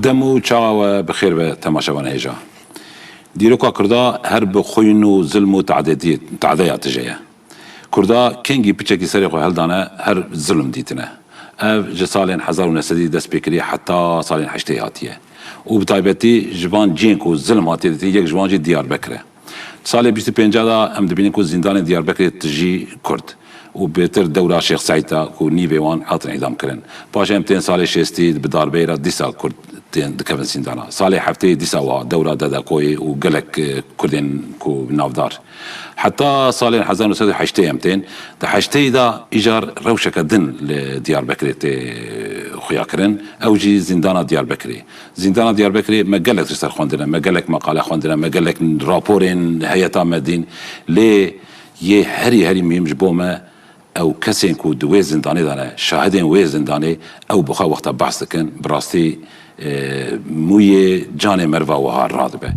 دمو چاوه بخیر به تماشاوان هیجا دیروکا کردا هر بخوین و ظلم و تعدیات جایه کردا کنگی پیچکی سری خو هلدانه هر ظلم دیتنه اف جسالین 1900 دست بکری حتی سالین 80 هاتیه و بطایبتی جوان جینک و ظلم هاتیه یک جوان جی دیار بکره سال 25 دا ام دبینن کو زندان دیار بکری تجی کرد و بهتر دوره شیخ سعیدا کو نیوه وان حاطن اعدام کرن باش امتن سال 60 بدار بیرا دیسا کرد دكفن سندانا صالح حفتي ديسا دورة دادا كوي وقلك كردين كو نافدار حتى صالح حزان وسادة حشتي امتين دا حشتي دا إيجار روشك دن لديار بكري خويا كرن أو جي زندانا ديار بكري زندانا ديار بكري ما قالك رسال خوندنا ما قالك مقالة خوندنا ما قالك رابورين هيئة مدين ليه يه هري ميمج بوما او كسين كو دوي زنداني دانا شاهدين وي زنداني او بخا وقتا بحث كن براستي موی جان مروا و هار راد به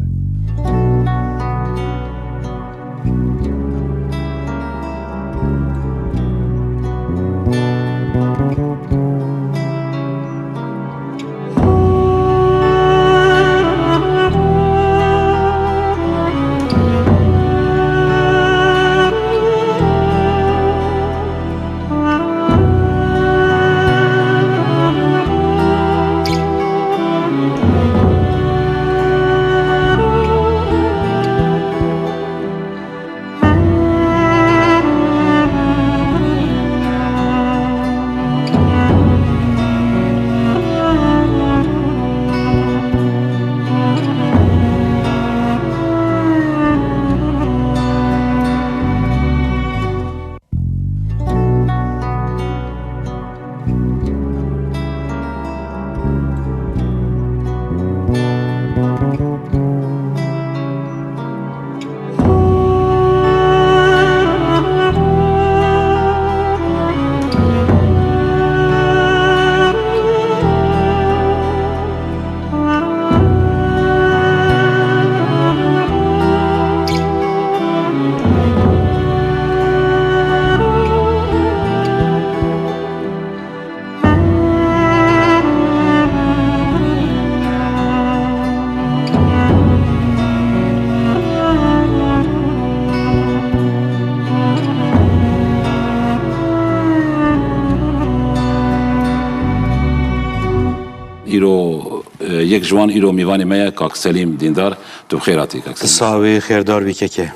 یک جوان ایرو میوانی میا کاک سلیم دیندار تو خیراتی کاک سلیم صاحب خیردار بیکه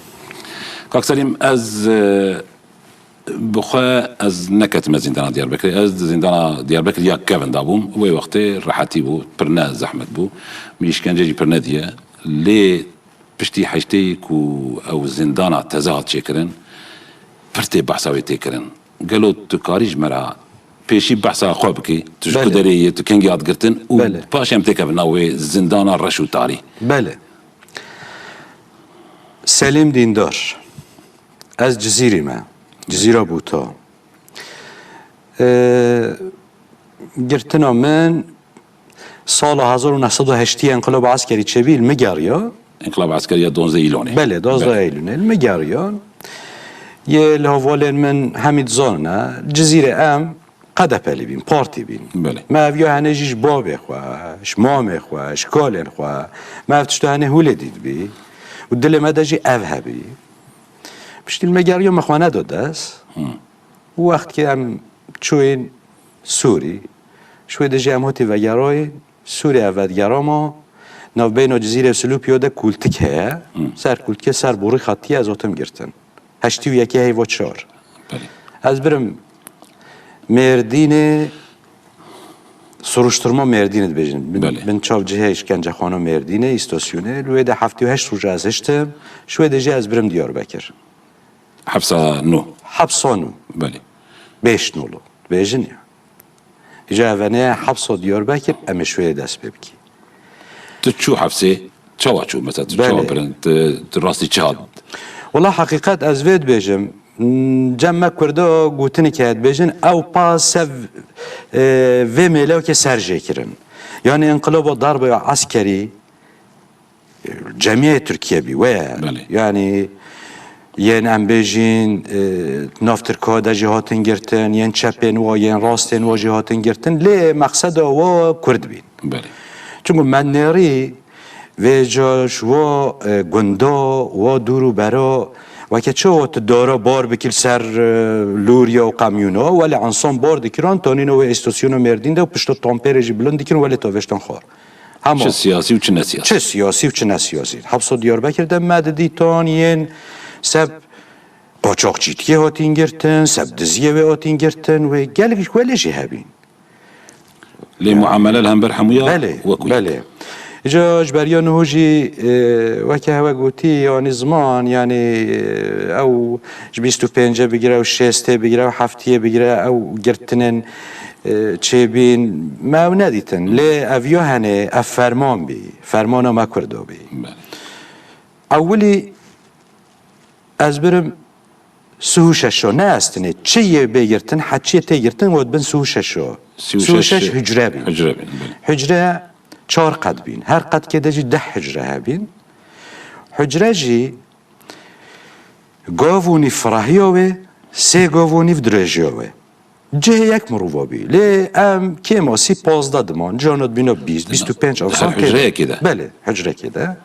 کاک سلیم از بخوا از نکت زندان دیار بکری از زندان دیار بکری یا کون دابوم و وقتی راحتی بود پرنا زحمت بود میشکنجی پرنا دیه لی پشتی حشتی کو او زندان تزاد چکرن پرتی بحثاوی تکرن قالوا تو کاریج مرا پیشی بحثا خواب کی تو قدری تو کنگی یاد گرتن و باش هم تکب نوی زندان رشو تاری بله سلیم دیندار از جزیره ما جزیره بوتا گرتنا من سال 1980 انقلاب عسکری چبیل مگریا انقلاب عسکری 12 ایلونه بله 12 ایلونه مگریا یه لحوال من حمید زانه جزیره ام قدپلی بین پارتی بین بله ما اویا هنه جیش بابه خواهش مامه خواهش کالن خواه ما افتشتو هنه هوله دید بی و دل ما دا جی اوه بی بشتیل مگریا مخوانه داده است و وقت که هم چوین سوری شوی دا جی امهاتی وگرای سوری اودگرا ما نو بین جزیره سلوپیاده کولتکه سر کولتکه سر بوری خطی از آتم گرتن 81 هیوا 4 بله از برم مردین سروشترما مردینت بجن من چاو جهه اشکنجه خانه مردینه استاسیونه روی ده 78 روز از هشتم شوی ده جه از برم دیار بکر حبسا نو بله بیش نولو بجن یا جه اوانه حبسا دیار بکر اما شوی دست ببکی تو چو حبسه چاوا چو مثلا تو چاوا برن راستی چاد والله حقیقت از وید بجم جمع کرده گوتنی که بجن او پاس و میلو که سرجه کرن یعنی انقلاب ضرب عسکری جمعیه ترکیه بی و یعنی ین ام بجین نافتر کادا جهاتن گرتن ین چپن و ین راستن و جهاتن گرتن لی مقصد و کرد بین بله چون من نری و جاش و گندا و دورو برا و که چه دارا بار بکل سر لوریا و قمیونا ولی انسان بار دکران تانینو و استاسیونو مردین ده و پشت تامپرجی بلند دکرن ولی تاوشتان خار چه سیاسی و چه نسیاسی چه سیاسی و چه نسیاسی حبس دیاربکر ده مددی تانین سب قاچاقچیتیه هاتین گرتن سب دزیه و هاتین گرتن و گلگش ولیشی هبین لمعامله لهم برحمويا بله وكوي بله جا جبريان هوجي وكا هوا قوتي يعني زمان يعني او جبيستو بينجا بيجرا او شيسته بيجرا او حفتيه بيجرا او قرتنن تشيبين ما وناديتن لي افيو هني افرمان بي فرمانا ما كردو بي اولي ازبرم سوششو ناستني چيه بيگرتن حچيه تيگرتن ود بن سوششو سوشش هجره بين هجره 4 قد بين هر قد كده جي 10 هجره هبين هجره جي گاووني فراهيوه 3 گاووني فدرجيوه جه یک مرووا بي لي ام كيما سي 15 دمان جانت بينو 20 25 انسان هجره كده بله هجره كده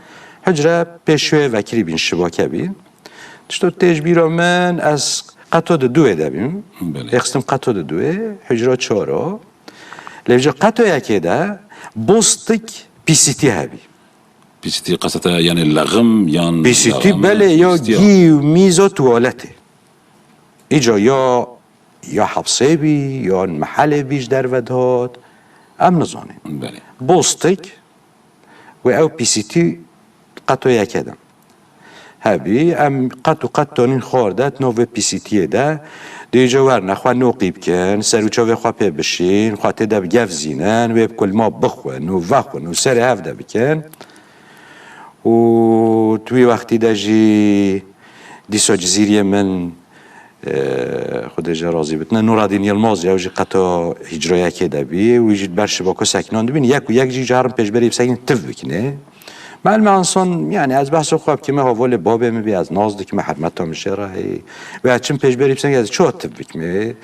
هجره بشوه وكري بين شباكه بين تشتو تجبيرا من از قطو دوه دبیم اقسم قطو دوه حجرات 4 لوجه قطو یکی ده بوستك پیسیتی هبی پیسیتی قصته یعنی لغم یان پیسیتی بله یا گیو میزا توالته ایجا یا حبسه بی یا محل بیش در ودهاد ام نزانیم بله بوستك و او پیسیتی قطو یکی ده هبی ام قطونین خوردت نو پیسیتیه ده دیجا ورنه خواه نوقیب کن سروچاوی خواه پی بشین خواه تیده بگف زینن و بکل ما بخون و وخون و سر هفته بکن و توی وقتی ده جی دیسا جزیری من خود جا راضی بتنه نورادین یلماز یا جی قطع هجرایه که ده بی و جید برش باکو سکنان دبین یک و یک جی جارم پیش بری بسکنین تف بکنه معلم انسان يعني از بحث خواب که ما حوال بابه می بی از نازده که ما حرمت میشه راهی و اچم پیش بری بسنگ از چه تبک می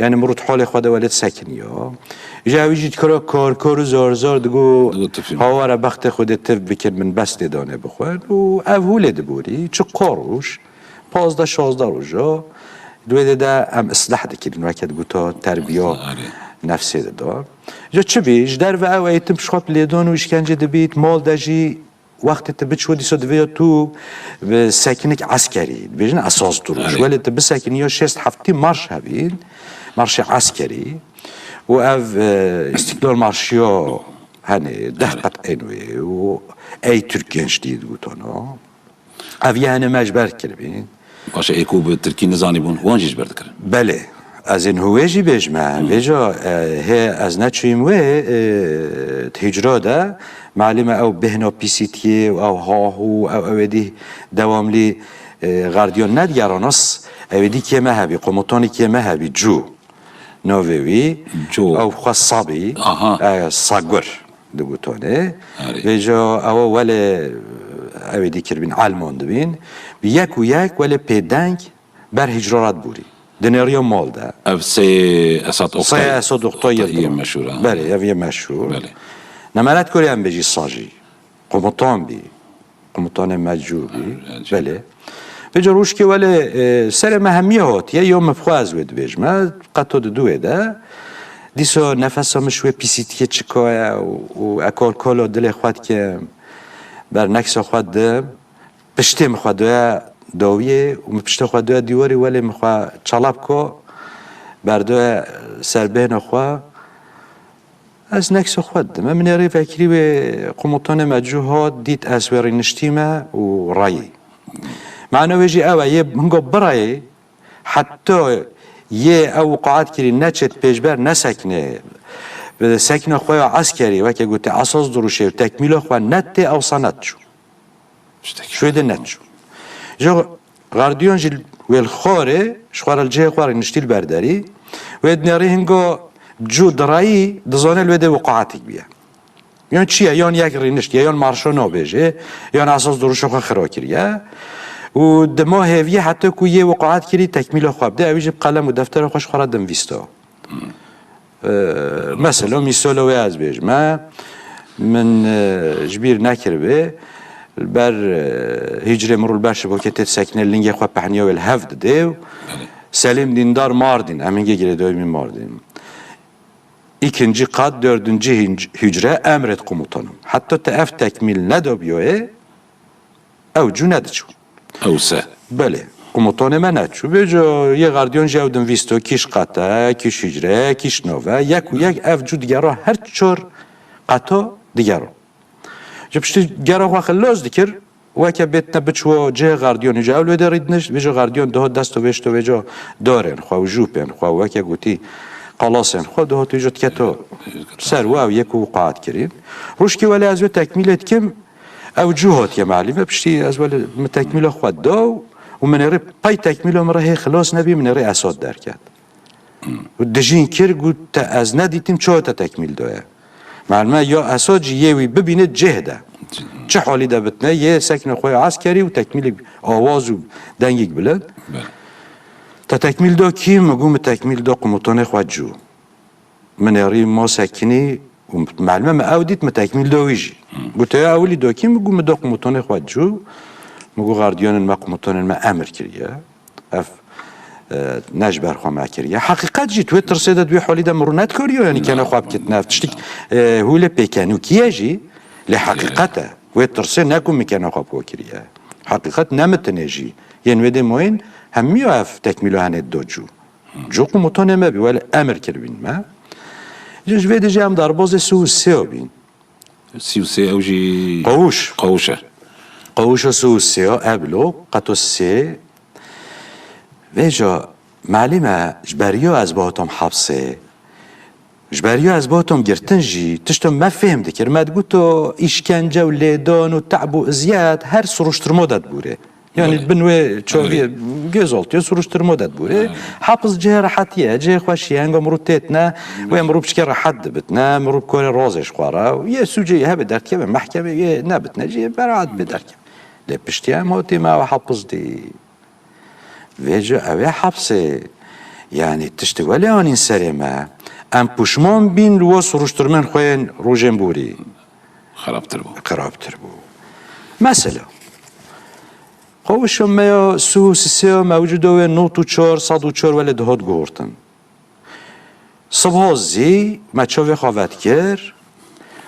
یعنی مرود حال خود ولد سکنی ها جاویجید کار زار دگو هاوار بخت خود تبک من بس دانه بخور و اول دبوری چه کاروش 15 16 روزا دویده ده ام اصلاح دکرین وقت گوتا تربیه نفسی دار جا چه بیش در و او ایتم شخاب لیدان و اشکنجه دبید مال دجی وقت تبت شو دي صدفيا تو ساكنك عسكري بيجن اساس دروش ولا تب ساكنيا 6 هفتي مارش هبين مارش عسكري و اف استقلال مارشيو هني دهقت انوي و اي تركيان جديد وتونا اف يعني مجبر كربين باشه ايكو بالتركي نزاني بون وانجي جبر ذكر بله از این هویجی بجمع بجا هی از نچویم و تهجرا ده معلومه او بهنا پیسیتیه و او هاهو او اویدی دواملی غردیان ندگراناس اویدی که مهبی قمطانی که مهبی جو نووی او خواست صابی صاگر دگوتانه بجا او ولی اویدی کربین علمان دبین یک و یک ولی پیدنگ بر هجرارت بوری دنيريا مال ده اف سي اسات اقطاي سي اسات اقطاي مشهوره بله هي مشهور بله نمالات كوريان بيجي صاجي قمطان بي قمطان مجوبي بله بجروش كي ولا سر مهميات يا يوم بخواز ود بيجما قطو دو ده ديسو نفسا مشوي بيسيتي تشكايا و اكل كولو دل اخوات که بر نکس اخوات ده پشتی مخواد داویه و مپشت خود دو دیواری ولی مخوا چالب کو بردو سربین اخوا از نکس خود دم من یاری فکری به قمطان مجوهات دیت اسواری نشتیمه و رای معنی ویجی اوه یه هنگو برای حتی یه او قاعد کری نچت پیشبر نسکنه به سکن خواه عسکری و که گوته اساس دروشه و تکمیل خواه نته او سنت شو شویده نت شو جو غارديون جل والخوري شخوار الجهه خوار نشتيل برداري ويدناري هنگو جو دراي دزانه الوده وقعاتك بيا يان چيه يان يك رينشت يان مارشو نوبيجه يان اساس دروش خو خراكريا و دما هيفيه حتى كو يه وقعات كري تكميل خواب ده اويج بقلم ودفتر خوش خرادم فيستا مثلا مثال از بيج ما من جبیر نکر به بر هجری مرول برش با که تسکنه لینگ خواه پهنیا ویل هفت دیو سلیم دیندار ماردین همینگه گره دوی می ماردین ikinci kat, dördüncü hücre emret komutanım. Hatta teef tekmil ne de biyoye evcu ne de çu. Evse. Böyle. Komutanı men ne çu. Beco ye gardiyon jevdin visto kiş kata, kiş hücre, kiş nove. Yek evcu digara her çor kata digara. Cepşti digara xo xilloz dikir. وکه بیت نبچو جه گاردیون جاول دارید نش بیچو گاردیون ده دست و وشت و وجا دارن خو جوپن خو وکه گویی قلاسن خو ده تو جت کتو سر و یک وقعت کرین روش کی ولی از و تکمیلت کم او جهات یا معلمه بشتی از ولی تکمیل خود دو و من ری پای تکمیل امره خلاص نبی من ری اساد در کرد و دجین کر گوت از ندیتیم چه تا تکمیل دوه معلومه یا اساد یهوی ببینه جهده چه حالی ده بتنه یه سکن خوی عسکری و تکمیل آواز و دنگیگ بلند تا تکمیل دا کی مگوم تکمیل دا قمطان خود جو من یاری ما سکنی و معلومه ما اودیت ما تکمیل دا ویجی گوته اولی دا کی مگوم دا قمطان خود جو مگو غاردیان ما قمطان ما امر کریه اف نجبر خواه ما کریه حقیقت جی توی ترسیده دوی حالی دا مرونت کریه یعنی کنه خواب کت نفت تشتیک هوله پیکنو کیه جی لحقيقته ويترسي ناكم مكان خابو كريا حقيقة نمتنجي ينودي موين هم يعرف تكملوا عن الدوجو جوكم متنمى بولا امر كربين ما جوج فيدي جام داربوز سو سيو بين سيو سيو جي قوشه سو سيو قبلو قطو سي ويجا معلمة جبريو از باهاتم حبسه جبريو از باتم گرتن جی تشتم ما فهم دکر ما تقولتو işkence و لیدان و تعب و ازیاد هر سروشترما داد بوره يعني بنوي تشوفي جزولتي سروشترما داد بوره حافظ جه راحتيه جه خوشي هنگا مروتتنا و امرو بشكل راحت دبتنا مرو بكل رازش خوارا ويا سوجي ها بدركب محكمه يا نبتنا جي برعد بدركب لبشتي هم هوتي ما حافظ دي ويجا اوي حبسه يعني تشتغلي ان سريما ام پوشمان بین رو سروشترمن خوین روژن بوری خرابتر بو مثلا خوشم ما سو سه موجوده و نوت و 404 ولی دهات گورتن صبح زی ما چوی خوابت کر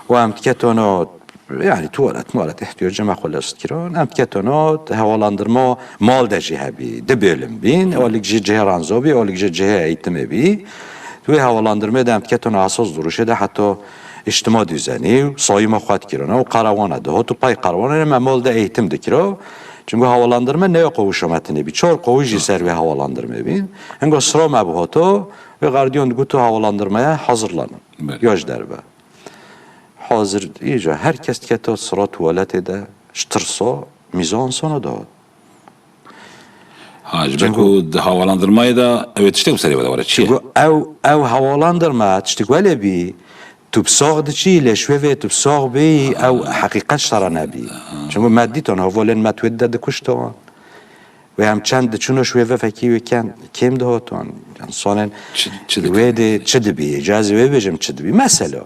و ام کتانات يعني توالت مالت احتياج ما خلصت كران ام كتانات هوالاندرما مال دجي هبي دبلم بين اولك جه رانزوبي اولك جه ايتم بي توی هوالاندرمه دم که تون اساس دروشه ده حتی اجتماع دیزنی و سایما خواهد کرانه و قروانه ده تو پای قروانه ممال ده ایتم دکرا چون هوالاندرمه نه قوش متنی بی 4 قوشی سر به هوالاندرمه بین انگار سرا مبهاتو و گاردیون گو تو هوالاندرمه حاضرلانن یاج دربه حاضر ایجا هر کس که تو سرا توالت ده شترسا میزان سانو داد عجبكو هوالاندرماي دا او تشتغل سري ولا شيء او هوالاندرما تشتغل بي تبصاغ دشي لشوي تبصاغ بي او حقيقه شرنا بي چون ماديتون هوالن ما تودد كشتون و هم چند چونو شوي فكي وكان كم دهاتون انسان ويد چد بي اجازه بيجم چد بي مثلا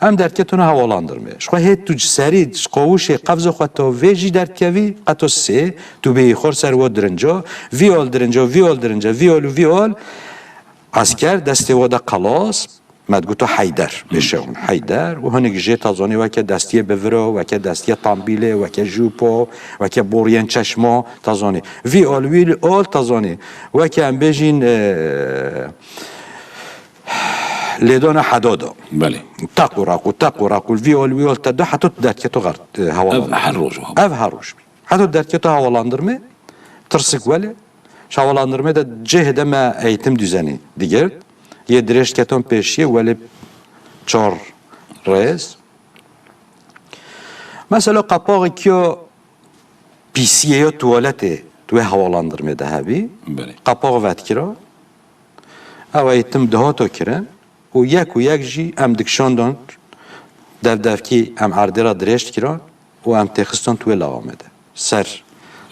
ام درکتون هوالاندرمه شخو هیت تو سری قوش قفز خودتا ویجی درکوی قطو سه تو به خور سر و درنجا ویال عسکر دسته و دا قلاس مدگوتو حیدر بشون حیدر و هنگ جه تازانی وکه دستیه بورا وکه دستیه تنبیله وکه جوپا وکه بورین چشما تازانی ویال تازانی وکه هم بجین لیدان حدادا بله تقراق الویال تدا حتی درکتو غرد هوالاندرمه اف هروش حتی درکتو هوالاندرمه ترسک ولی هوالاندرمه دا جه دما ایتم düzeni دیگر یه درشت کتون پیشیه ولی 4 رئیس مثلا قپاقی که پیسیه یا توالته توی هوالاندرمه ده هبی قپاق ود کرا او ایتم دهاتو کرن و یک جی ام دکشاندان دفکی ام عرضه را درشت کران و ام تخستان توی لغامده سر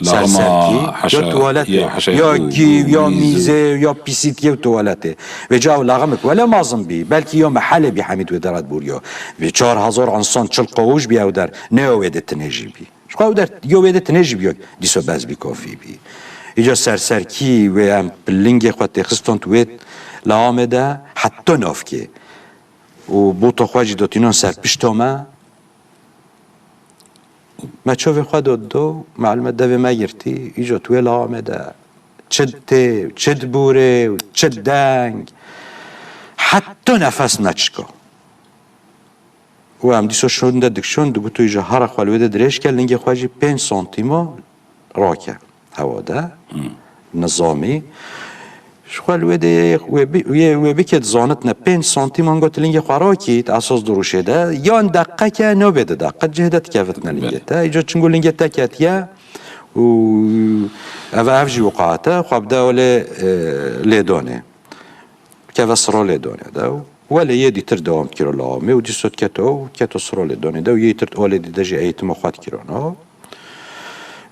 سرسرکی حشا یا توالته یا حشا یا و- گیو یا و میز. میزه یا پیسیتی و توالته و جاو لغمك ولا مازم بی بلکه یا محل بی حمید و درد بوریا و 4000 انسان چل قوش بی او در نه ویده تنجی بی شو در یا ویده تنجی بی دیسو باز بی کافی بی ایجا سرسرکی و ام بلنگ خود خستان توید لامده حتی نافکه و بو تو خواجی دوتینان سر پشتامه ما تشوفي خود دو معلومات ده ما يرتي يجو تويل آمده چد چد بوره چد دنگ حتی نفس نچکا و هم دیسو شونده دکشون دو تو ایجا هر خالوه درش که لنگی خواجی 5 سانتیما راکه هوا ده نظامی شخوالوه ده و بکت زانت نه 5 سانتیم هنگو تلنگی خواراکیت اساس دروشه ده یا ان دقیقه که نو بده دقیقه جهدت کفت نلنگی تا ایجا چنگو لنگی تا کتیه و او افجی وقاعته خواب ده ولی لیدانه که سرا لیدانه ده ولی یه دیتر دوام کرو لامه و دیسود کتو سرا لیدانه ده و یه دیتر اولی دیده جی ایتم خواد کرانه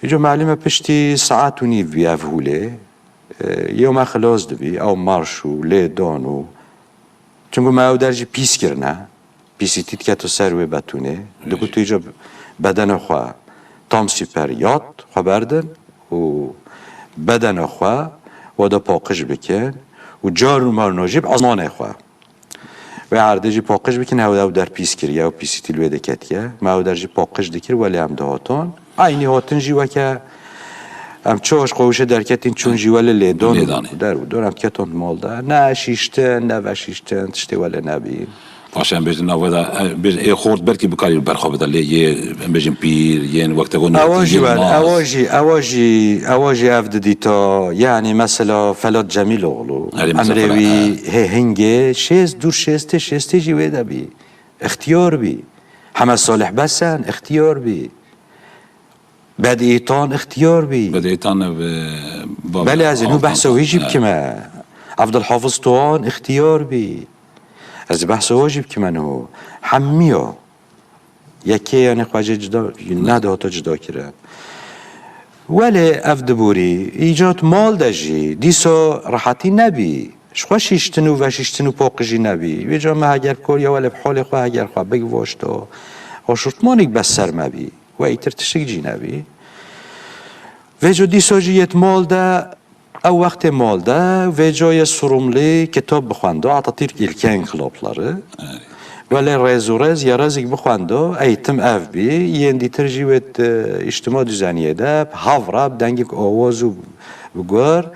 ایجا معلومه پشتی ساعت و نیو بی افهوله يوم خلاص دبي او مارشو ليدانو چونگو ما او درجي پیس کرنه پیسی تیت که تو سروی بتونه دکو تو ایجا بدن خواه تام سپریات خواه بردن و بدن خواه و دا پاقش بکن و جارو مارناجیب آزمانه خواه و عرده جی پاقش بکن او در پیس کریه و پیسی تیلوه دکتیه ما او در جی پاقش دکر ولی هم دهاتان اینی هاتن جیوه که ام چوش قوشه درکتین چون جیوال لیدان در دارم کتون مال ده نه شیشتن نه و شیشتن تشتی ولی نبی عشان بيجي نوضع بيجي خورد بركي بكاري البرخو بدل يه بيجي بير ين وقت قلنا اواجي افد دیتا یعنی مثلا فلات جمیل اغلو امروی هنگه شیست دور شیسته جیوه ده بی اختیار بی همه صالح بسن اختیار بی بدیتان اختیار بی بديتان بله از اینو بحث واجب کما عبد الحافظ طوان اختیار بی از بحث واجب کما نو حمیا یکی یعنی خواجه جدا نده تا جدا کرد ولی افدبوری ایجاد مال دجی دیسا راحتی نبی شخوا شیشتنو و شیشتنو پاقجی نبی و جا ما اگر کوریا ولی بحال خواه اگر خواه بگی واشتا آشورتمانیک بس سر مبی و ایتر تشک جی نبی و جو دیسا جیت مال ده او وقت مال ده و جای سروملی کتاب بخونده عطاتیر ایلکه انقلابları ولی رز و رز یا رزیک بخونده ایتم اف بی ین دیتر جیوت اجتماع düzeniye ده havra dengik آوازو بگوار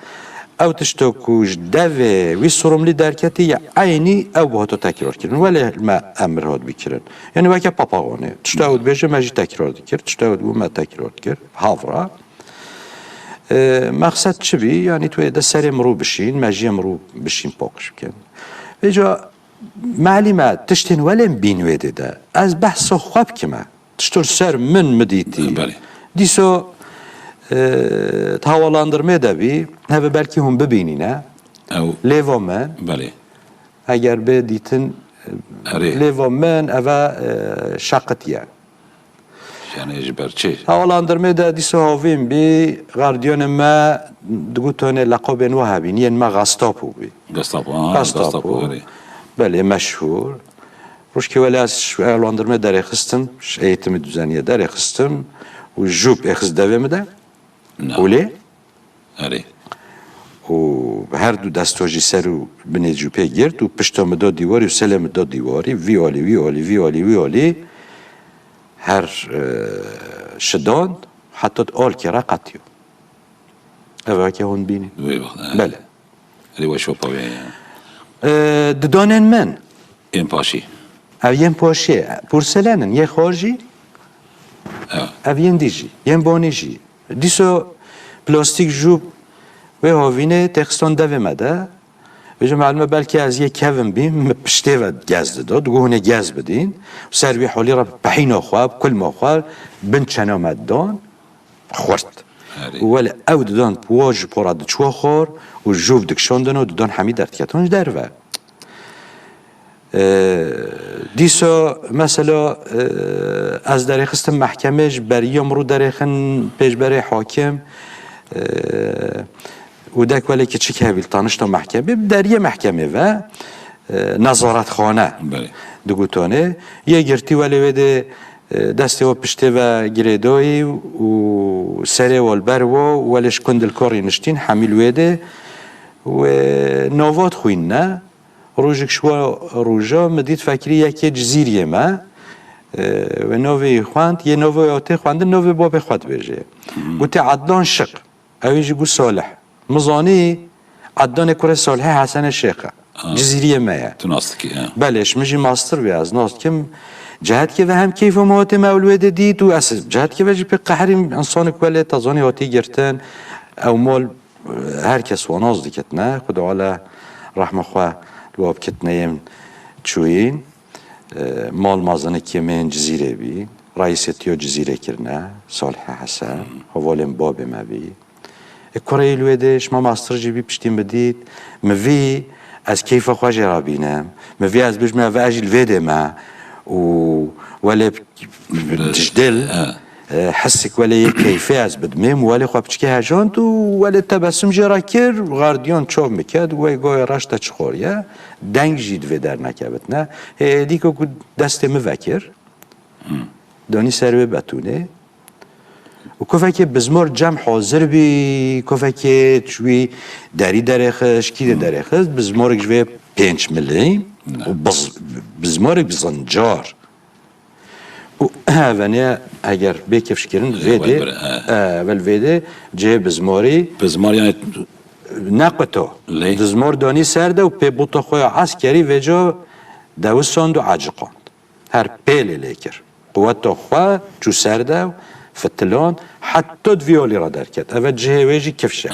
او تشتوکوش دوه وی سروملی درکتی یا عینی او بهاتو تکرار کردن ولی ما امر هاد بکرن یعنی وکه پاپاغانه تشتاود بیجه مجی تکرار کرد تشتاود بو ما تکرار کرد havra مقصد چی بی؟ یعنی توی ده سر مرو بشین مجی مرو بشین پاکش بکن و جا معلومه تشتین ولیم بینویده ده از بحث خواب کمه تشتر سر من مدیتی دیسو تهواlandırmaya da bir heve belki هم ببینینه لیوا من اگر به دیتن لیوا من اوه شاقتیه yani ejiber çi havalandırmaya da diso havim bir gardiyan ma dgu tane laqabın wahabin yen ma Gestapo bi Gestapo bale meşhur Ruşki velas havalandırmaya da rekhstim eğitimi düzeniye da rekhstim و جوب اخذ دوامده اولی و هر دو دستاجی سرو بنی جوبه گرد و پشتام دا دیواری و سلم دا دیواری وی آلی هر شدان حتی آل که را قطیو اوه که هون بینی بله ددانن من این پاشی او ین پاشی پرسلنن یه خارجی اوین دیجی ین بانی جی دیسو پلاستیک جوب و هاوینه تخستان دوه مده و معلومه بلکه از یک کوم بیم پشته و گز داد گوهنه گز بدین و سروی حالی را بحینا خواب کل ما خواب بند چنا مدان خورد ولی او دادان پواج پارد چوا خور و جوب دکشاندن و دادان همی درتیتانش در و دیسا مثلا از در خستم محکمهش بری امرو در خن پیش بری حاکم و دک ولی که چی که بیل تانشتا محکمه در یه محکمه و نظارت خانه دگوتانه یه گرتی ولی وده دسته و پشته و گریدایی و سره و البر و ولش کندل کاری نشتین حمیل وده و نوات خوین نه روزک شوا روزا مدید فکری یکی جزیریه ما و نوی خواند یه نوی آته خواند نوی باب خود بجه گوت عدنان شق اویجی گو صالح مزانی عدنان کره صالح حسن شیخه جزیریه مایه تناست که بلش مجی ماستر بیاز ناست کم جهت که و هم کیف و موات مولوده دید و اساس جهت که وجی پی قهری انسان کوالی تازانی هاتی گرتن او مال هر کس و ناز دیکت نه خدا علا رحمه خواه لواب کت نیم چوین مال مازنه که من جزیره بی رئیسیتیو جزیره کرنه صالح حسن حوالیم باب ما بی کره ایلویدش ما ماستر جیبی پشتیم بدید موی از کیف خواه جرابینم موی از بجمه و اجیل ویده ما ولی تجدل حسك ولا كيفية از بدميم ولا خو بتشكي هاجانت ولا تبسم جراكر غارديان تشوف مكاد ويقوي راشتا تشخوريا دنگ جيد في در نكابتنا ديكو كود دست مفكر داني سربي بتونه وكوفاكي بزمور جمع حاضر بي كوفاكي تشوي داري درخش كي درخش بزمورك جوي 5 مليون بزمورك بزنجار و اگر بکفش کردن ویده ول ویده جه بزماری یعنی نقطه بزمار دانی سرده و پی بوتا خوی عسکری وجا دوستاند و عجقاند هر پیلی لیکر قوت خواه چو سرده و فتلان حتی دویالی را در کد اول جه ویجی کفشه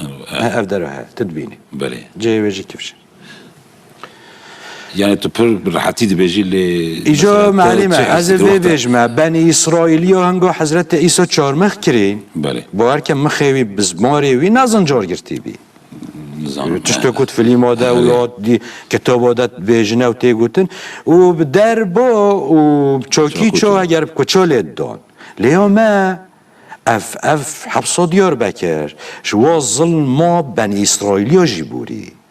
اف در ها تدبینی جه ویجی کفشه يعني تبر راحتي دبيجي اللي ايجا معلمه از وی بجمع بني اسرائيليا هنگو حضرت عيسى چارمخ کرين باور که مخوي بزماري وي نازن جار گرتي بي تشتو كنت فيلم هذا ولا دي كتاب هذا بيجنا وتيغوتن وبدربا وبچوكي چو اگر كچول دون ليو ما اف حبسو ديار بكر شو ظلم ما بني اسرائيليا جيبوري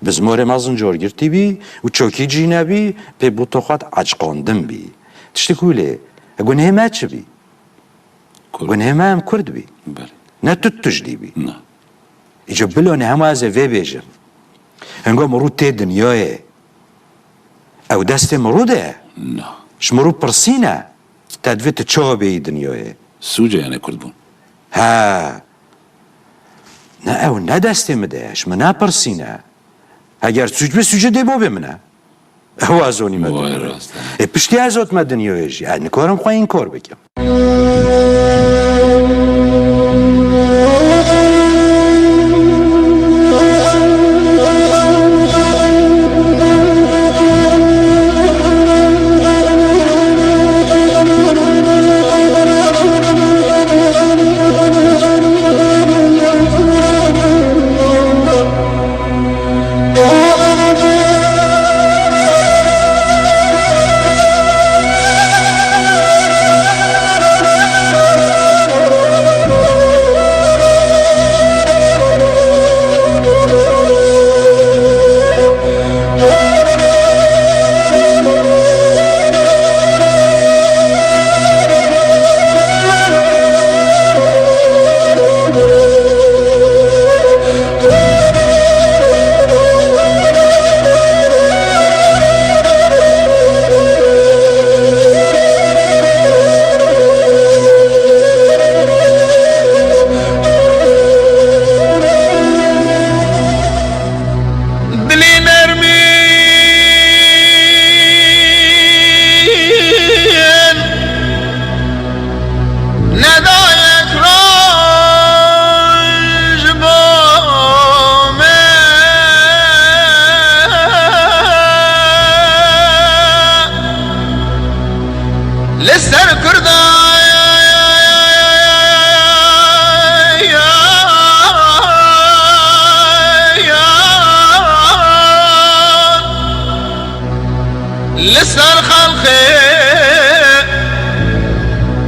بزمار مازن جار گرتی بی و چوکی جی نبی پی بوتوخات عجقاندم بی تشتی کوله اگون همه چه بی اگون همه هم کرد بی نه تو تجدی بی ایجا بلانه همه از وی بیجم هنگاه مرو تی دنیاه او دست مرو ده شمرو پرسینه تدویت چا بی دنیاه سوجه یعنی کرد بون ها نه او نه دست مده شما نه پرسینه اگر سوچه دیبا بمنه او ازونی مدنیه پشتی ازات مدنیه جی نکارم خواه این کار بکم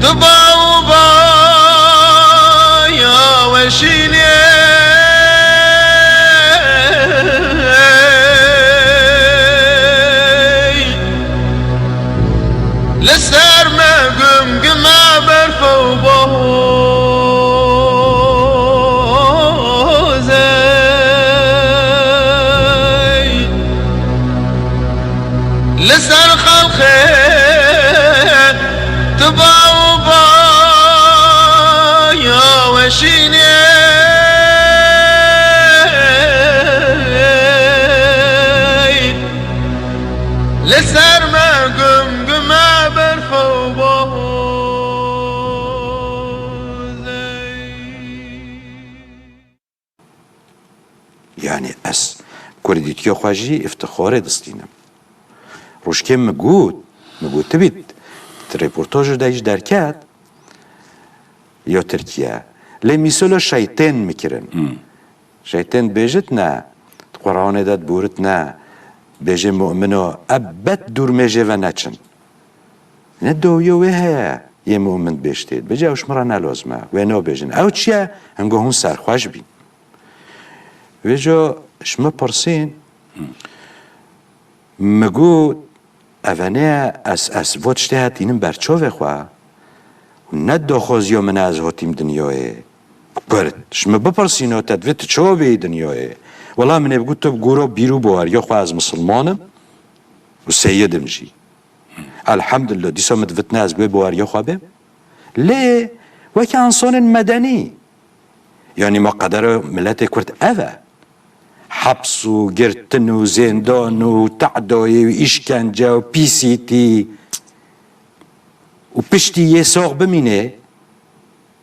تباوبا يا وشيني لسر ما قم قما برفو بوزي لسر خلقي تباوبا يا وشيني لسر ما قم قما برفو بوزي يعني اس كرديتيو خواجي افتخار دستينم روشكم مقود تبيت ريبورتاج دايش دركات يا تركيا لي مثلا شيطان مكرن شيطان بيجتنا قرآن داد بورتنا بيجي مؤمنو أبت دور ميجي ونچن ندو يوهيا يه مؤمن بيشتید بجا وش مرا لازمه و نو بيجن او چيه هنگو هون سرخوش بین ویجا شما پرسین مگو اوانه از وات شتهت اینم برچاوه خواه نه داخوزیا من از هاتیم دنیای برد شما بپرسین ها تدویت چا به دنیای والله من بگو تو گورا بیرو باور یا خواه از مسلمانم و سیدم جی الحمدلله دیسا مدوتنه از بوی باور یا خواه بیم لی وکه انسان مدنی یعنی ما قدر ملت کرد اوه حبس و گرتن و زندان و تعدای و اشکنجه و پیسیتی و پشتی یه ساق بمینه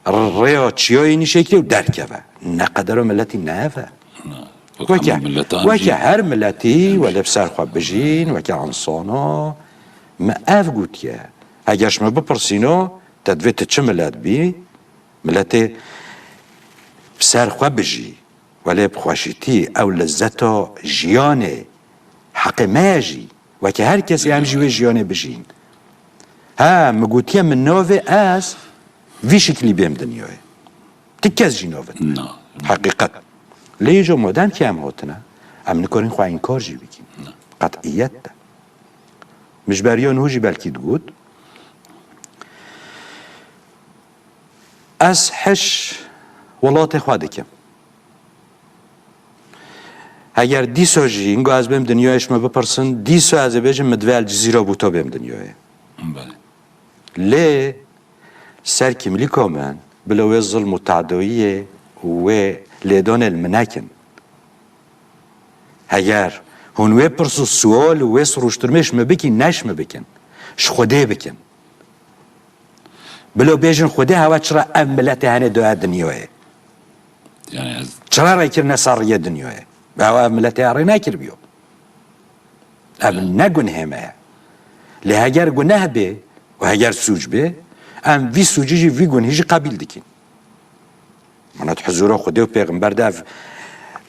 ریا چیای اینی شکلی و درکه نه قدر ملتی نه وکه هر ملتی ولی بسر خواب بجین وکه انسانا ما اف گوتیه اگر شما بپرسینو تدویت چه ملت بی ملت بسر خواب بجی ولی بخواشیتی او لذتا جیانه حق ماجی وکه هر کسی هم جیوه جیانه بجین ها مگوتیه من نوه از وی شکلی بیم دنیاه تکز جی نوه حقیقت لیجا مادم که هم هاتنه هم نکارین خواه این کار جی بگیم قطعیت ده مش بریان هوجی بلکی دگود از حش ولات خواه دکم اگر دیسا جی اینگو از بیم دنیایش ما بپرسن دیسا از بیجم مدوه الجزیره بوتا بیم دنیای لی سر کملی کامن بلوی ظلم و تعداییه و لیدان المنکن اگر هنوی پرسو سوال و وی سروشترمش مبکن نش مبکن ش خوده بکن بلو بیجن خوده هوا چرا املت هنه دوه دنیای یعنی چرا رای کرنه ساریه دنیای هوا املت هنه نکر بیو اب نگن همه لی اگر گناه به و اگر سوج به ام وی سوجی جی وی گنهی جی قبیل دکین منات حضور خوده و پیغمبر ده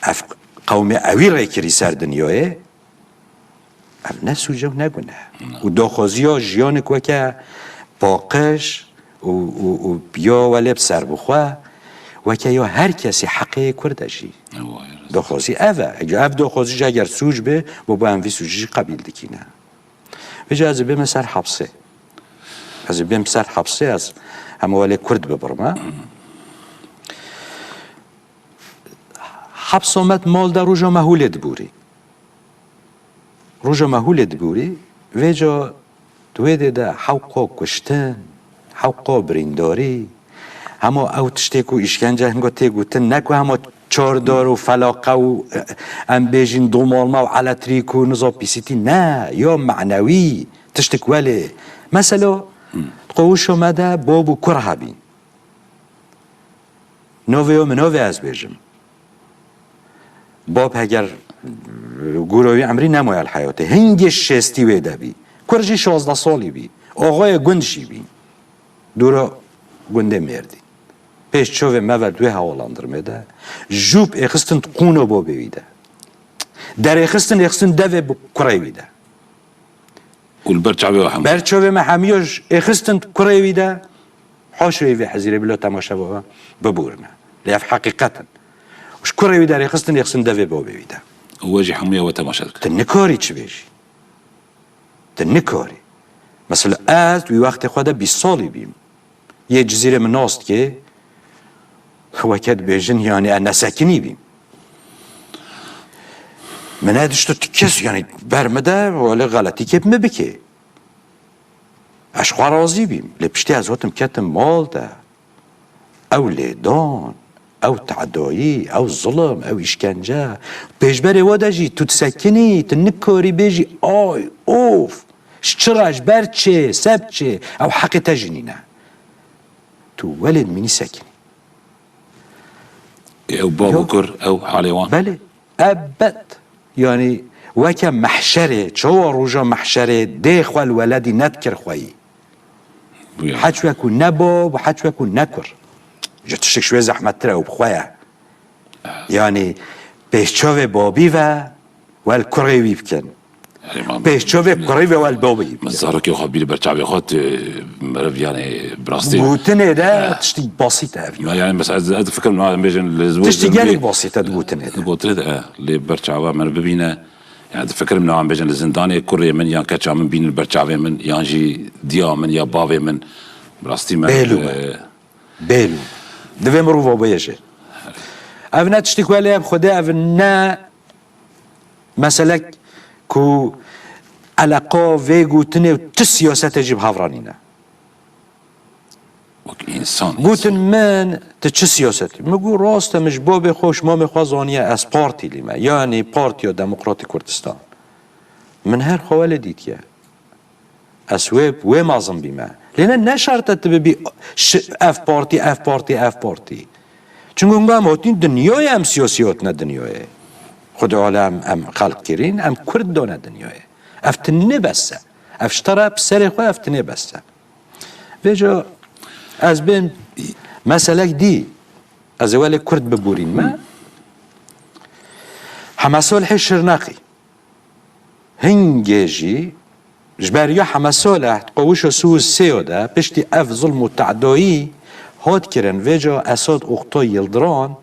اف قوم اوی رای کری سر دنیای ام نه سوجه و نگنه و داخوزی ها جیان که باقش و بیا ولی بسر بخواه و که یا هر کسی حقه کرده جی داخوزی اوه اگه اف داخوزی جی اگر سوج به با ام وی سوجی جی قبیل دکینه بجا از بیم سر حبسه از بیم سر حبسه از همه ولی کرد ببرمه حبس آمد مال در روژا مهول دبوری روژا مهول دبوری ویجا دویده ده حوقا کشتن حوقا برینداری همه او تشتیکو اشکنجه هنگا تیگوتن نکو همه چاردار و فلاقه و ام بیجین دومالما و علتریک و نظام پیسیتی نه یا معنوی تشتک ولی مثلا قوش آمده بابو کره بین نوی و منوی از بیجم باب اگر گروهی عمری نمای الحیاته هنگش شستی ویده بی کرجی 16 سالی بی آقای گندشی بی دورا گنده مردی پیش چوه مول دوی حوالاندرمه ده جوب اخستن قونو با بیده در اخستن دوی کره بیده والبرچاوي وحمد برچاوه محمیاش اخستن کره بیده حاشوی وی حزیره بلا تماشا ببورنا لیف حقیقتا وش كره وی داری خستن یخسن دوی با بیده واجي حمية وتماشى تنکاری چی بیجی تنکاری مثلا از توی وقت خود 20 سالی بیم یه جزیره مناست که وکت بیجن یعنی نسکنی بیم من هدش تو کس یعنی برمده ولی غلطی که مبکه اشخوا راضی بیم لپشتی از هاتم کتم مال ده او لیدان او تعدایی او ظلم او اشکنجه پیشبری واده جی تو تسکنی تنکاری بیجی آی اوف شچراش برچه سبچه او حق تجنینه تو ولد منی سکنی او بابو كر او حاليوان بله ابد يعني وكا محشره شو رجا محشره ديخ والولدي نذكر خوي حتى يكون نبو وحتى يكون نكر جت شوي زحمه ترى وبخويا يعني بيشوف بابي والكري ويبكن بيشوف كري والبابي من زارك يا خبير برتعب خاط مرف يعني براستي بوتني ده تشتي بسيطه يعني بس از فكر انه بيجن الزواج تشتي جالك بسيطه بوتني ده بوتني اللي برتعب من ببينه يعني فكر انه عم بيجن الزنداني كوريا من يا كاتش من بين البرتعب من يانجي ديا من يا بابي من براستي من بيلو دوی مرو بيجي افنا تشتي كوالي بخدا افنا مثلا كو علاقه ويجو تني تسياسات جيب هافرانينا وك انسان قلت من تش سياستي مقول راسته مش بابي خوش ما مخوازانيه از بارتي لما يعني بارتيو ديمقراطي كردستان من هر خوالي ديتيا اسواب ومازم بما لان نشرت تبي اف بارتي چون ما هاتين دنياي ام سياسياتنا دنياي خود عالم ام خلق كرين ام كرد دونه دنياي افتنه بسه افشتره بسر خو افتنه بسه وجا از بین مسئله دی از اول کرد ببورین ما حماسال حشر نقی هنگیجی جبریا حماسال قوش سوز سیاده پشتی اف ظلم و تعدایی هاد کرن وجا اساد اختای یلدران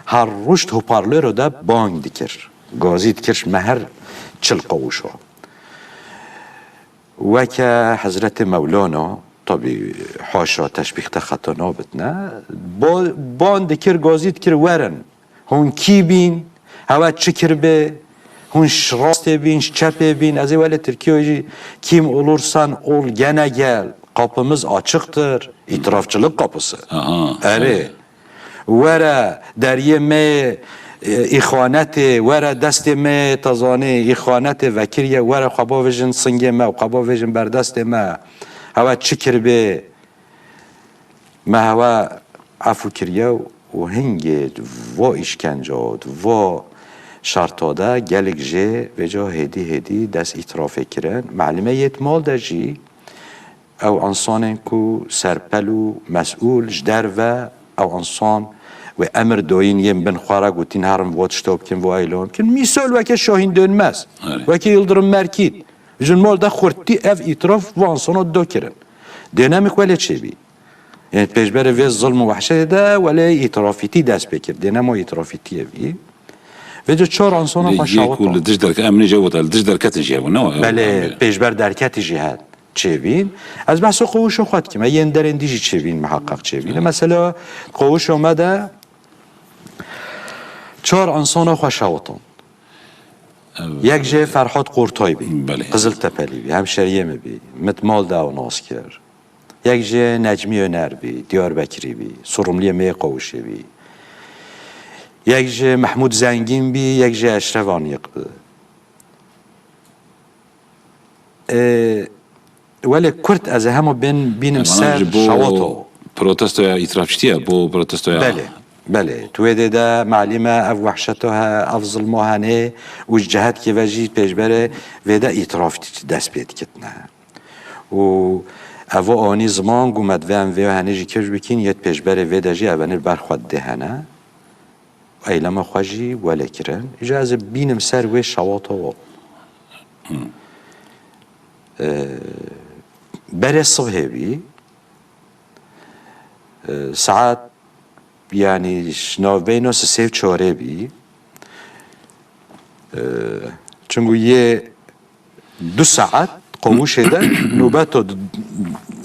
هر رشد هپارلر رو ده بانگ دیکر گازید کرش مهر چل قوشو وکه حضرت مولانا طبعا حاشا تشبیه خطا نابتنا بان دکر گازید کر ورن هون کی بین هوا چکر به هون راست بین چپ بین از اول ترکیه kim olursan ol gene gel kapımız açıktır itirafçılık kapısı اره وره دریه می إخوانته ورا دست ما تزاني إخوانته وكرية ورا خبا وجن سنجي ما وخبا وجن بردست ما هوا تشكر به ما هوا عفو كريا وهنجد و إشكنجات و شرطاده گلک جه و جا هدی دست اطرافه کرن معلومه یتمال ده جی او انسان کو سرپلو مسئول جدر و او انسان و امر داین یم بن خواره گوتین هرم وات شتاب کن و ایلام کن میسال وکه شاهین دönmez وکه یلدرم مرکید جن مال ده خورتی اف اطراف و انسانات دا کرن دینامیک ولی چه بی یعنی پیشبر وی ظلم و وحشت ده ولی اطرافیتی دست بکر دینام و اطرافیتیه بی و جو چهار انسان ها شاوت يقول دش درك امني جوت دش دركات جيبو نو بله پیشبر درکت جهاد چه بین از بحث قوش خود که من یه در اندیجی چه بین محقق چه بین مثلا قوش اومده چهار انسان خواه شاوتان یک جه فرحات قورتای بی قزل تپلی بی همشریه می بی متمال ده و ناسکر یک جه نجمی önər بی دیار بکری بی سرملی می قوشه بی یک جه محمود زنگین بی یک جه اشرف آنیق بی ولی کرد از همه بینم سر شواطو پروتستو یا اطراف چتیه بو پروتستو یا بله توی ده معلمه اف وحشتها اف ظلمهانه و جهت که وجید پیشبره و ده اطراف دست بید کتنه و او آنی زمان گومد و هنه جی کش بکین یت پیشبره و ده جی اونر برخواد دهنه ایلم خواجی ولی کرن اجازه بینم سر و شواطو بره صبح بی ساعت يعني ناوبينو سيف چاره بي چونگو یه 2 ساعت قوش ده نوبتو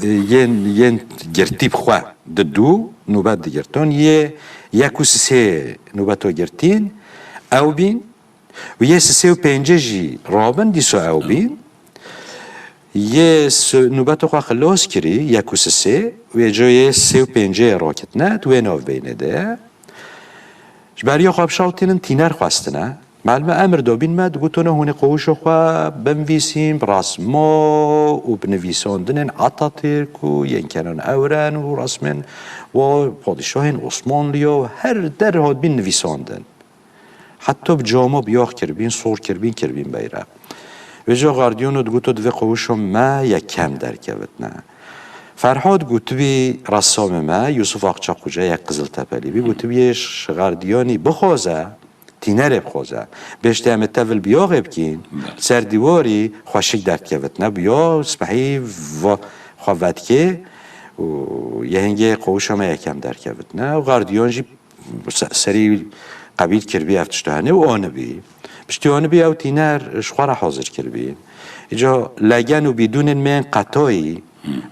ین گرتی بخوا دو نوبت دیگرتون یه 1 نوبتو گرتین او بین و یه 3 جی رابن دیسو او بین یه نوبتو خواه خلاص کری 1 و یه جای 3 راکت نه و ناو بینه ده برای خواب شاوتینن تینر خواستنه معلومه امر دابین ما دگوتونه هونه قوشو خواه بنویسیم رسما و بنویساندنن عطاترک و ینکنان اورن و رسمن و پادشاهین عثمانلیا و هر در هاد بین نویساندن حتی بجامو بیاخ کربین صور کربین بیره و جا غاردیونو دگوتو دوی قوشو ما یک کم درکوت نه فرهاد گوتوی رسام ما یوسف آقچاقوجا یک قزل تپلی بی گوتویش غاردیانی بخوازه تینر بخوزه بهشته همه تول بیا بکین سر دیواری خوشک درد کهوت نه بیا اسمحی و خواهد که یه هنگه قوش همه یکم درد کهوت نه و غاردیان جی سری قبیل کربی افتشتهانه و آنه بی بشتی آنه بی او تینر شخوار حاضر کربی اینجا لگن و بدون من قطایی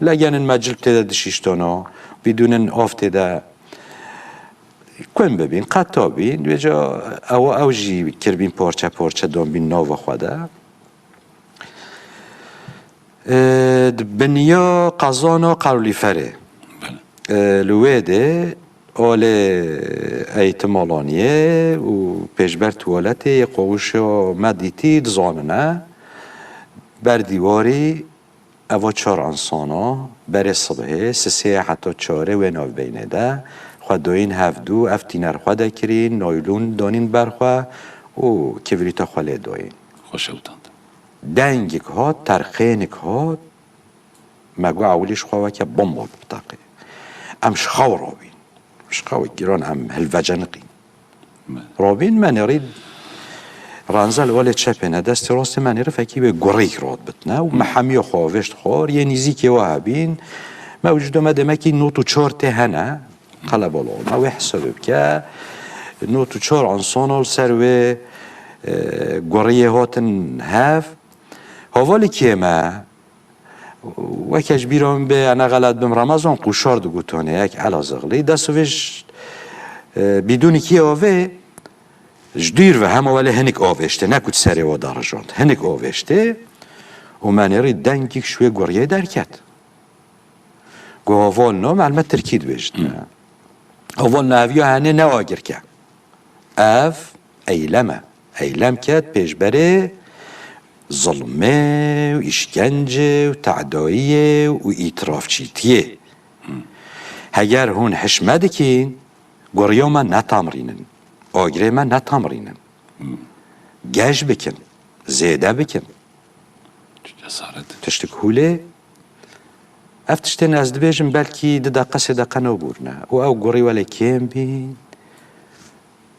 لگن مجل تیده دشیشتانا بدون آف تیده کن ببین قطع بین و جا او جی کربین پارچه دام بین ناو خواده بنیا قزانا قرولی فره لویده آل ایتمالانیه و پیشبر توالته قوش مدیتی دزاننه بر دیواری او 4 انسانا بر صبحه 3 حتی 4 و ناو بینه ده خود دوین هفدو افتینر خواده کرین نایلون دانین برخوا و کبریتا خواله دوین خوش اوتاند دنگک ها ترخینک ها مگو اولیش خواه که بمبال بطاقه ام شخاو رابین شخاو گیران ام هلوجنقی رابین من یارید رانزل والی چپنه دست راست من یاره فکی به گریک راد بتنه و محمی خواهشت خوار یه نیزی که وابین موجود آمده مکی نوتو 4 تهنه قلب الله ما وحسب بك نوتو 4 انسان سر و قريه هاتن هاف هوالي كيما وكاش بيرون به انا غلط بم رمضان قشار دو گوتونه یک علا زغلی دستوش بدون کی آوه جدیر و همه ولی هنک آوشته نکود سری و درجات هنک آوشته و من یاری دنگیک شوی گریه درکت گو هوال نام علمت ترکید بشت اول ناویو هنه نواگر که اف ایلم کد پیشبره ظلمه و اشکنجه و تعداییه و ایتراف چیتیه اگر هون حشمه دکین گریا من نتامرینن آگره من نتامرینن گش بکن زیده بکن جسارت تشتک هوله افتشتن از دبیجم بلکی دقیقه صدقه نبورنه و او گری ولی کم بین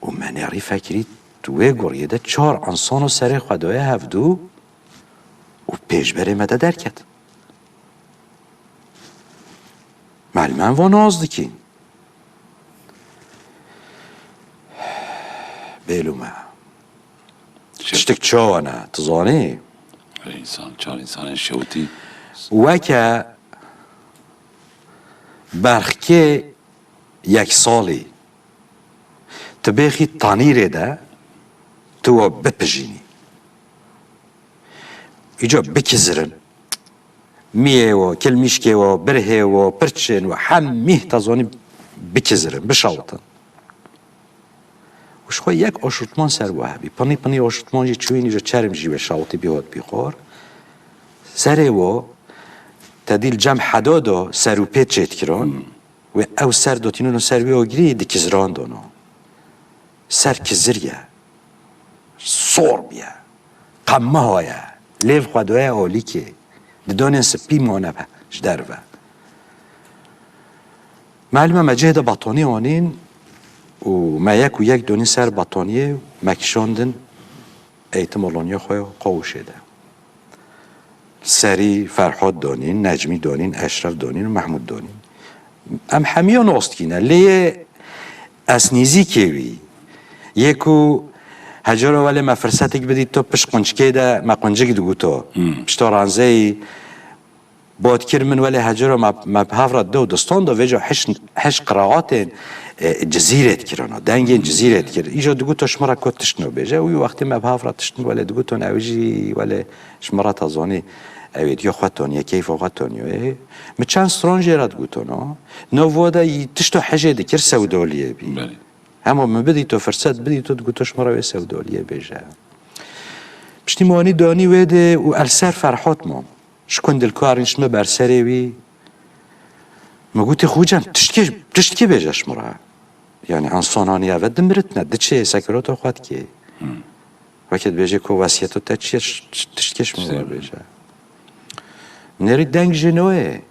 و من یاری فکری توی گریه ده 4 انسان و سر خدای هفدو و پیش بره مده درکت معلمان و ناز دکین بیلو ما تشتک چاوانه تزانه انسان 4 انسان شوتی وکه برخی 1 سالی تبیخی تانیره ده تو بپجینی ایجا بکزرن میه و کلمیشکه و بره و پرچن و همه تازانی بکزرن بشاوتن وش خواه یک آشورتمان سر وحبی پنی آشورتمان جی چوین ایجا چرم جی بشاوتی بیاد بیخور سره و تدیل جمع حدادا سر و پیت چیت کران و او سر داتینون و سر بیاگری دکزران دانا سر کزریه صور بیه قمه هایه لیو خودوه آلی که دانین سپی مانه جدر و معلومه مجهد بطانی آنین و ما یک دونین سر بطانیه مکشاندن ایتمالانیا خواه قوشه ده سری فرهاد دانین، نجمی دانین، اشرف دانین و محمود دانین ام حمیان استکینه لی اسنیزی کیوی یکو هجارا ولی ما فرصتك بدي تو بش قنچكي ده ما قنچك دو تو بشتو رانزي بود كير من ولی هجارا ما بهافرات دو دستان دو ويجا حش قراءات جزيرة كيرانا دنگين جزيرة كير ايجا دو تو شمرا كوت تشتنو بيجا وي وقت ما بهافرات تشتنو ولی دو تو ناويجي ولی شمرا تازاني اوید یا خواتون یا کیف خواتون یا مچان سترانجی راد گوتونا نووادا تشتو حاجه دکر سودالیه بی اما من بدی تو فرصت بدی تو گوتوش مرا سودالیه بیجه پشتی موانی دانی ویده و السر فرحات ما شکن دلکارنش ما برسری وی ما گوتی خوجم تشتکی بیجش مرا یعنی انسانانی اول دمرتنا دچه سکرات خوات کی وقت بیجه که وصیتو تا چیش تشتکش مرا بیجه نری دنگ جنوه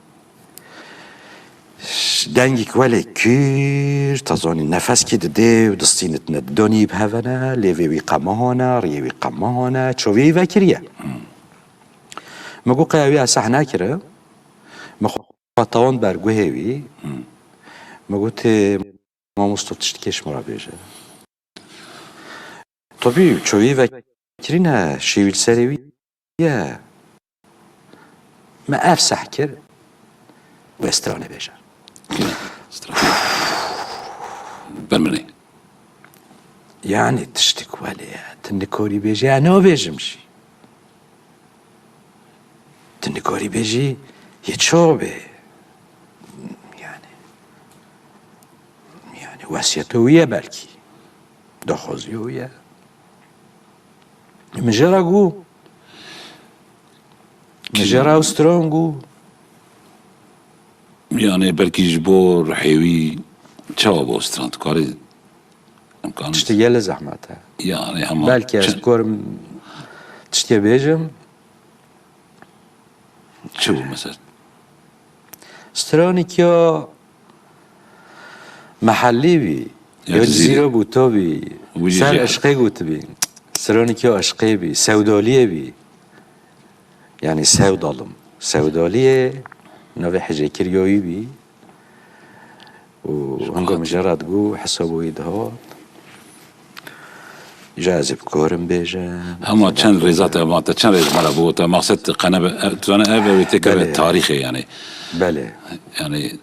دنگی که ولی کیر تازانی نفس که ده و دستینت ندانی بهونه لیوی قمانه ریوی قمانه چوی وکریه مگو قیاوی اصحنا کره مخاطوان برگوه هیوی مگو تی ما مستوب تشتکش مرا بیجه طبیعی چوی وکری نه شیویل سریوی یه ما افسح كر واستراني بيجا برمني يعني تشتك ولي تنكوري بيجي يعني هو بيجمشي تنكوري بيجي يتشوبي يعني واسيته ويا بالكي دخوزي ويا مجرقو مجرى سترونجو يعني بركي جبور حيوي تشاو ستراند كاري امكان تشتي له زحمتها يعني اما بالكي اذكر تشتي بيجم شو مثلا سترونيكيو محلي بي يا جزيرة بوتو بي سر اشقي قوت بي سترونيكيو اشقي بي سوداليه بي يعني سوداليه نوع حاجة كريوي بي وهنگو مجرد جو حسابو يدهات جاذب كورم بيجا اما چند ريزات اما چند ريز مالا بوتا مقصد قناه توانا ابا ويتكبر تاريخي يعني بله يعني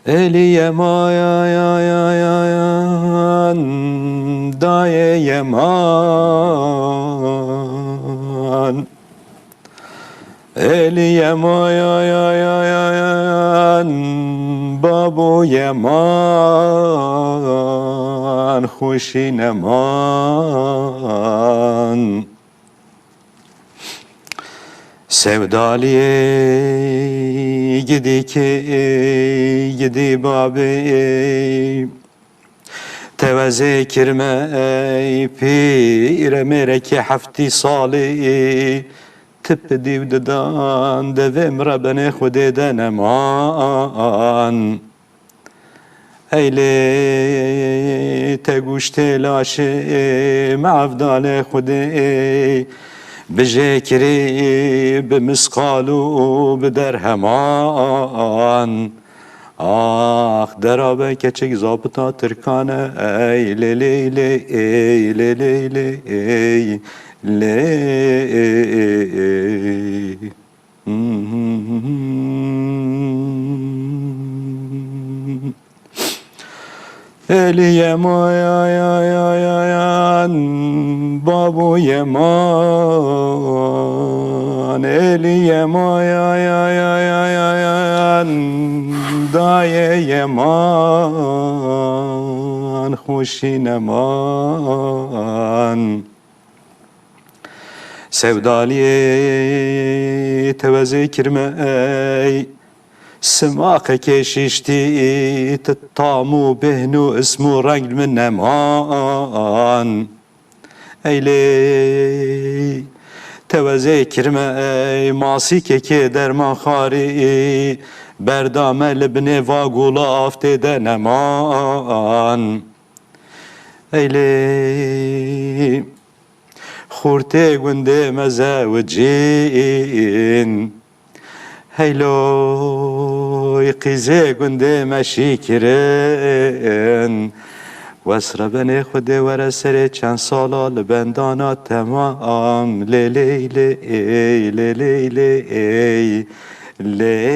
الي يا ما يا داي يا مان الي يا ما يا بابو يا مان خوشي نمان سودالیه گدی که گدی بابی توزه کرمه پیر میره که هفتی سالی تپ دیو ددان دویم ربن خود دنمان ایلی تگوشت لاشه معفدال خوده بجكري بمسقالو بدرهمان آخ درابه كچك زابطا تركانه اي لي لي لي اي لي لي لي اي لي الي يا ما يا بابو يمان الي يا ما يا داي يمان خوشي نمان سوداليه توزي كرمي سماق كششتي تطامو بهنو اسمو رنگ من نمان ایلی توزه کرمه ماسی که در ما خاری بردام لبنه و گلاف ده نمان ایلی خورته گنده مزه و جین هیلوی قیزه گنده مشی کرن واسربن خود ور سر چند سالا لبندانا تمام لیلی لی لیلی لی لی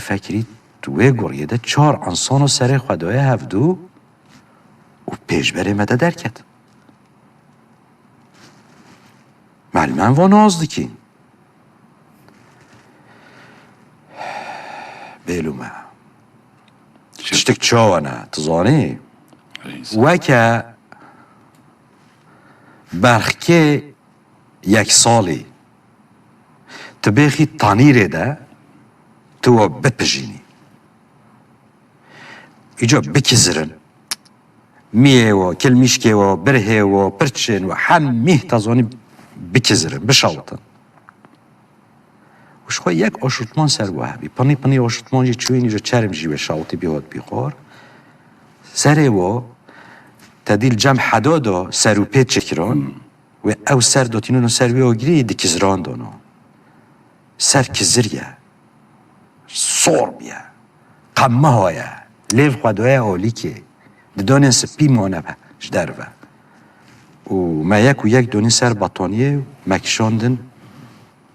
فکری توی گریده 4 انسان و سر خدای هفدو و پیش بره مده درکت معلومه و نازدی که بیلومه تشتک چاوانه تزانی وکه برخی 1 سالی تبیخی تانیره ده تو بپجینی ایجا بکزرن میه و کلمیشکه و بره و پرچن و همه تازانی بکزرن بشاوتن وش خواه 1 آشوتمان سر و هبی پنی آشوتمان جی چوین ایجا چرم جی بشاوتی بیاد بیخور سر و تدیل جمع حدادا سر و پیت چکران و او سر داتینون سر و آگیری دکزران دانو سر کزریه صور بیا قمه هایه لیو خودوه آلی که دانین سپی مانه جدر و ما 1 دونین سر بطانیه مکشاندن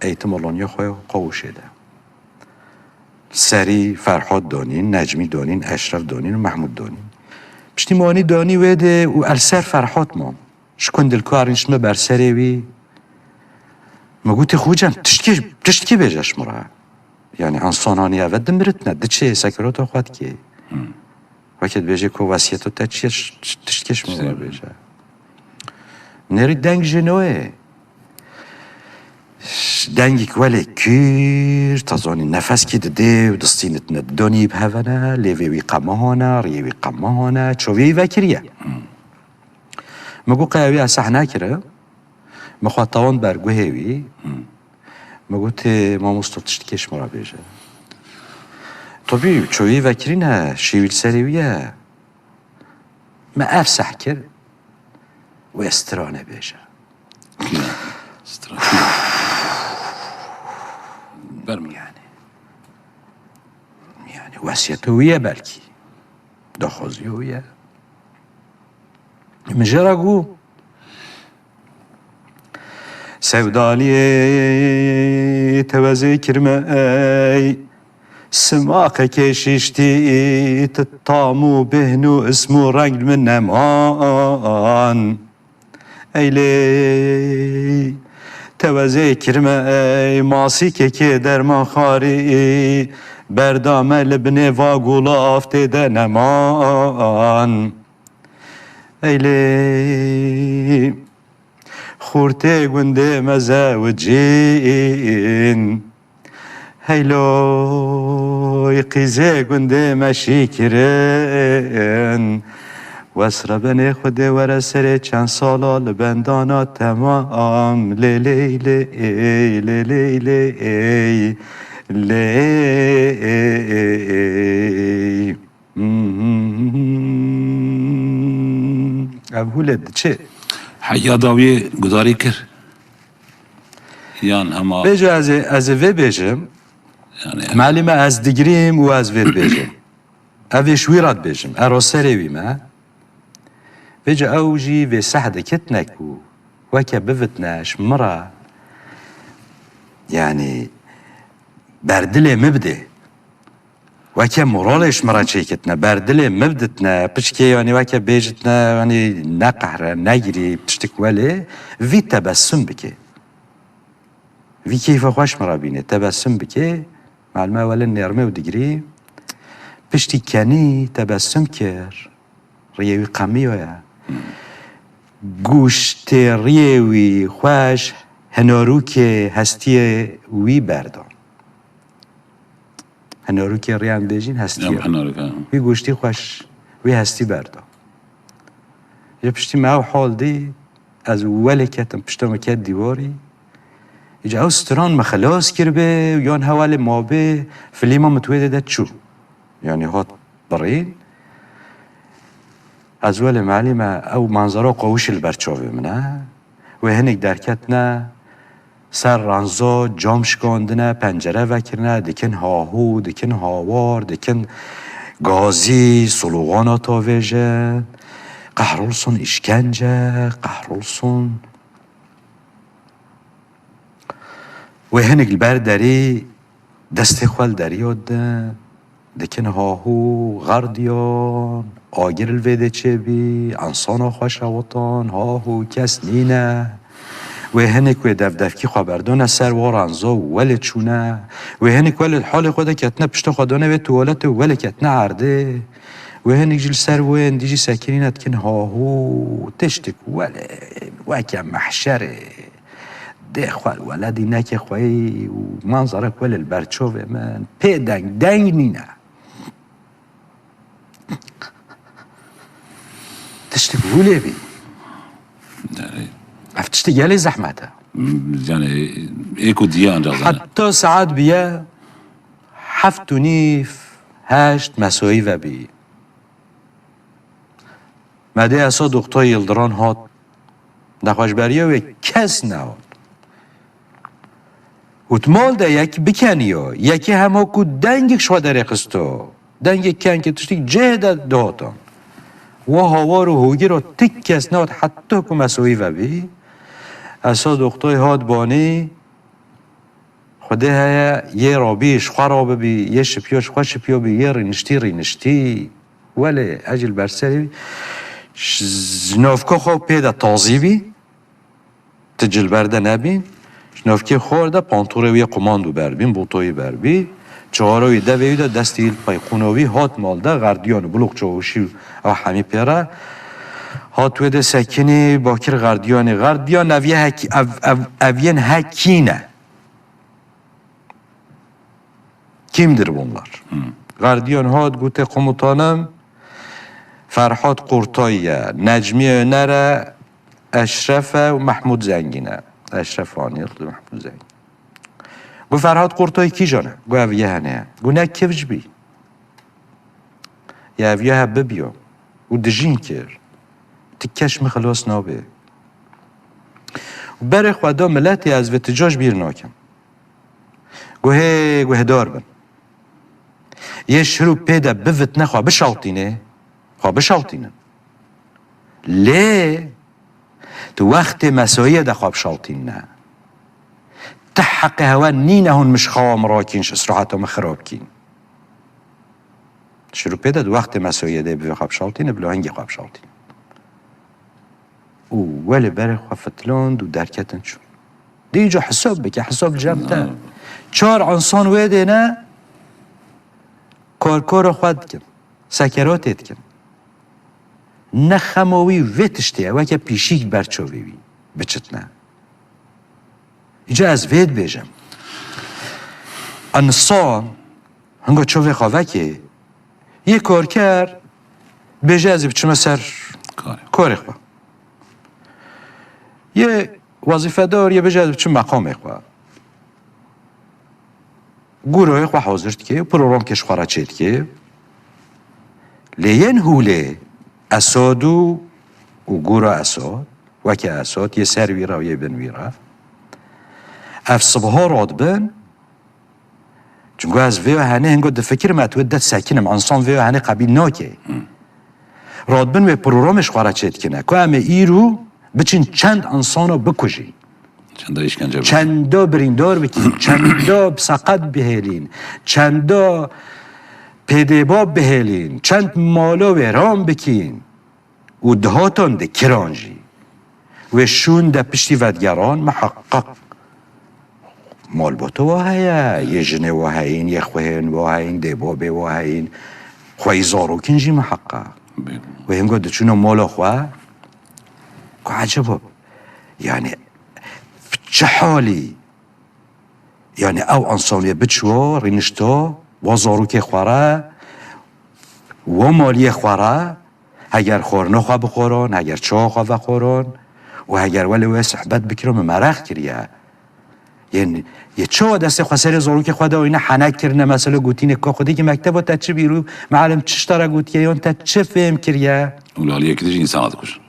ایتم الانیا خواه قوشه ده سری فرحاد دانین، نجمی دانین، اشرف دانین و محمود دانین پشتیمانی دانی ویده و السر فرحاد مام شکن دلکارنش بر سری وی مگوتی خوجم تشتکی بیجش مرا يعني انسانانی اول دمرتنا دچه سکرات خود که وقت بیجه که وصیتو تا چیش تشکش مورا بیجه نری دنگ جنوه دنگی که ولی کیر تازانی نفس که ده و دستینت ندانی بهونه لیوی قماهانه ریوی قماهانه چوی وکریه مگو قیاوی اصحنه کرده مخواه طوان برگو هیوی مگو تی ما مستطشتکش مرا بیجه طبیعی چوی وکری نه شیویل سریویه ما افسح کرد و استرانه بیجه برمي يعني وصيته ويا بالكي دخوزي ويا مجرقو سودالي توزي كرماي سماقه كششتي تطامو بهنو اسمو رنگ من نمان ایلی توزه کرمه ای ماسی که درمان خاری بردامه لبنه و گلافته ده نمان ایلی خورته گنده مزه و جین هیلوی قیزه گنده مشی کرن وسر بنی خود ور سر چند سالا لبندانا تمام لی لی لی لی لی لی لی ابهولد چه؟ حیاداوی گداری کر یان هما بجه از وی بجم يعني معلمه از دیگریم و از وی بجم اوش ویراد بجم اراسره ویمه بيجي أوجي في سحدة كتنكو وكا بفتناش مرة يعني بردلي مبدي وكا مرالش مرة شيكتنا بردلي مبدتنا بشكي يعني وكا بيجتنا يعني نقهر نجري بتشتك ولي في تبسم بكي في كيف خوش مرة بيني تبسم بكي مع الماء ولا نرمي ودقري بشتي كاني تبسم كير ريوي قميويا گوشت ریوی خوش هنارو که هستی وی بردان هنارو که ریان بیجین هستی وی گوشتی خوش وی هستی بردان یا پشتی ما حال دی از ولی کتم پشتم کت دیواری ایجا او ستران مخلاص کرده و یان حوال ما به فلیما متویده ده چو یعنی هات برین از ول معلمه او منظره قوش البرچاوی منه و هنگ درکتنه سر رنزا جام شکاندنه پنجره وکرنه دکن هاهو دکن هاوار دکن گازی سلوغانا تاویجه قهرولسون اشکنجه قهرولسون و هنگ البردری دست خوال دریاده دکن هاهو غردیان آگر الویده چه بی انسان خوش روتان هاهو کس نینه و هنک و دفدفکی خبردان سر و رنزا ولی چونه و هنک ولی حال خود کتنه پشت خودانه و توالت ولی کتنه عرده و هنک جل سر و اندیجی سکرینت کن هاهو تشتک ولی وکم محشره ده خوال ولدی نک خوی و منظرک ولی البرچوه من پی دنگ نینه تشتك بولي بي عرفت يا لي زحمتها يعني ايكو ديان جازانا حتى ساعات بيا حفت نيف هاشت مسوي بي ما دي اسا دكتور يلدران هات نخواش بريا و كس نهات وتمال ده يكي بكنيا يكي هماكو دنگك شو در قستو دنگك كان که تشتك جهد دهاتان و هاوار و هوگی رو تک کس نهاد حتی که مسوی و بی اسا دکتای هاد بانی خوده های یه رابیش خواه را ببی یه شپیاش خواه شپیا بی یه رینشتی ولی اجل برسری جنافکا خواه پیدا تازی بی تجل برده نبین جنافکی خورده پانتوره و یه قماندو بر بین بوتوی بر بی چهاروی ده ویده دستی پیقونوی هات مالده غردیان بلوک چاوشی و همی پیره هات ویده سکنی باکر غردیان اوین هکینه kimdir bunlar? Gardiyan hat gute komutanım Ferhat Kurtay'ya, Necmi Öner'e, Eşref'e ve Mahmud Zengin'e. Eşref Aniyatlı Mahmud Zengin. Bu Ferhat Kurtay ki canı? Bu eviye hene. Bu ne kevc bi? Ya eviye hebbe biyo. Bu dijin kir. Tikkeş mi خلاص نابه. بره خدا ملتی از و تجاج بیر ناکم. گوه دار بن. یه شروع پیدا بفت نخواه بشالتینه خواه بشالتینه لی تو وقت مسایه ده خواه بشالتین نه تحق هوا نینه هون مش خواه مراکینش اسراحت هم خراب کین شروع پیدا دو وقت مسایه ده بفت خواه بشالتینه بلو هنگی خواه بشالتین او ولی بره خواه فتلان دو درکتن شون دیجا حساب بکه حساب جمعه چار انسان ویده نه کار خود کن سکراتت کن نخماوی ویتشتی اوه که پیشیک برچاوی بی بچت نه اینجا از وید بیجم انسان هنگا چوه خواه که یه کار کرد بیجه از بچه سر کار خواه یه وظیفه دار یه بیجه از بچه مقام خواه گروه خواه حاضرد که پروگرام کش خواه را چید که لین هوله اسادو و گروه اساد وکه اساد یه سر ویره و یه بن ویره اف صبحا راد بن چونگو از ویو هنه هنگو ده فکر متود ده سکنم انسان ویو هنه قبیل ناکه راد بن و پروگرامش خواه را چید کنه که همه ایرو بچین چند انسانو بکجی چندا بریندار بکین چندا سقط بهلین چندا پیدباب بهلین چند مالا ویران بکین و دهاتان ده کرانجی و شون ده پشتی ودگران محقق مال با تو واهیه یه جنه واهین یه خوهن واهین دبابه واهین خواهی زاروکین جی محقق و هنگا ده چونو مالا خواه که عجبا یعنی چه حالی یعنی او انسانیه بچوا رینشتا و زاروک خواره و مالی خواره اگر خورنا خواه بخوران اگر چا خواه بخوران و اگر ولی و صحبت بکرم مرخ کریه یعنی یه چا دست خواه سر زاروک خواه ده و اینه حنک کرنه مثلا گوتینه که خوده که مکتب تا چه بیرو معلم چش تاره گوتیه یا تا چه فهم کریه اولالیه که دیگه انسان کشن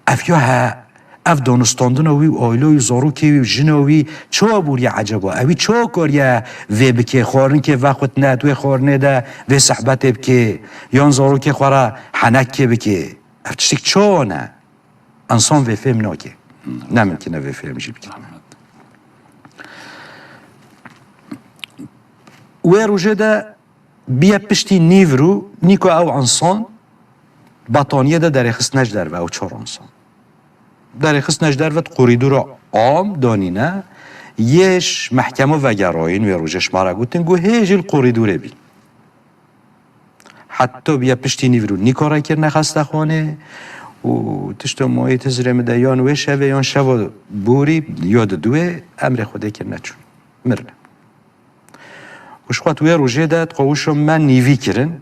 افیا ها اف دانستاندنوی و آیلوی زاروکی و جنوی چا بوری عجبا اوی چا کاریه وی بکه خورن که وقت نه توی خورنه ده وی صحبت بکه یان زاروکی خوره حنک بکه اف تشتک چا نه انسان وی فهم ناکه نمکنه وی فهم جی بکه وی روژه ده بیا پشتی نیورو نیکو او انسان بطانیه ده در خستنش در و او چار انسان در خستنش در و قریدور عام دانینه یش محکمه و گراین و روژش مرا گوتن گو هیجل قریدوره بی حتی بیا پشتی نیورو نیکاره کرنه خسته خانه و تشتا مایی تزرم ده یان و شوه یان شوه بوری یاد دوه امر خوده کرنه چون مرنه وشخوات و روژه داد قوشم من نیوی کرن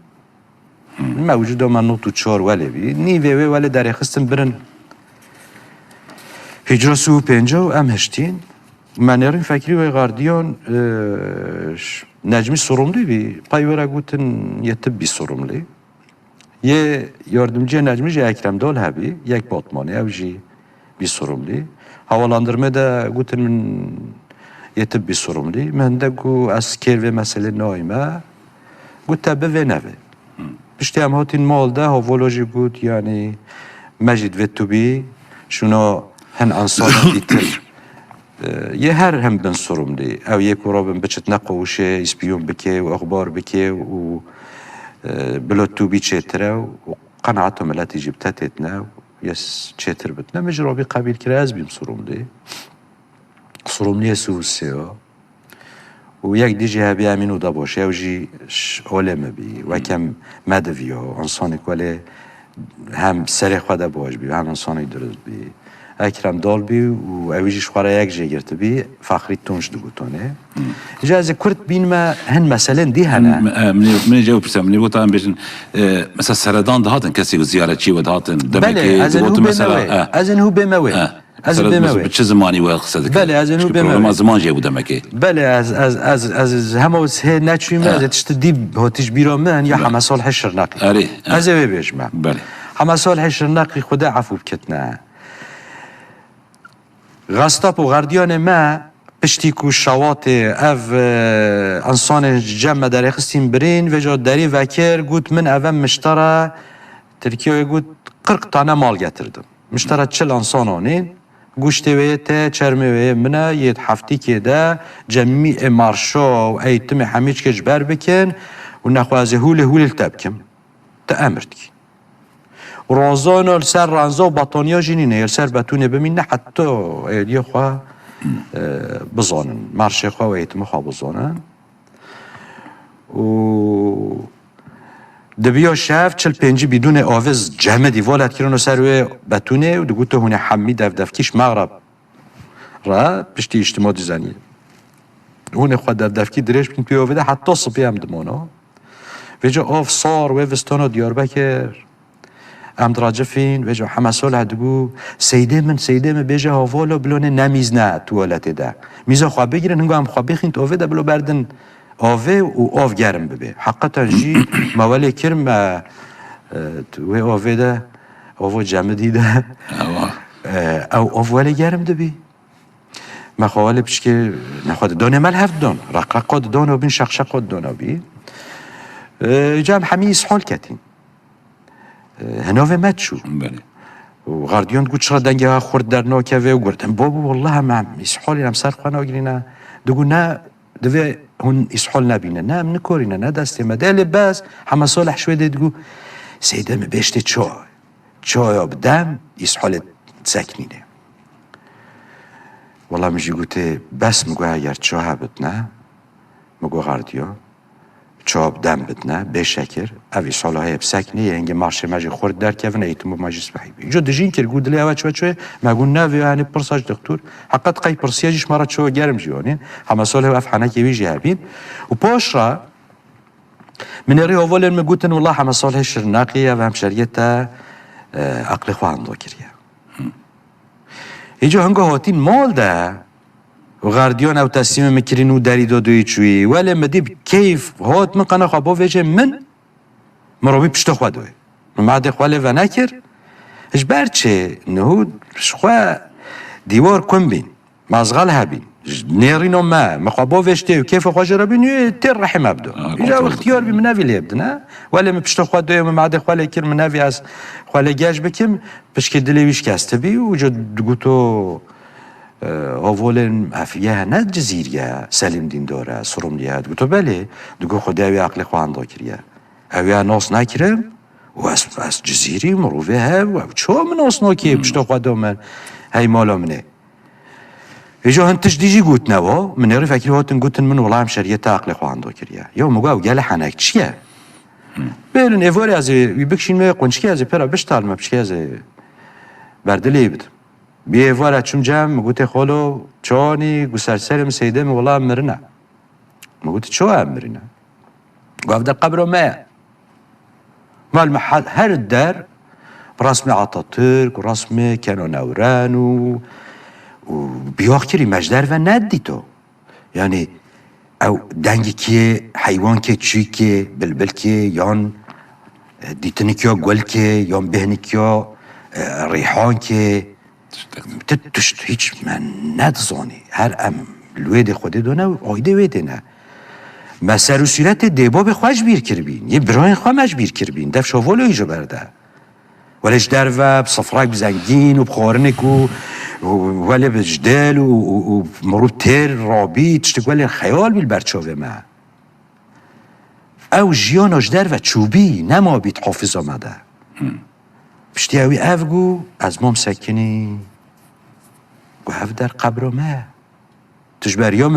موجود من نوتو چار ولی بی نیوی ولی در خستم برن هجرا سو پنجا و ام هشتین من یارین فکری و غاردیان نجمی سرملی بی پایورا گوتن یه طبی سرملی یه یاردمچی نجمی جه اکرم دال هبی یک باتمانه او جی بی سرملی حوالاندرمه ده گوتن من یه طبی سرملی من ده گو از کروه مسئله نایمه گوت تبه و نوه پشتی هم هاتین مال ده هاولاجی بود یعنی مجید و توبی شونا هن انسان دیتر یه هر هم بن سرملی او یه کورا بن بچت نقوشه اسپیون بکه و اخبار بکه و بلوت توبی چیتره و قناعت ملتی جبتتنا یس چیتر بتنا مجرابی قبیل کرده از بیم سرملی سوسیه و یک دیجی هبی امینو دا باشه و جی علمه بی و کم مدوی و انسان کلی هم سر خود باش بی و هم انسانی درست بی اکرم دال بی و اویجیش خواره یک جه گرته بی فخری تونش دو گوتانه اجا از کرد بین ما هن مثلا دی هنه من جاوب برسم من بوتا هم بیشن مثلا سردان دهاتن کسی و زیارتچی و دهاتن بله از انهو بموه از انهو بموه از بموه چه زمانی و قصد بله از انهو بموه زمان جه بودم که بله از همه سه نچویم از تشت دیب هاتیش بیرام من یا همه سال حشر نقی از اوه بیشمه بله همه سال حشر نقی خدا عفو بکتنه غستاپ و غردیان ما پشتی کو شوات اف انسان جمع در خستیم برین و جا دری وکر گوت من اول مشترا ترکیه گوت 40 تانه مال گتردم مشترا 40 انسانانین گوشت ویته چرمه وی منه یه هفتی که ده جمعی مارشا و ایتم همیچ کش بر بکن و نخوازه هول تبکم تأمرد کی رازان السر رانزا و بطانیا جنینه السر بتونه بمینه حتی ایدی خواه بزانن مارشه خواه و ایتم خواه بزانن و دبیا شف 45 بدون آوز جمع دیوالت کرن و سر و بتونه و دگوته هونه حمی دفکیش مغرب را پشتی اجتماع دیزنیه هونه خواه دفکی دریش بین پیاویده حتی صبی هم دمانا و جا آف سار و وستانا دیار بکر ام دراجفین و جا همه سال هدگو سیده من بیجه هاوالا بلونه نمیز نه توالت ده میزا خواه بگیرن هنگو هم خواه بخین تو ده بلو بردن آوه و آف گرم ببه حقیقتا جی مولی کرم و آوه ده آوه جمع دیده او آف ولی گرم ده بی ما خواهالی پیش که نخواد دانه مل هفت دان رقاقات دان و بین شقشقات دان و بی جام همی اسحال کتین هنوه مد شو و غردیان گوت چرا دنگه خورد در ناکه و گردن بابا والله هم اسحالی هم سر خواه ناگرینه دگو نه دوه هون اسحال نبینه نه من نکارینه نه دسته مدل بس همه سال حشوه دیدگو سیده می بشته چای آب دم اسحال سکنینه والله میجی گوته بس مگو اگر چای بدنه مگو غردیان چاب دم بدنه به شکر اوی سالهای بسکنه یه انگه مارشه مجی خورد در که و نیتمو مجیس بحی بی جو دجین کر گود لی اوه چوه مگون نه وی هنی پرساج دکتور حقیقت قی پرسیاجیش مرا چوه گرم جوانین همه سال هو افحانه که ویجی هبین و پاش را من اری اولین مگوتن والله همه سال هشر نقیه و همشریت عقل خواهنده کریه ایجا هنگه هاتین مال ده و غردیان او تصمیم میکرین و دری دادوی چوی ولی مدیب کیف هات من قناه خواه با ویجه من مرابی پشتا خواه دوی معده خواه و نکر اش برچه نهود خواه دیوار کن بین مازغال هبین نیرینو ما خواه با ویجته و کیف خواه جرابین تیر رحم ابدو ایجا اختیار بی منوی لیبد نه ولی من پشتا خواه دوی و معده خواه لیکر منوی از خواه لیگاش بکم پشک دلیویش کسته بی و جا دگوتو اولین افیه نه جزیریه سلیم دین داره سرم لیه دگو تو بله دگو خود اوی عقل خواهنده کریه اوی ناس نکرم و از جزیری مروفه ها و چه من ناس ناکیه پشتا خواهده من هی مالا منه ایجا هنتش دیجی گوت نوا من ایری فکری هاتن گوتن من والله هم شریعت عقل خواهنده کریه یا مگو او گل حنک چیه بیرون ایواری از بکشین می قنچکی از پرا بشتال ما بشکی از بردلی بدم بیه وارد چون جمع مگوته خالو چانی گسرسرم سیده والله مرنه مگوته چو هم مرنه گفت در قبر ما مال محل هر در رسم عطاترک و رسم کنانوران و بیاخ کری مجدر و ندی تو یعنی او دنگی که حیوان که چی که بلبل که یان دیتنی که گل که یان بهنی که ریحان که تشت هیچ من ندزانی هر ام لوید خودی دونه و آیده ویده نه ما سر و صورت دیباب خوش بیر کربین یه براین خواه مج بیر کربین دف شوالو ایجا برده ولش در و بصفراک بزنگین و بخارنک و ولی بجدل و مروب تیر رابی تشتک ولی خیال بیل برچاوه ما او جیاناش در و چوبی نما بیت حافظ آمده پشتی اوی افگو از مام سکنی گو هف در قبر ما تجبریا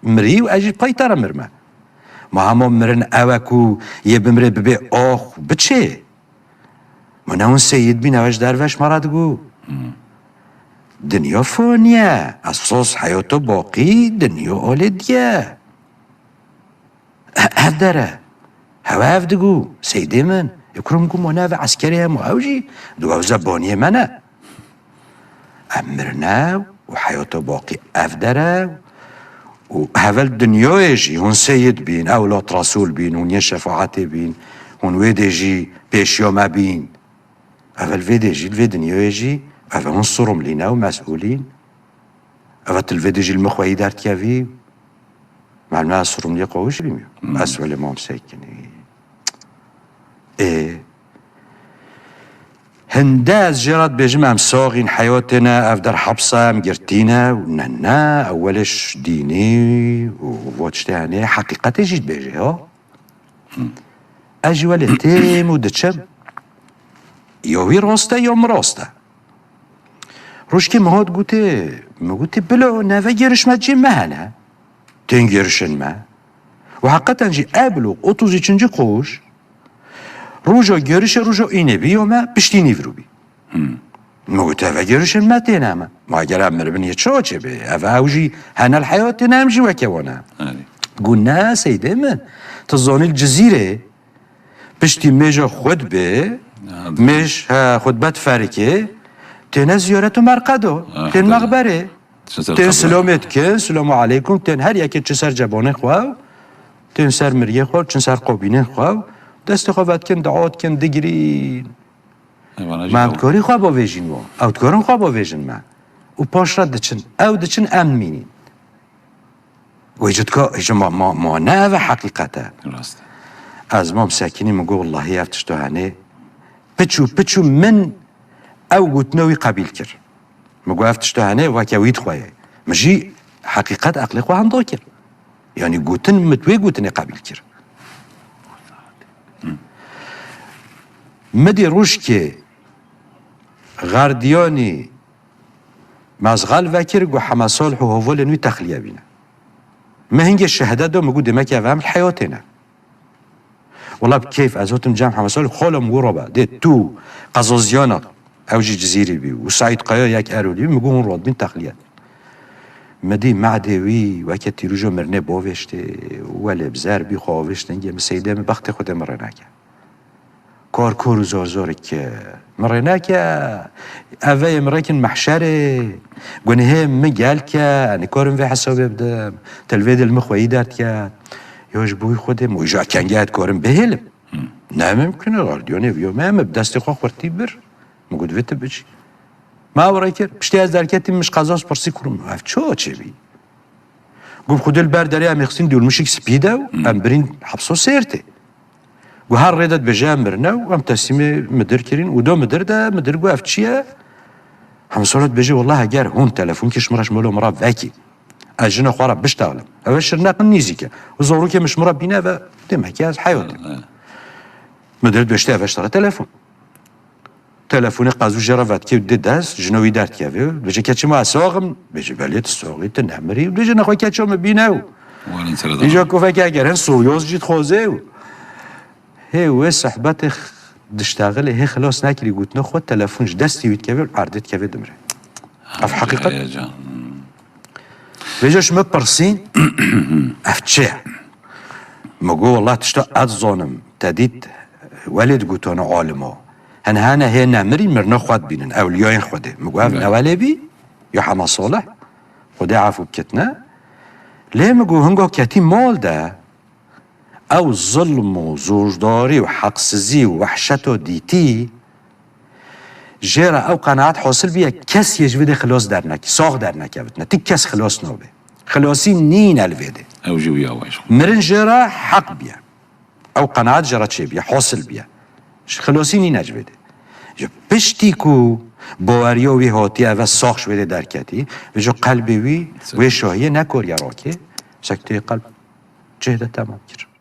مری و اجی پای تر مرمه ما همه مرن اوکو یه بمره ببه آخ بچه من اون سید بین اوش دروش مرد گو دنیا فانیه اساس حیات باقی دنیا آلدیه هف داره هوا هف دگو سیده من یکرم گو منه و عسکری هم اوجی دو زبانی منه امرنا و حیات باقی اف داره و هول دنیایشی هون سید بین اولاد رسول بین هون یه شفاعت بین هون ویدجی پیشیام بین اول ویدجی الوی دنیایشی اول هون صرم لینا و مسئولین اول الویدجی المخوایی در تیوی معلومه از صرم لی قوش بیمیو مسئول امام سیکنی هنده از جرات بجمع هم ساغین حیاتنا اف در حبسه هم گرتینا و نه اولش دینی و واجتهانه حقیقت جید بجه ها اجوال تیم و دچم یاوی راسته یا مراسته روش که مهاد گوته بلا نوه گرشمت جی مهنه تین گرشن مه و حقیقتا جی ابلو 33. قوش روژا گرش روژا اینه بیومه پشتی نیورو بی مگوته اوه گرشن ما تینامه ما اگر امر بنیه چه به اوه اوجی هنه الحیات نمجی وکوانه گو نه سیده من تظانی الجزیره پشتی میجا خود به میش خود بد فرکه تینه زیارت و مرقدو تین مغبره تین سلامت کن سلام علیکم تین هر یکی چه سر جبانه خواه تین سر مریه خواه چه سر قابینه خواه دست خوابت کن دعات کن دگرین من کاری خواه با ویژین و اوتکارم خواه با ویژین من و پاش را دچن او دچن امن مینین و ایجاد که ما نه و حقیقته از ما مساکینی مگو والله افتش دهانه پچو من او گوتنوی قبیل کر مگو افتش دهانه وکوید خواهی مجی حقیقت عقلی خواه هم دا کر یعنی گوتن متوی گوتن قبیل کر مدی روش که غردیانی مزغل وکر گو حماسال حوال نوی تخلیه بینه مهنگ شهده دو مگو دمک اوام الحیاتنا والله بكيف ازوتم جام حماسال خالم غربه ده تو قزازيانا اوجي جزيري بي وسعيد قيا ياك ارولي مگو هون راد بين تخلیه مدی معدوی وقتی روزو مرنه باوشته ولی بزر بی خواهشته نگه مسیده من بخت خود مرنه که کار و زارزاره که مرنه که اوه امرکن محشره گونه مگل که نکارم به حسابه بدم تلوید المخوایی دارد که یاش بوی خودم و ایجا کنگه کارم بهلم نه ممکنه راردیانه بیام هم بدست خواه خورتی بر مگود ویت بچی ما ورای کرد پشتی از درکتی مش قضاس پرسی کرم اف چه بی گفت خود البر داری هم یخسین دیول مشک سپیده و هم برین حبسو سیرته و هر ریدت بجا مرنه و هم تسلیم مدر کرین و دو مدر ده مدر گو اف چیه هم سالت بجا والله اگر هون تلفون کش مرش مولو مرا وکی اجنا خوارا بشتغلم اوه شرناق نیزی که و زورو که مش مرا بینه و دمکی از حیاته مدر بشته اوه اشترا تلفون قازو جرافت که دست جنوی درد که بچه کچی ما اساقم بچه بلیت ساقی تنمری بچه نخواه کچی ما بینه اینجا کفه که اگر هن سویاز جید خوزه هی صحبت دشتاغل هی خلاص نکری گوتنه خود تلفونش دستی وید که عردت که دمره اف حقیقت بچه شما پرسین اف چه مگو والله تشتا ادزانم تدید ولد گوتانه عالمه هنه هی نمری مرنا خود بینن اولیاین خوده مگو اف نواله بی یا حما صالح خوده عفو بکتنه لی مگو هنگا کتی مال ده او ظلم و زوجداری و حقسزی و وحشت و دیتی جیره او قناعت حاصل بیا کس یجوید خلاص در نکی ساغ در نکی بتنه تی کس خلاص نوبه خلاصی نین الویده او جوی آواش مرن جیره حق بیا او قناعت جیره چه بیا حاصل بیا خلاصی نی نجویده پشتی کو باوریا وی هاتی و ساخش بده درکتی و جو قلبی وی شاهیه نکر یا راکه سکته قلب جهده تمام کرد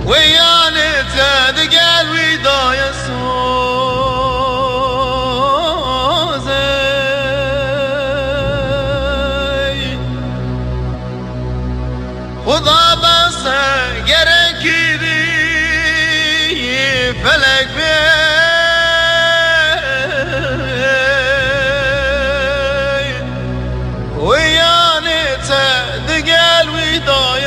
ويعني تدقل ويضايا صوزي خدا بس گرکی دی فلک بی ویانی تدقل ویدای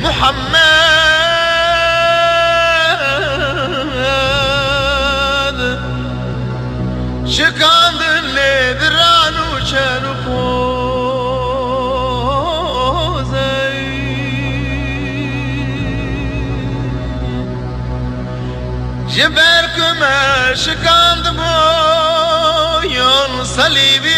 محمد شكاند اللي درانو شرفوزي جبركم شكاند بويون صليبي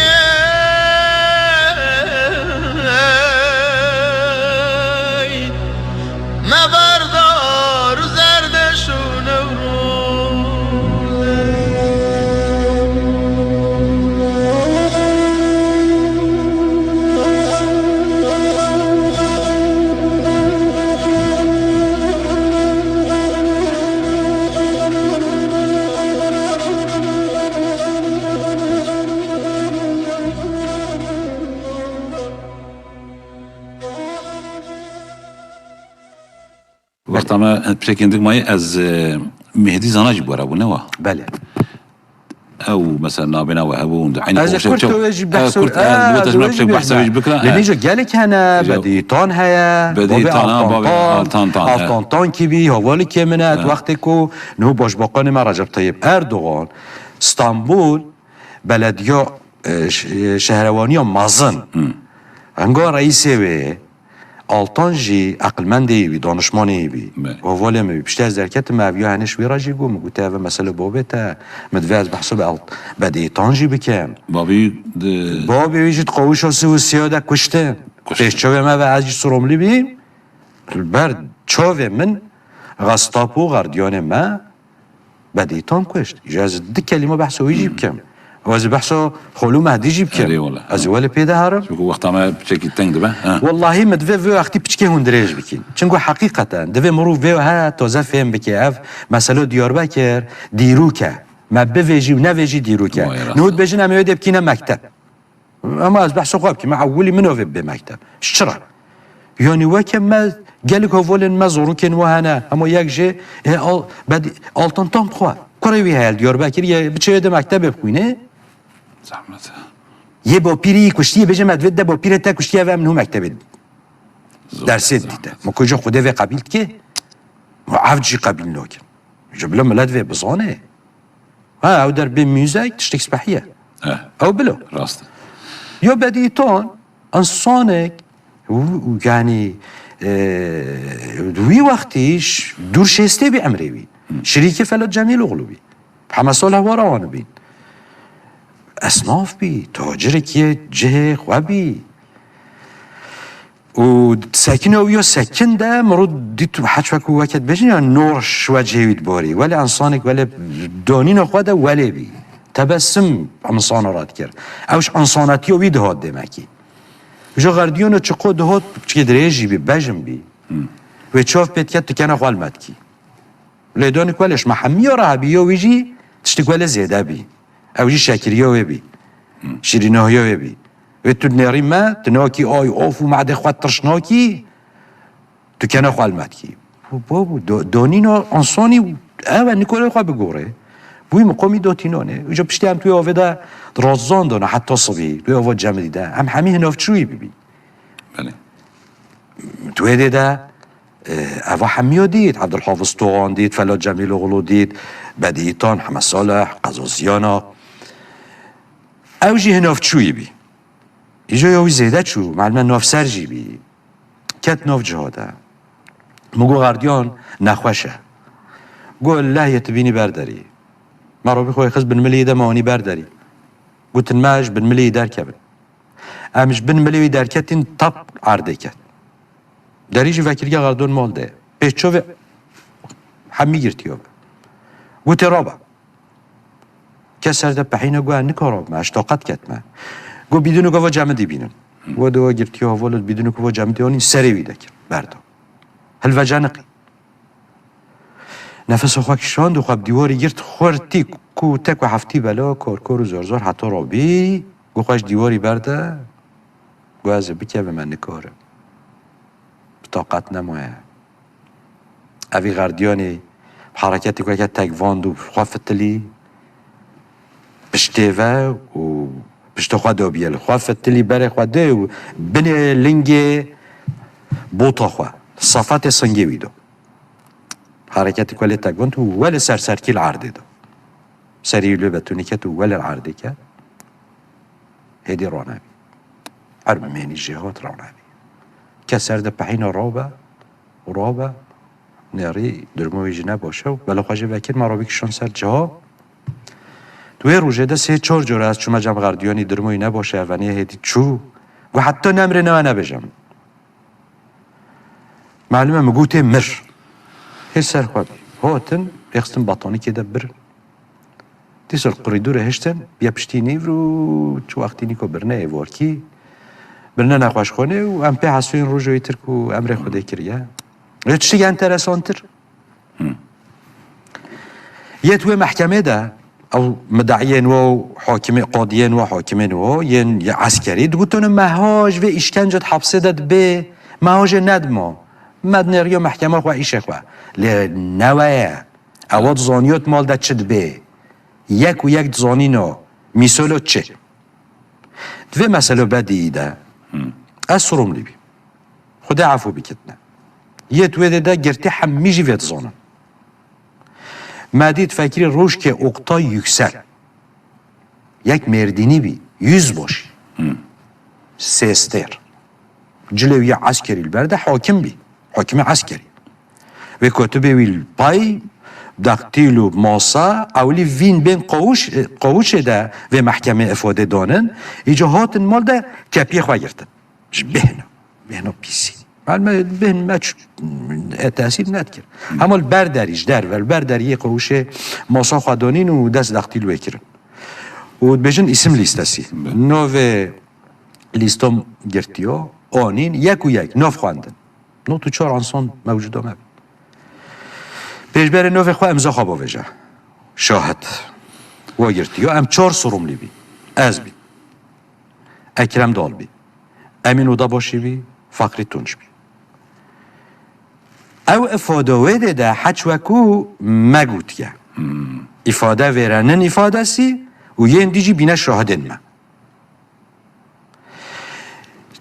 وقت ما بشكل ماي از مهدي زناج بورا بنوا بله او مثلا نابنا وهبو عين از كرت واجب بحث بحث بكره لاني جو قالك انا بدي طان هيا بدي طان طان كي بي هوالي كمنات وقتكو نو باش باقان ما رجب طيب اردوغان اسطنبول بلديا شهرواني مازن انگار رئيسي بي آلتانجی عقلمندی بی دانشمانی بی و ولی می بیشتر از درکت مبیا هنش ویراجی گو مگو تا و مسئله بابه تا مدوی از بحثو بدی تانجی بکن بابی ویجید قوش و سو سیاده کشته پیش چاوه ما و ازی سروملی بی بر چاوه من غستاپو غردیان ما بدی تان کشت اجازه دی کلمه بحثو ویجی بکن و از بحثو خلو مهدی جیب کن از ولی پیده هرم وقت ما بشكل تنگ دبه والله مدوی وی وقتی بچکی هندريج بکن چونگو حقیقتا دوی مرو وی ها تازه فهم بکی اف مثلا دیاربکر دیروکه ما بویجی و نویجی دیروکه نود بجن اما یاد بکینه مکتب اما از بحثو قاب که معولی منو به مکتب چرا یعنی وکم ما گلک هولن ما زروکن و هنه اما یک جه بعد آلتان تام خواه کاری وی هل دیاربکر یه بچه یاد مکتب بخوینه زحمته یه با پیری کشتی بجه مدوید ده با پیره تا کشتی و منو مکتب درس دیده ما کجا خوده و قبیل که ما عفجی قبیل ناکن جو بلا ملد و بزانه او در به موزیک تشتک سبحیه او بلا راست یا بدیتان انسانک یعنی دوی وقتیش دور شسته بی امری بی شریک فلات جمیل اغلو بی همه سال هوا روانه بین اصناف بی تاجر که جه خواه بی و ساکن او یا ساکن ده مرود دیتو حج وکو وقت بجن یا نورش و جهوید باری ولی انسانک ولی دانین خواه ده ولی بی تبسم انسان راد کرد اوش انساناتی و بی دهاد دمکی جو غردیونو چقو دهات چه دریجی بی بجم بی و چاف پیت کت تکنه خوال مد کی لیدانی کولش محمی یا رهبی یا ویجی تشتی کول زیده بی او جی شکری یا بی شیرینه یا بی و تو نری ما تناکی آی آف و معده خواد ترشناکی تکنه خوال مد کی بابو دانینا انسانی او نکوله خواه بگوره بوی مقامی داتینانه اوجا پشتی هم توی آوه ده رازان دانه حتی صبی توی آوه جمع دیده هم همین هنافچوی ببین بله توی دیده اوه همیا دید عبدالحافظ توغان دید فلات جمیل اغلو دید بدیتان حمد صالح قزازیانا اوجی هنافچوی بی ایجا یاوی زیده چو معلومه ناف سرجی بی کت ناف جهاده مگو غردیان نخوشه گو الله یتبینی برداری ما رو بخوای خز بن ملی ده مانی برداری گوتن ماش بن ملی در کبن امش بن ملی در کتین طب عرضه کت دریج وکیلگه غردون مال ده پیچو و همی گرتیو گوت رابا کسر ده پهینه گو نکاراب ما اشتاقت کت ما گو بدون گو جمع دی بینن گو دو گرتیو ولد بدون گو جمع دی اونی سری ویده کر بردا هل وجانقی نفس خواه کشاند و خواب دیواری گرد خورتی کو تک و هفتی بلا کار و زار حتی رابی گو خواهش دیواری برده گو از بکه به من نکاره طاقت نمایه اوی غردیانی حرکتی که تک واندو خواه فتلی پشته و پشته خواه دو بیل خواه فتلی بره خواه ده و بنی لنگ بوتا خواه صفات سنگی ویدو حرکتی که تکون تو ولی سرکی العرضه دو سریلو بتونی که تو ولی العرضه که هدی رانوی ارمینی جهات رانوی کسر ده پهین رابه نری درموی جنه باشه و بلا خواهجه وکیل مرابی کشان سر جها توی روژه ده 3-4 جوره از چون مجم غردیانی درموی نباشه و نیه هدی چو و حتی نمره نه نبجم معلومه مگوته مر هی سر خوابی هاتن بیخستن باطانی که ده بر دیسال قریدور هشتن بیا پشتی نیورو چو وقتی نیکو برنه ایوارکی برنه نخواش خونه و ام پی حسوین روژوی ترک و امر خوده کریه چی انترسان تر یه توی محکمه ده او مدعیین و حاکم قاضیین و حاکمین و یه عسکری دوتون مهاج و اشکنجت حبسه داد به مهاج ندما مدنریا محکمه خواه ایشه خواه نوه اواد زانیات مال ده چد به یک و یک زانینو میسولو چه دوی مسئله بدی ده از سروم لیبی خدا عفو بکتنه یه توی ده گرتی همیجی وید زانن مدید فکری روش که اقتا یکسل یک مردینی بی 100 باشی سیستر جلوی عسکری البرده حاکم بی حاکم عسکری و کتبه ویل پای دقتیل و ماسا اولی وین بین قوش ده و محکمه افاده دانن ایجاهات مال ده کپیه خواه گرتن بهنا پیسی بهن مچ تأثیر ند کرد اما برداریش در و برداری قوش ماسا خواه دانین و دست دقتیل وکرن و بجن اسم لیستاسی نو لیستم گرتیا آنین یک و یک ناف خواندن نو تو 4 انسان موجود آمد پیشبر نو خواه امضا خواه باویجه شاهد و گرتیا ام 4 سروم لی بی از بی اکرم دال بی امین اودا باشی بی فقری تونج بی او افاده ویده ده حج وکو مگوتیه افاده ویرنن افاده سی و یه اندیجی بینه شاهدن ما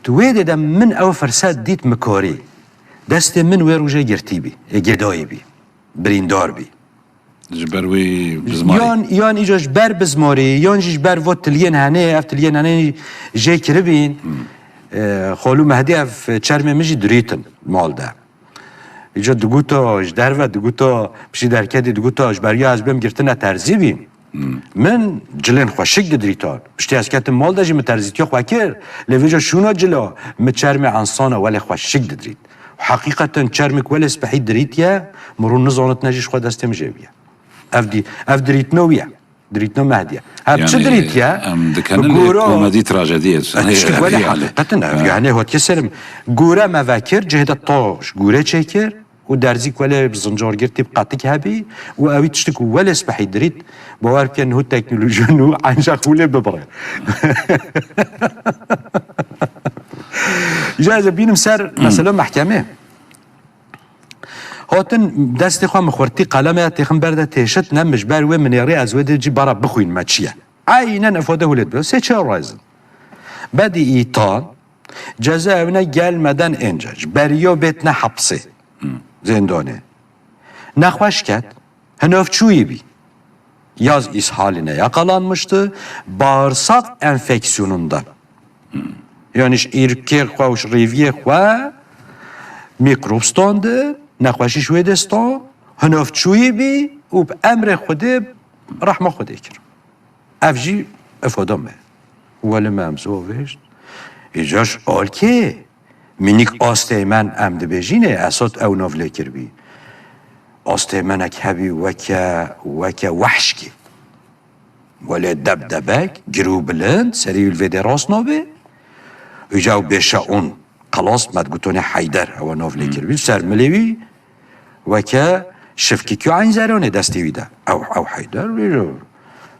توی دم من او فرصت دیت مکاری دست من وی روژه گرتی بی گدایی بی بریندار بی جبروي بزماري یان ایجاش بر بزماری یان جیش بر وات تلین هنه اف تلین هنه جای کربین خالو مهدی اف چرم مجی دریتن مال ده ایجا دگوتا در و دگوتا بشی درکدی دگوتا بریا از بهم گرتن ترزی بیم من جلن خوشک دریتان بشتی از کت مال ده جی مترزیتی خوکر لویجا شونا جلا مچرم انسانا ولی خوشک درید حقیقتا چرمک ولی سپحی دریتیا مرون نزانت نجیش خود دسته مجه بیا اف دريتنا ويا دريتنا مهديه هاب يعني شو دريتيا ام دكان كوميدي تراجيديه يعني هو تكسر جورا مفاكر جهد الطاش جورا تشكر ودرزيك ولا بزنجار جرتي بقاتك هابي واوي تشتكو ولا سبحي دريت بوار كان هو التكنولوجيا نو عن شاخوله ببرا جاز بينم سر مثلا محكمه هاتن دست خواه مخورتی قلمه تیخم برده تیشت نمش بروی منیاری از ویده جی برا بخوین ما چیه عینا افاده هولید بیا سه چه رایزن بعدی ایتان جزا اونا gelmeden انجاج بریا بیتنا حبسه زندانه نخوش کرد هنفچویی بی yaz ishaline yakalanmıştı bağırsak enfeksiyonunda yani irke خوش ریویه خواه میکروب ستانده نخوشی شوی دستا هناف چوی بی و به امر خوده رحمه خوده کرد افجی افادامه ولی ممزو وشت ایجاش آل که منیک آسته من امده بجینه اسات او نافله کر بی آسته منک هبی وکا وحش که ولی دبدبک گرو بلند سریع الویده راست نابه ایجاو بشه اون خلاص ما تقولون حيدر هو نوفلي كيربي سر مليوي وكا شفكي كيو عين زاروني دستي ويدا او حيدر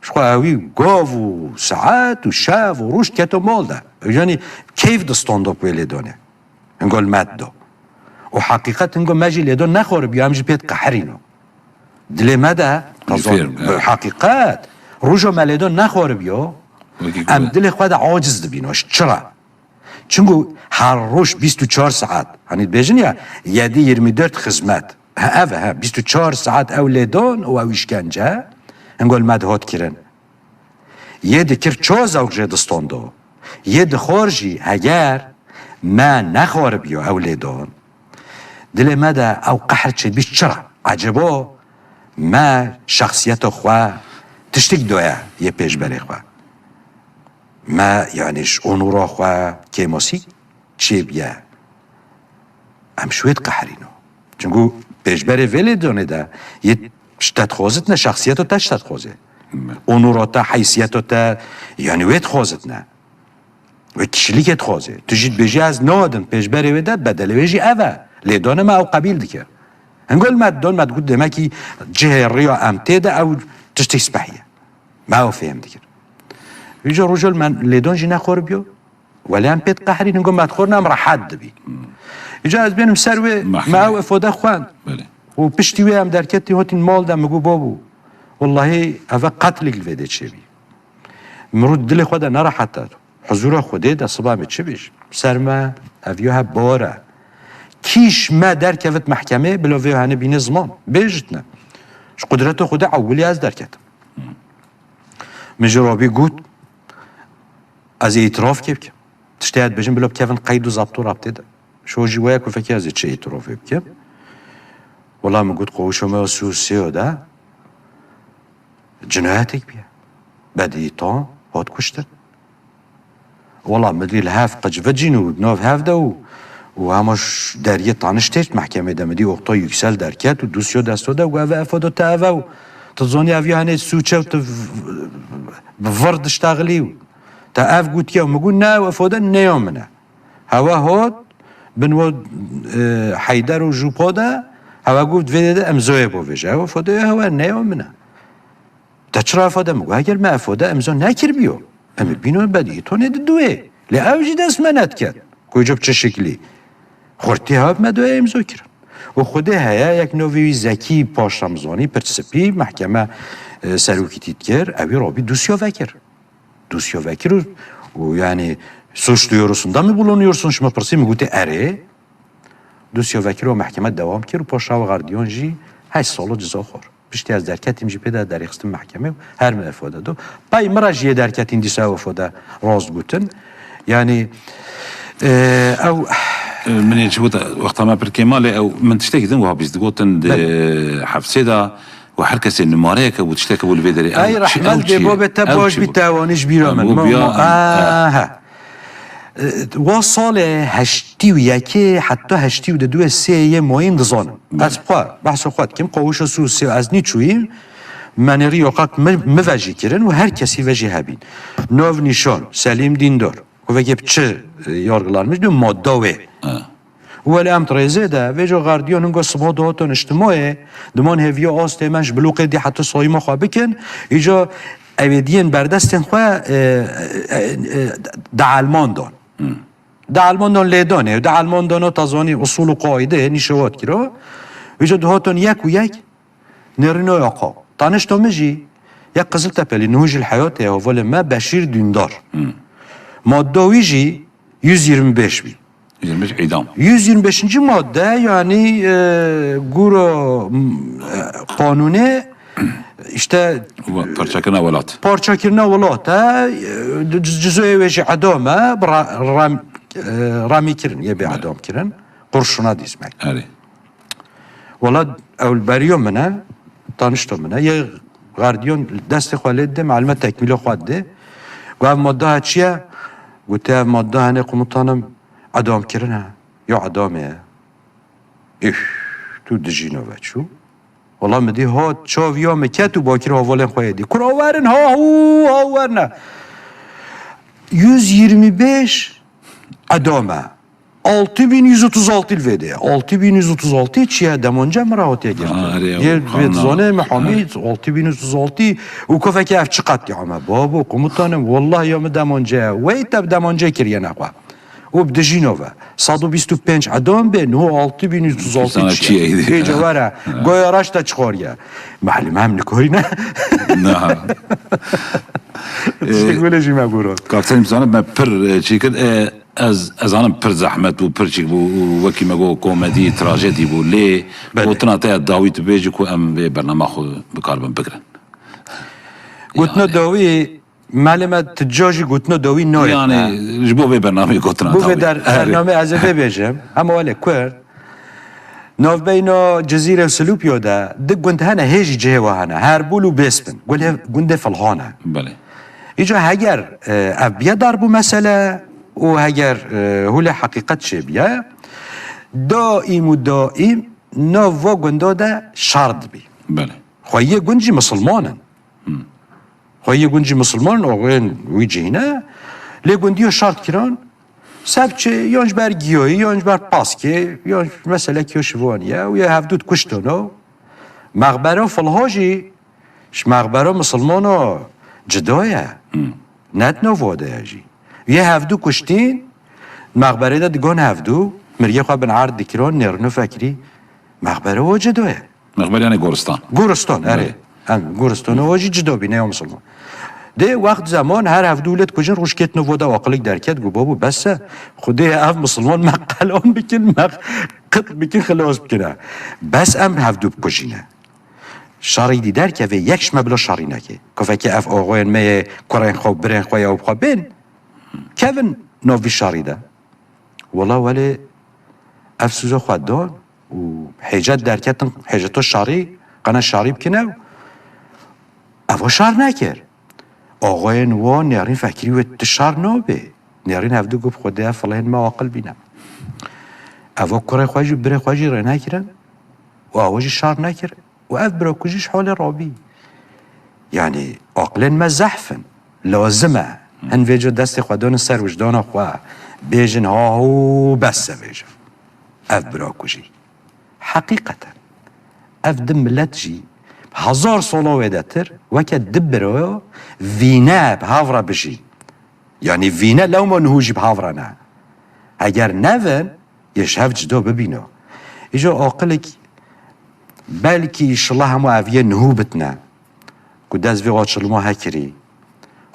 شخواوي قاف وساعات وشاف وروش كاتو مال ده يعني كيف دستاند اب ويلي دونه نقول مادو وحقيقة نقول ماجي اللي دون نخور بيو امجي بيت قحرينو دلي مادا حقيقات روجو مالي دون نخور بيو ام دلي خواده عاجز دبينوش چرا چونگو هر روز 24 ساعت hani بيجن ya 7-24 خدمت ها 24 ساعت اولادان و اوشکنجه انگل مدهات کرن یه دکر چاز اوگجه دستاندو یه دخارجی اگر ما نخوار بیو اولادان دل مده او قحر چه بیش چرا عجبا ما شخصیت خواه تشتک دویا یه پیش بری خواه ما یعنیش اونورا خواه که ماسی چه بیا ام شوید قحرینو چونگو پیشبری ولی دانه ده یه شتت خوازت نه شخصیتو تا شتت خوازه اونورا تا حیثیتو تا یعنی وید خوازت نه و کشلیکت خوازه تو جید بجی از نادن پیشبری ویده بدل ویجی اوه لیدانه ما او قبیل دیگر هنگول مدان مدگود دمکی جه ریا امته ده او تشتی سپحیه ما او فهم دیگر ویجا رجل من لیدان جی نخور بیو ولی هم پیت قهری نگو مدخور نم را حد بی ایجا از بینم سروی ما او افاده خوان و پشتیوی هم درکتی هاتین مال دم مگو بابو والله اوه قتل الویده چه بی مرود دل خوده نرا حتی حضور خوده ده صبح چه بیش سرما اویوها باره کیش ما درکوت محکمه بلاویو هنه بین زمان بیجتنه ش قدرت خوده اولی از درکتم مجرابی گود از اعتراف که بکم تشتهد بجن بلا بکفن قید و ضبط و ربطه ده شو جوایا که فکر از چه اعترافی بکم والله من گود قوشو ما سوسیو ده جنایتک بیا بعد ایتان هات کشتن والله مدري الهاف قجفة جنود ناف هاف ده و هماش دریه تانش تشت محکمه ده مدی اقتا یکسل درکت و دوسیو دستو ده و اوه افادو تا اوه و تظنی اوه هنه سوچه و بفرد اشتغلی تا اف گوت که مگو نه و افاده نیامنه هوا هات بنو حیدر و جوپا ده هوا گفت ویده ده امزای بویجه و افاده هوا نیامنه تا چرا افاده مگو اگر ما افاده امزا نکر بیو اما بینو بدی تو نده دوه لی اوجی دست منت کرد کجا چه شکلی خورتی ها مدوه امزا کرد و خوده هیا یک نوی زکی پاش رمزانی پرسپی محکمه سروکی تید کرد اوی رابی دوسیا وکر و یعنی suç duyurusunda mı bulunuyorsun? Şuma pırsı mı gute ere? Dosya vekili o mahkeme devam kir. Paşa ve gardiyan jî 8 sala ceza xor. Piştî ez derketim jî pêda derêxistin mahkeme her me ifade do. Pay mira jî derketin dîsa ifade rast gotin. Yani ew من يجبوت وقت ما بالكمال او من تشتكي ذنب وهابيز تقولن حفسيدا وحركه النماريك وتشتكي بالفيدري اي رحمت دي بابتا باش بتاوانش بيرامن وصل هشتی و یکی حتی هشتی و دو سه ماین دزانم از بخوا بحث خود کم قوش سوسی از نیچویم من ریاقت موجی کرن و هر کسی وجه هبین نو نشان سلیم دیندار و وگه چه yargılarmış diyor madde ve ولی ام ترزه ده و جو غاردیان انگا صبح دهاتون اجتماعی دمان هفیا آسته منش بلوقه دی حتی سایما خواه بکن ایجا اویدین بردستن خواه ده علمان دان ده علمان دان لیدانه ده علمان دان ها تازانی اصول و قاعده نیشوات کرا ایجا دهاتون یک و یک نرینو یاقا تانشتا مجی یک قزل تپلی نهوج الحیات ها ولی ما بشیر دیندار ماده ویجی 125 bin. 125 idam. 125. madde yani guru kanunu işte parçakirna velat. Parçakirna velata cüz'e ve adama rami kirin ya bir adam kirin kurşuna dizmek. Evet. Valla evvel beriyorum bana tanıştım bana ya gardiyan desti xvaledi malumat tekmili xvaledi ve madde haçiye قلت له ماده هنه قمطانم ادام کرنه یا ادامه ایش تو دجینو بچو والله مدی ها چاو یا مکتو باکر حوالن خواهدی کراورن ها هو ورنه 125 ادامه 6136 الفيدي 6136 چیه دمانجا مراحتیه گرده یه زانه محامید 6136 و کفه که اف چقدر یعمه بابو قمطانم والله یا دمانجا ویتب دمانجا کریه نقوه و بدجینوه 125 ادام به نه 6136 چیه ایجا وره گویاراش تا چخوریه معلومه هم نکاری نه نه تشتگوله جیمه برود کارتنیم زانه من پر چی کرد از آنم پر زحمت و پر چیک بو وکی مگو کمدی تراژدی بو لی و تناته داوی تو بیجی کو ام به برنامه خو بکاربن بگرن گوتنا داوی معلومات تجاجی گوتنا داوی نوید یعنی جبو به برنامه گوتنا بو در برنامه از بیجم اما ولی کرد ناف بینا جزیره و سلوپیو ده گوند هنه هیجی جه و هنه هر بولو بسپن گونده فلهانه بله ایجا هگر ابیا در بو مسئله و اگر هول حقیقت شه بیا دائم و دائم نوا گنده ده شرط بی بله خواهی گنجی مسلمانن خواهی گنجی مسلمان آقاین وی جینه لی گندی شرط کران سب چه یانج بر گیایی یانج بر پاسکه یانج مثلا کیو شوانیه و یه هفدود کشتانو مغبره فلهاجی مغبره مسلمانا جدایه ند نواده جی یه هفدو کشتین مقبره دا دگان هفدو مریه خواه بن عرض دکران نرنو فکری مقبره واجه دوه مقبره یعنی گورستان گورستان اره گورستان واجه جدا بینه یا مسلمان ده وقت زمان هر هفدو ولد کجن روش کت نواده واقعلک درکت گو بابو بسه خوده اف مسلمان مقلان بکن قط بکن خلاص بکنه بس ام هفدو بکشینه شاری در که و یکش مبلا شاری نکه که اف آقاین می کرین خواب برین خواه یا بخواه بین كيفن نوفي شاريدا والله ولی افسوزا خود دان و حجت درکتن حجتو شاری قنا شاری بکنه اوا شار نکر آقای نوان نیارین فکری و تشار نابه نیارین هفته گفت خوده فلان ما عاقل بینم اوا کره خواهی بره خواهی را نکرن و آواجی شار نکر و اف برا کجیش حال رابی یعنی عاقلن ما زحفن لازمه هن ویجا دست خودان سر وجدان خواه بیجن ها و بس ویجا اف برا کجی حقیقتا اف دم ملت جی 1000 سالا ویدتر وکه دب برا وینه به هاورا بجی یعنی وینه لو ما نهوجی به هاورا نه اگر نون یش هف جدا ببینو ایجا عاقلک بلکی ایشالله همو اویه نهو بتنه که دست وی قاچل ما هکری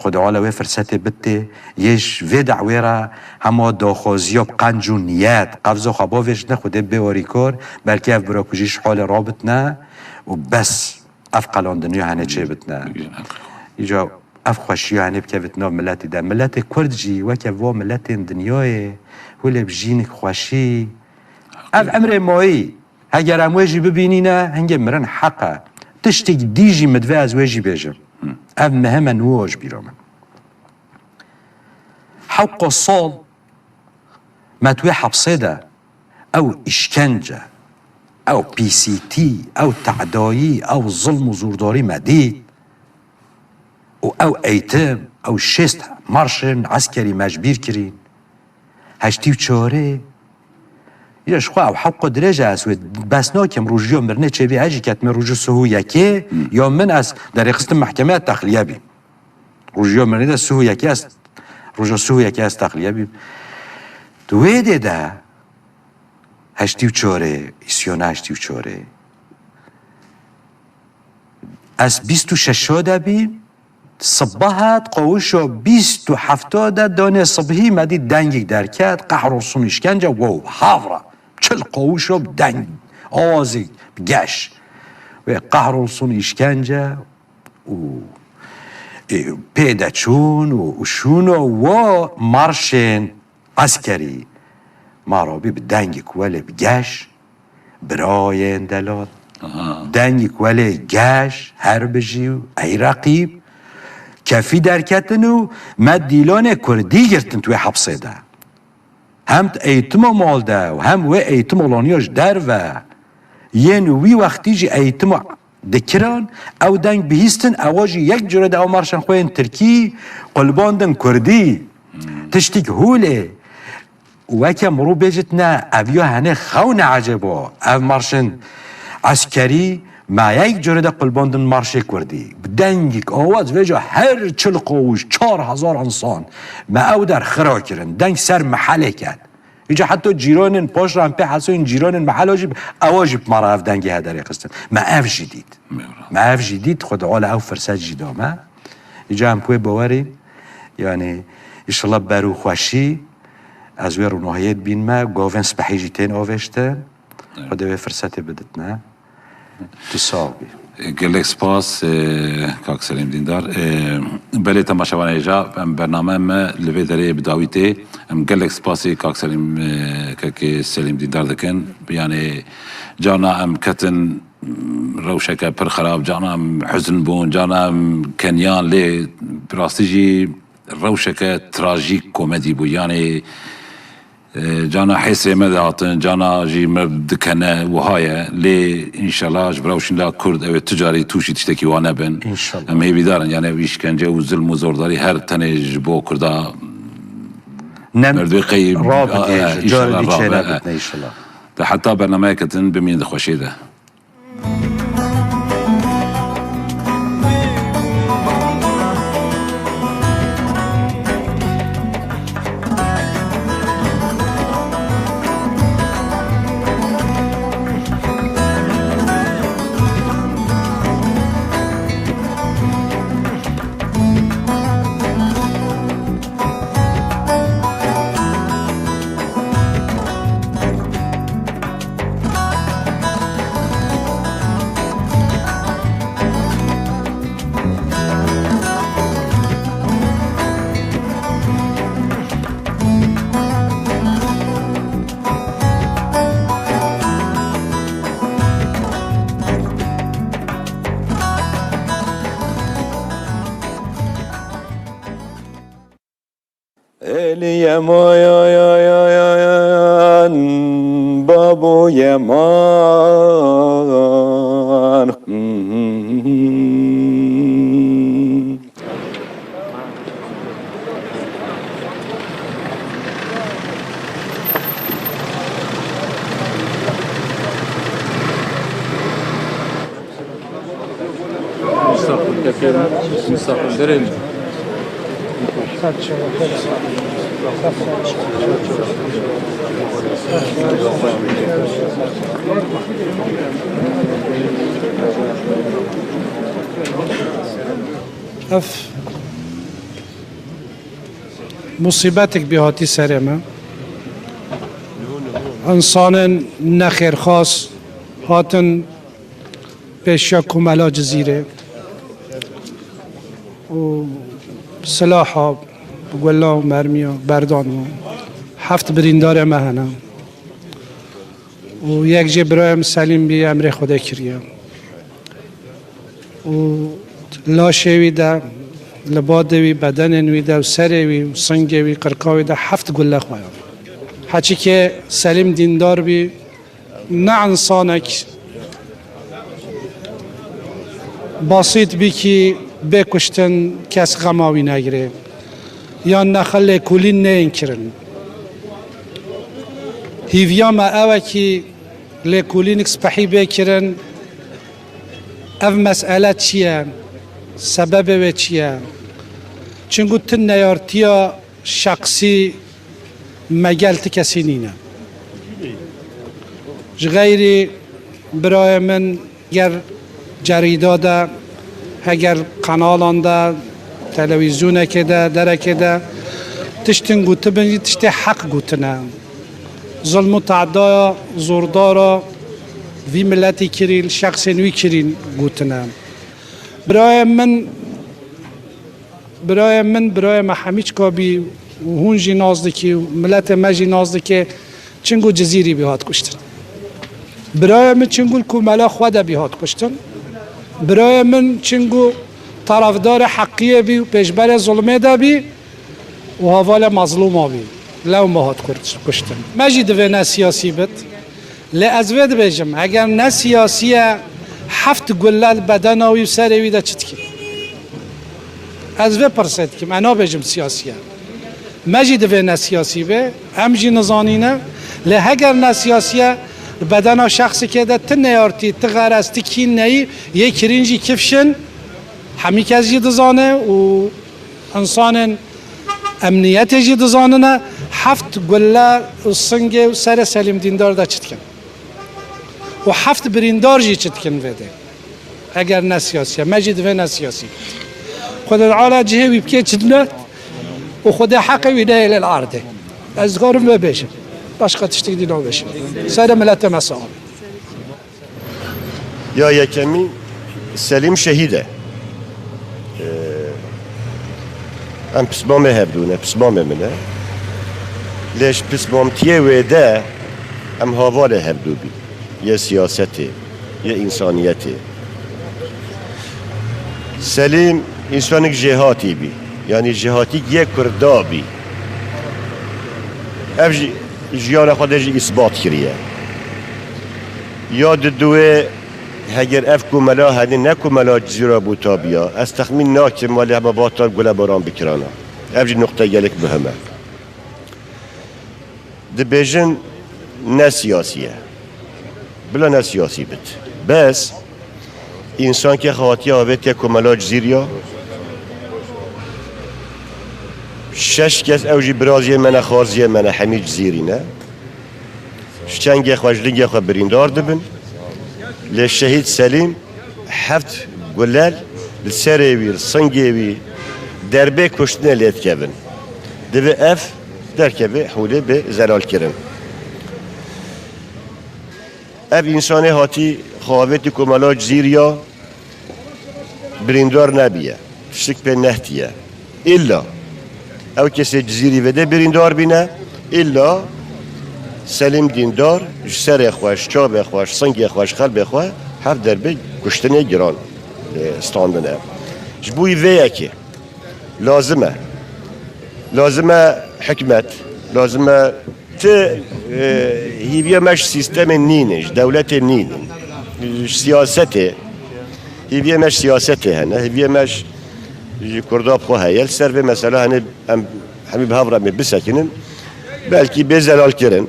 خدا عالا و فرصت بده یش و دعویره همه داخوزیاب قنج و نیت قفض خوابا ویش نه خوده بیواری کار بلکه اف برا کجیش حال رابط نه و بس اف قلاندنی هنه چه بتنه ایجا اف خوشی هنه بکه بتنه ملتی ده ملت کرد جی وکه و ملت دنیای ولی بجینک خوشی اف امر مایی اگر امواجی ببینی نه هنگه مرن حقه تشتك ديجي مدفع زواجي بيجم اف مهما نواج بيرامن حق الصال ما توي حبصيدة او اشكنجة او بي سي تي او تعدايي او ظلم وزورداري مديد او ايتام او شست مارشن عسكري مجبير كرين هشتي وچاره یش خواه او حق درجه اسود بس ناکم روژیو مرنه چه بی هجی کت من روژو سهو یکی یا من از در قسط محکمه تخلیه بیم روژیو مرنه ده سهو یکی است روژو سهو یکی است تخلیه بیم دوی ده هشتی و چاره ایسیانه هشتی و چاره از 26 ده بیم صبحت قوشو 27 دانه صبحی مدی دنگی درکت قهر و سون اشکنجه و حافره چل قوشو دنگ آوازی گش و قهر و سون اشکنجه و پیدا چون و شونو و مارشن عسکری مارابی به دنگی کوله بگش برای اندلات دنگی کوله گش هر بجیو ای رقیب کفی درکتنو ما دیلان کردی گرتن توی حبسه ده هم ایتم مال ده و هم و ایتم اولانیاش در و یه نوی وقتی جی ایتم دکران او دنگ بهیستن اواجی یک جوره ده او مارشن خوین ترکی قلباندن کردی تشتیک هوله وکه مرو بیجت نه اویا هنه خون عجبا او مارشن عسکری ما یک جوره ده قلباندن مارشه کردی دنگیک آواز ویجا هر چل قوش 4000 انسان ما او در خرا کرن دنگ سر محله کرد ایجا حتی جیرانن پاش رم پی حسو این جیرانن محل اواجب مرا اف دنگی هدری قستن ما اف جدید خود عالا او فرصت جدامه ایجا هم پوی باوری یعنی ایشالله برو خوشی از وی روناهیت بین ما گاون سپحیجی تین آوشتن خود وی فرصت بدت نه تصابي گلک سپاس کاک سلیم دیندار بله تماشاوان ایجا برنامه ما لوی داره بداویته گلک سپاسی کاک سلیم دیندار دکن یعنی جانا ام کتن روشکه پر خراب جانا ام حزن بون جانا ام کنیان لی براستی جی روشکه تراژیک کومدی بو یعنی جانا حسي مدهاتن جانا جي مبدكنا وهاي لي ان شاء الله جبراوشن لا كرد او تجاري توشي تشتكي وانا بن ان شاء الله ام هي بدارن يعني ويشكنجه وظلم وزورداري هر تنج بو كردا مردوي قي رابط جاري ان شاء الله حتى برنامج كتن بمين دخوشي ده Eliyemoyan babu yeman Misafir derim. اف مصیبتك بهاتی سرمه انسان نخیر خاص هاتن پیشا کملا جزیره و سلاحا گلا و مرمیا بردان و 7 بریندار مهنه و یک جه برایم سلیم بی امر خدا کریه و لاشوی ده لبادوی بدنوی ده و سروی و سنگوی قرقاوی ده 7 گله خواهیم هرچی که سلیم دیندار بی نه انسانک بسیط بی که بکشتن کس غماوی نگیره یا نخل کلین نه انکرن هیویام اوه که لیکولین اکسپحی بکرن او مسئله چیه؟ سبب چیه؟ چونگو تن نیارتیا شخصی مجالت کسی نینه غیری برای من گر جریده ده اگر قنالان ده تلویزیون که ده درکه ده تشتن گوته بنجی تشتی حق گوتنه ظلم و تعدای زوردارا وی ملتی کرین شخص نوی کرین گوتنه برای ما همیچ کابی و هون جی نازدکی و ملت ما جی نازدکی چنگو جزیری بیهات کشتن برای من چنگو کمالا خواده بیهات کشتن برای من چنگو طرفدار حقیه بی و پیشبر ظلمه ده بی و حوال مظلوم بی لو ما هات کشتن مجید و نه سیاسی بد لی از وید بیجم اگر نه سیاسیه 7 گلال بدناوی و سروی ده چید که از وی پرسید که انا بیجم سیاسیه مجید و نه سیاسی به همجی نزانینه لی اگر نه سیاسیه بدن شخصی که ده تنیارتی تغرستی کی نی یک کرینجی کفشن همی کسی دزانه و انسان امنیت جی دزانه نه 7 گله و سنگ و سر سلیم دیندار ده چید کن و 7 بریندار جی چید کن ویده اگر نه سیاسیه مجید و نه سیاسی خود العالی جهه وی بکی چید و خود حقی وی نه الارده از کارم ببیشه başka tiştik değil o beşim. Sadece millete mesai. Ya yekemi Selim şehide. Em pismame hebdune, pismame mine. Leş pismamtiye ve de em havale hebdu bi. Ya siyaseti, ya insaniyeti. Selim insanık cihati bi. Yani cihatik ye kurda bi. Ev جیان خودش اثبات کریه یاد دوه هگر اف کوملا هدی نکوملا جزیره بوتابیا از تخمین ناکم ولی همه باتار گله باران بکرانا اف جی نقطه گلک مهمه دبیجن نه سیاسیه بلا نه سیاسی بد بس انسان که خواهی آوید که کوملا جزیریا 6 کس اوجی برازی من خارزی من حمید جزیرینه شچنگ خوشلنگ خو بریندار دبن لشهید سلیم 7 گلال لسروی سنگوی دربه کشتنه لیت کبن دبه اف درکبه حوله به زلال کرن اف انسان هاتی خواهویتی کمالا جزیریا بریندار نبیه شک به نهتیه الا او کسی جزیری وده بریندار بینه الا سلیم دیندار سر خوش چاب خوش سنگ خوش قلب خوش هف دربه کشتنه گران استاندنه جبوی ویه که لازمه حکمت لازمه هیویه مش سیستم نینش دولت نین سیاسته هیویه مش سیاسته هنه هیویه مش کرداب خواه هیل سر و مثلا همی به هفره می بسکنن بلکی به زلال کرن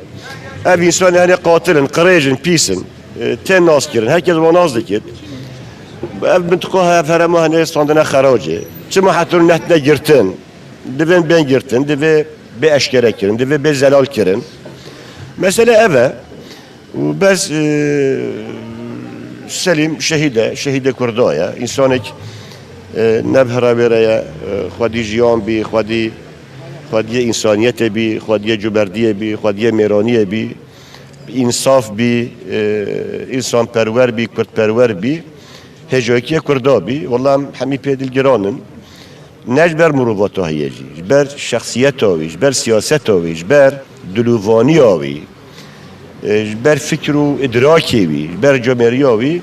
اف انسان هنه قاتلن قریجن پیسن تن ناس کرن هرکس با ناز دکید اف منطقه هفره ما هنه استاندنه خراجه چما حتی نهت نگرتن دوین بین گرتن دوی به اشکره کرن دوی به زلال کرن مثلا اوه بس سلیم شهیده کردایه انسانک نبهره برای خودی جیان بی خودیه انسانیت بی خودیه جبردیه بی خودیه میرانیه بی انصاف بی انسان پرور بی کرد پرور بی هجاکی کردا بی والله همی پیدل گرانن نجبر مروبات هایی جبر شخصیت هایی جبر سیاست هایی جبر دلووانی هایی جبر فکر و ادراکی بی جبر جمهوری هایی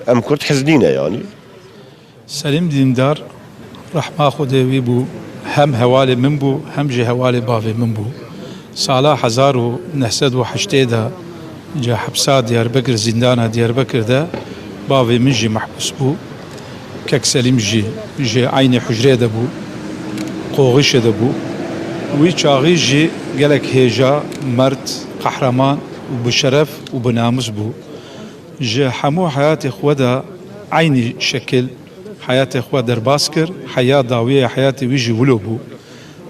ام کرد حزنینه يعني سلیم دیندار رحمه خداوی بو هم حوالی من بو هم جه حوالی باوی من بو سالا 1980 دا جا حبسا دیاربکر زندانا دیاربکر دا باوی من جی محبوس بو کک سلیم جی عین حجره دا بو قوغش دا بو وی چاغی جی گلک هیجا مرد قهرمان و بشرف و بناموس بو جه همو حیات خدا عین شکل حیات خود در باسکر حیات داویه حیات ویجی ولو بو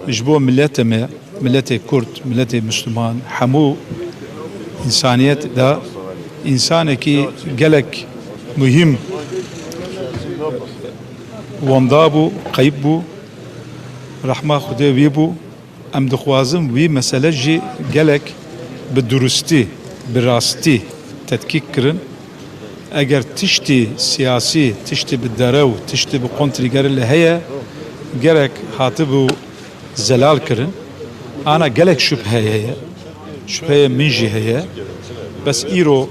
جبو ملت ما ملت کرد ملت مسلمان همو انسانیت دا انسان کی گلک مهم واندا بو قیب بو رحمه خدا وی بو ام دخوازم وی مسئله جی گلک بدرستی براستی تدقیق کرن اگر تشتی سیاسی تشتی بدرو تشتی بقنتریگر اللي هي گرک هاتبو زلال کرن انا گلک شبهه منجي هي بس ايرو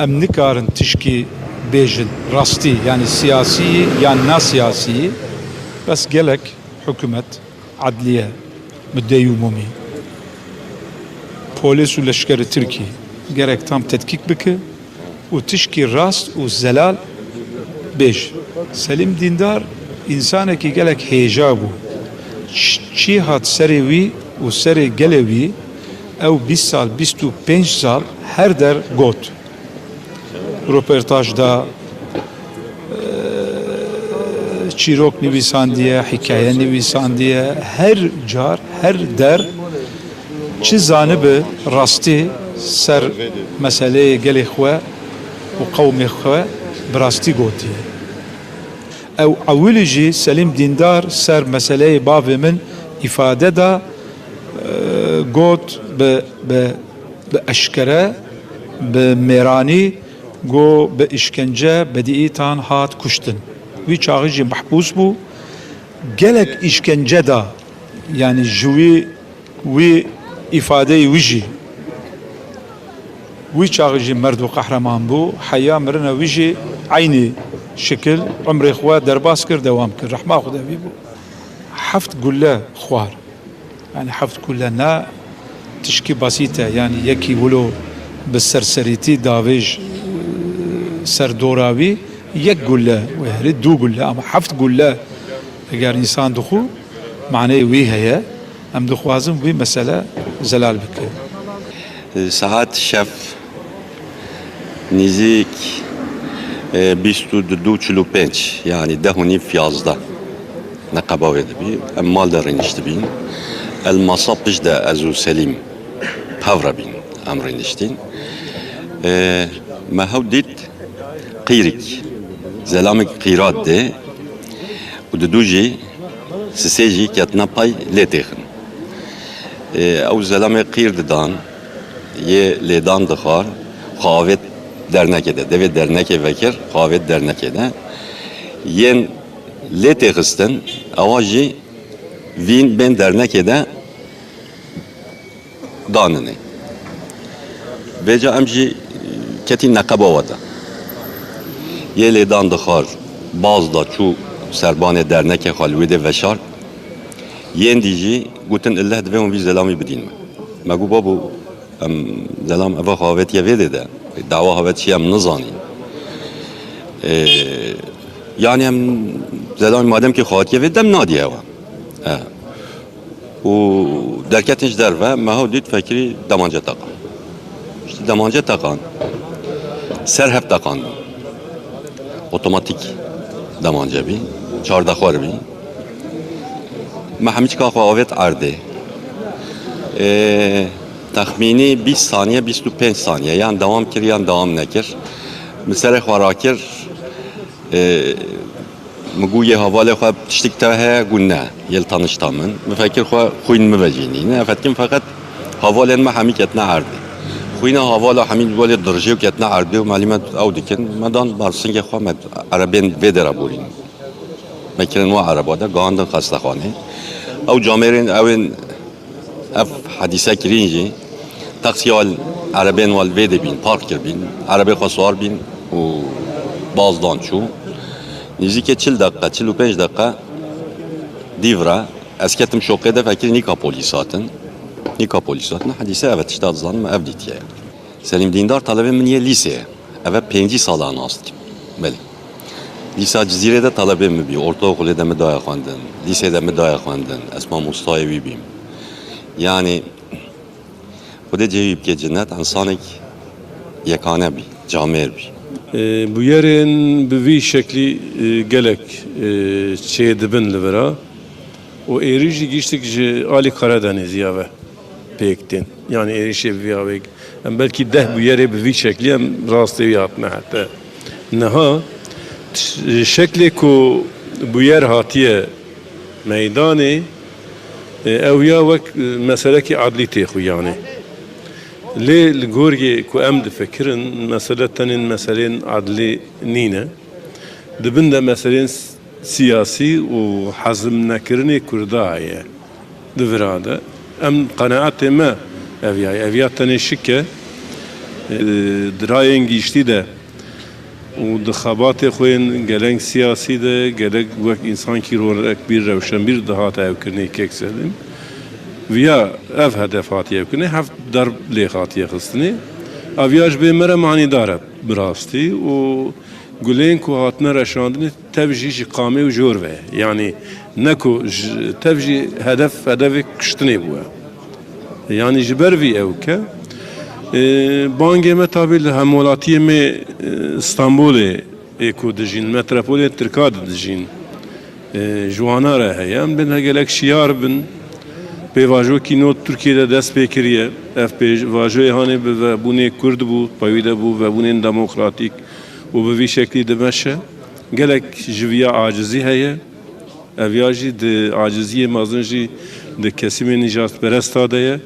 ام نكارن تشكي بيجن راستي يعني سياسي يعني نا سياسي بس گلک حكومة عدلية مدعي عمومي بوليس و لشكر تركي گرک tam تدقيق بك و تشكي راست و زلال بيج سليم ديندار انسانه كي قالك هيجابو چي هات سري وي و سري قلوي او 20 سال 25 سال هر در قوت روبرتاج دا چیروک نویساندیه حکایه نویساندیه هر جار هر در چه زانب راستی سر مسئله قلی خواه و قوم خواه براستی گوتی او اولی جی سلیم دیندار سر مسئله باب من ifade da گوت به اشکره به میرانی گو به اشکنجه بدیتان هات کشتن وی چاقی جی محبوس بو گلک اشکنجه da yani جوی وی ifade ویجی وی چاقی جی مرد و قهرمان بو حیا مرنا ویجی عینی شکل عمر خواه درباس کرد دوام کرد رحمه خدا بی بو حفت قله خوار يعني حفت قله نا تشكي بسيطة يعني يكي ولو بالسرسريتي دافيج سر دوراوي يك قله ويهرد دو قله اما حفت قله اگر انسان دخو معناه وي هيا ام دخوازم وي مسألة زلال بك ساعات شف نزيك 22:45 yani 10:15 نقباوي دبي امال دارين اشتبين المصابش دا ازو سليم بافرا بين امرين اشتين ما هوديت قيرك زلامك قيرات دي وددوجي سسيجي كاتنا باي ليتيخن او زلامك قير ددان يه ليدان دخار خاوت dernekede, devlet derneke vekir, kavet dernekede. Yen letexisten avaji vin ben dernekede danını. Veca amji ketin nakabavada. Ye ledan dixar bazda çu serbane derneke halvede veşar. Yen dici guten Allah dvem vi zelami bidin. Magu babu زلام أبغى خاوت يفيد ده الدعوة خاوت شيء من نظاني يعني هم زلام مادام كي خاوت يفيد ده منادي هوا و دركتش درفة ما هو ديت فكري دمانجة تقان دمانجة تقان سرهب تقان اوتوماتيك دمانجة بي چارده خوار بي ما هميش كا خاوت عرضه تخمینی 20 ثانیه 25 ثانیه yani devam kir yani devam nekir. Mesela xarakir مگوی حواله خواه تشتک ته گونه یل تانشتا من مفکر خواه خوین مبجینی نه فتکم فقط حواله ما همی کتنا عربی خوینا حواله همین ولی درجه و کتنا عربی و معلومات او دیکن مدان بارسنگ خواه مد عربین ویدرا بورین مکرن و عرباده گاندن خستخانه او جامعین اوین اف حدیثه کرینجی تقسیال عربین والوید بین پارک کر بین عربی خسوار بین و بازدان چو نزدیک 40 دقیقه 45 دقیقه دیورا اسکتم شوقه ده فکر نیکا پولیساتن حدیثه evet işte adzanım evdit ya. Selim Dindar talebe min ye lise. Evet 5 salan astım. Beli. Lise Cizire'de talebe mi bi ortaokulda mi daha xwandin, lisede mi daha xwandin, Esma Mustayevi bim. Yani Xude cevip ke cennet insanek yekane bi, camer bi. Bu yerin bir şekli gelek şey dibin livra. O erişi geçtik Ali Karadeniz ya ve pektin. Yani erişi viyavek. Belki bu yere bir şekli hem rastı yapma hatta. Neha şekli ko bu yer hatiye meydanı evya vek mesele ki adli tehu yani. Le gorgi ku em fikrin meseletenin meselenin adli nine. Dibin de meselenin siyasi و حزم نکردن کردایه دوراده ام قناعت ما اویا تنشکه دراین گیشتی ده و دخابات خوین گلنگ سیاسی ده گلنگ وقت انسان کی رو اکبر روشن بیر دهات اوکرنی کیک سلیم ویا اف هدفاتی اوکرنی هفت درب لیخاتی خستنی اویاش به مره معنی داره براستی و گلین کو هاتنه رشاندنی تبجی قامی و جور و yani نکو تبجی هدف کشتنی بوه yani جبر وی او که بانگه ما تابیل همولاتی می استانبول اکو دجین متروپول ترکاد دجین جوانا را هیم بن هگلک شیار بن به واژو کی نوت ترکیه دست بکریه اف به واژو هانی به بونه کرد بو پاییده بو و بونه دموکراتیک و به وی شکلی دمشه گلک جویا عاجزی هیه اویاجی د عاجزی مازنجی د کسیم نجات پرستاده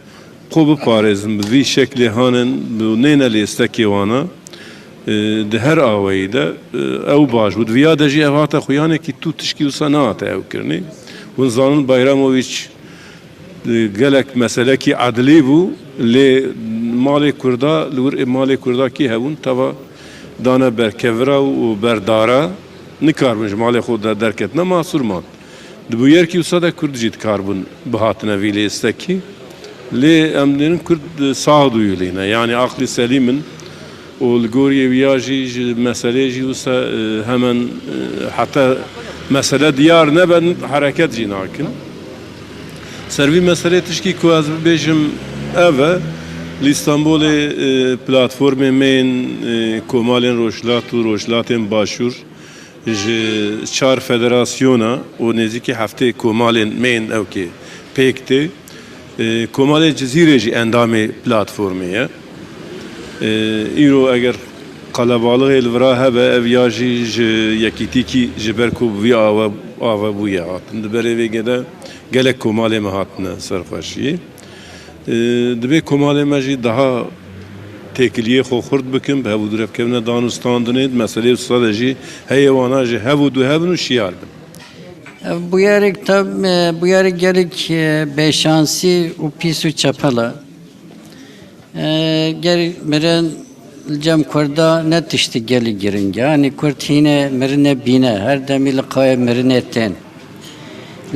خوب پارزم به وی شکلی هانن به نین لیستکی وانا د هر آویده او باش بود ویا دجی اوات خویانه کی تو تشکیل صنعت او کرنی و زانن bayramoviç گلک مسئله کی عدلی بو ل مال کردا لور مال کردا کی هون توا دانه برکورا و بردارا نکارمش مال خود درکت نه محصور مان دبو yer ki usada Kürtcit karbon bahatına vile isteki le amdinin Kürt sağ duyulina yani akli selimin o lgoriye viyaji meseleci usa hemen hatta mesele diyar ne ben hareket cinakin servi mesele tişki ku az bejim eve İstanbul'e platforme men komalin roşlatın başur çar federasyona o neziki hafte komalin men evki pekte komalin cezireci endami platformeye iro eğer kalabalık elvra hebe evyaji yakitiki jiberku vi ava bu ya hatın bere gede gelek komalin hatına sarfaşi دبی کمال مجی daha تکلیه خو خورد بکن به بود رفت که نه دانستان دنید مسئله استراتژی حیوانات هفود و هفنو شیار بن. Bu yarı gelik beşansi u pisu çapala. Geri meren cem kurda ne tişti geli girin yani kurtine merine bine her demil kaya merine ten.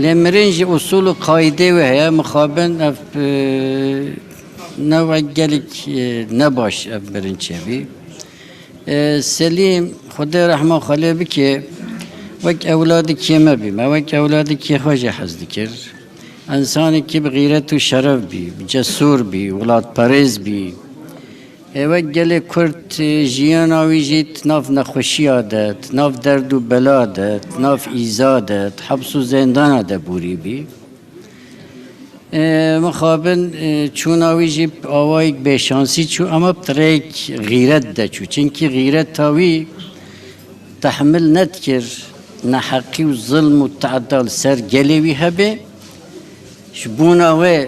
لمرنج أصول قاعدة وهي مخابن أف نوع جلك نباش أف برنشبي سليم خدا رحمه خاله بكي وك أولادك يما بي ما وك أولادك يخوجة حزدكر إنسان كي بغيرة وشرف بي جسور بي ولاد بارز بي وك جلك كرت جيانا ويجيت ناف نخوشي عادت ناف درد و بلادت ناف إيزادت حبس و زندان عادت بوري بي مخابن چونا ويجي آوايك بشانسي چو اما بطريق غيرت ده چو چنكي غيرت تاوي تحمل نتكر نحقی و ظلم و تعدال سر گلیوی هبه شبونا و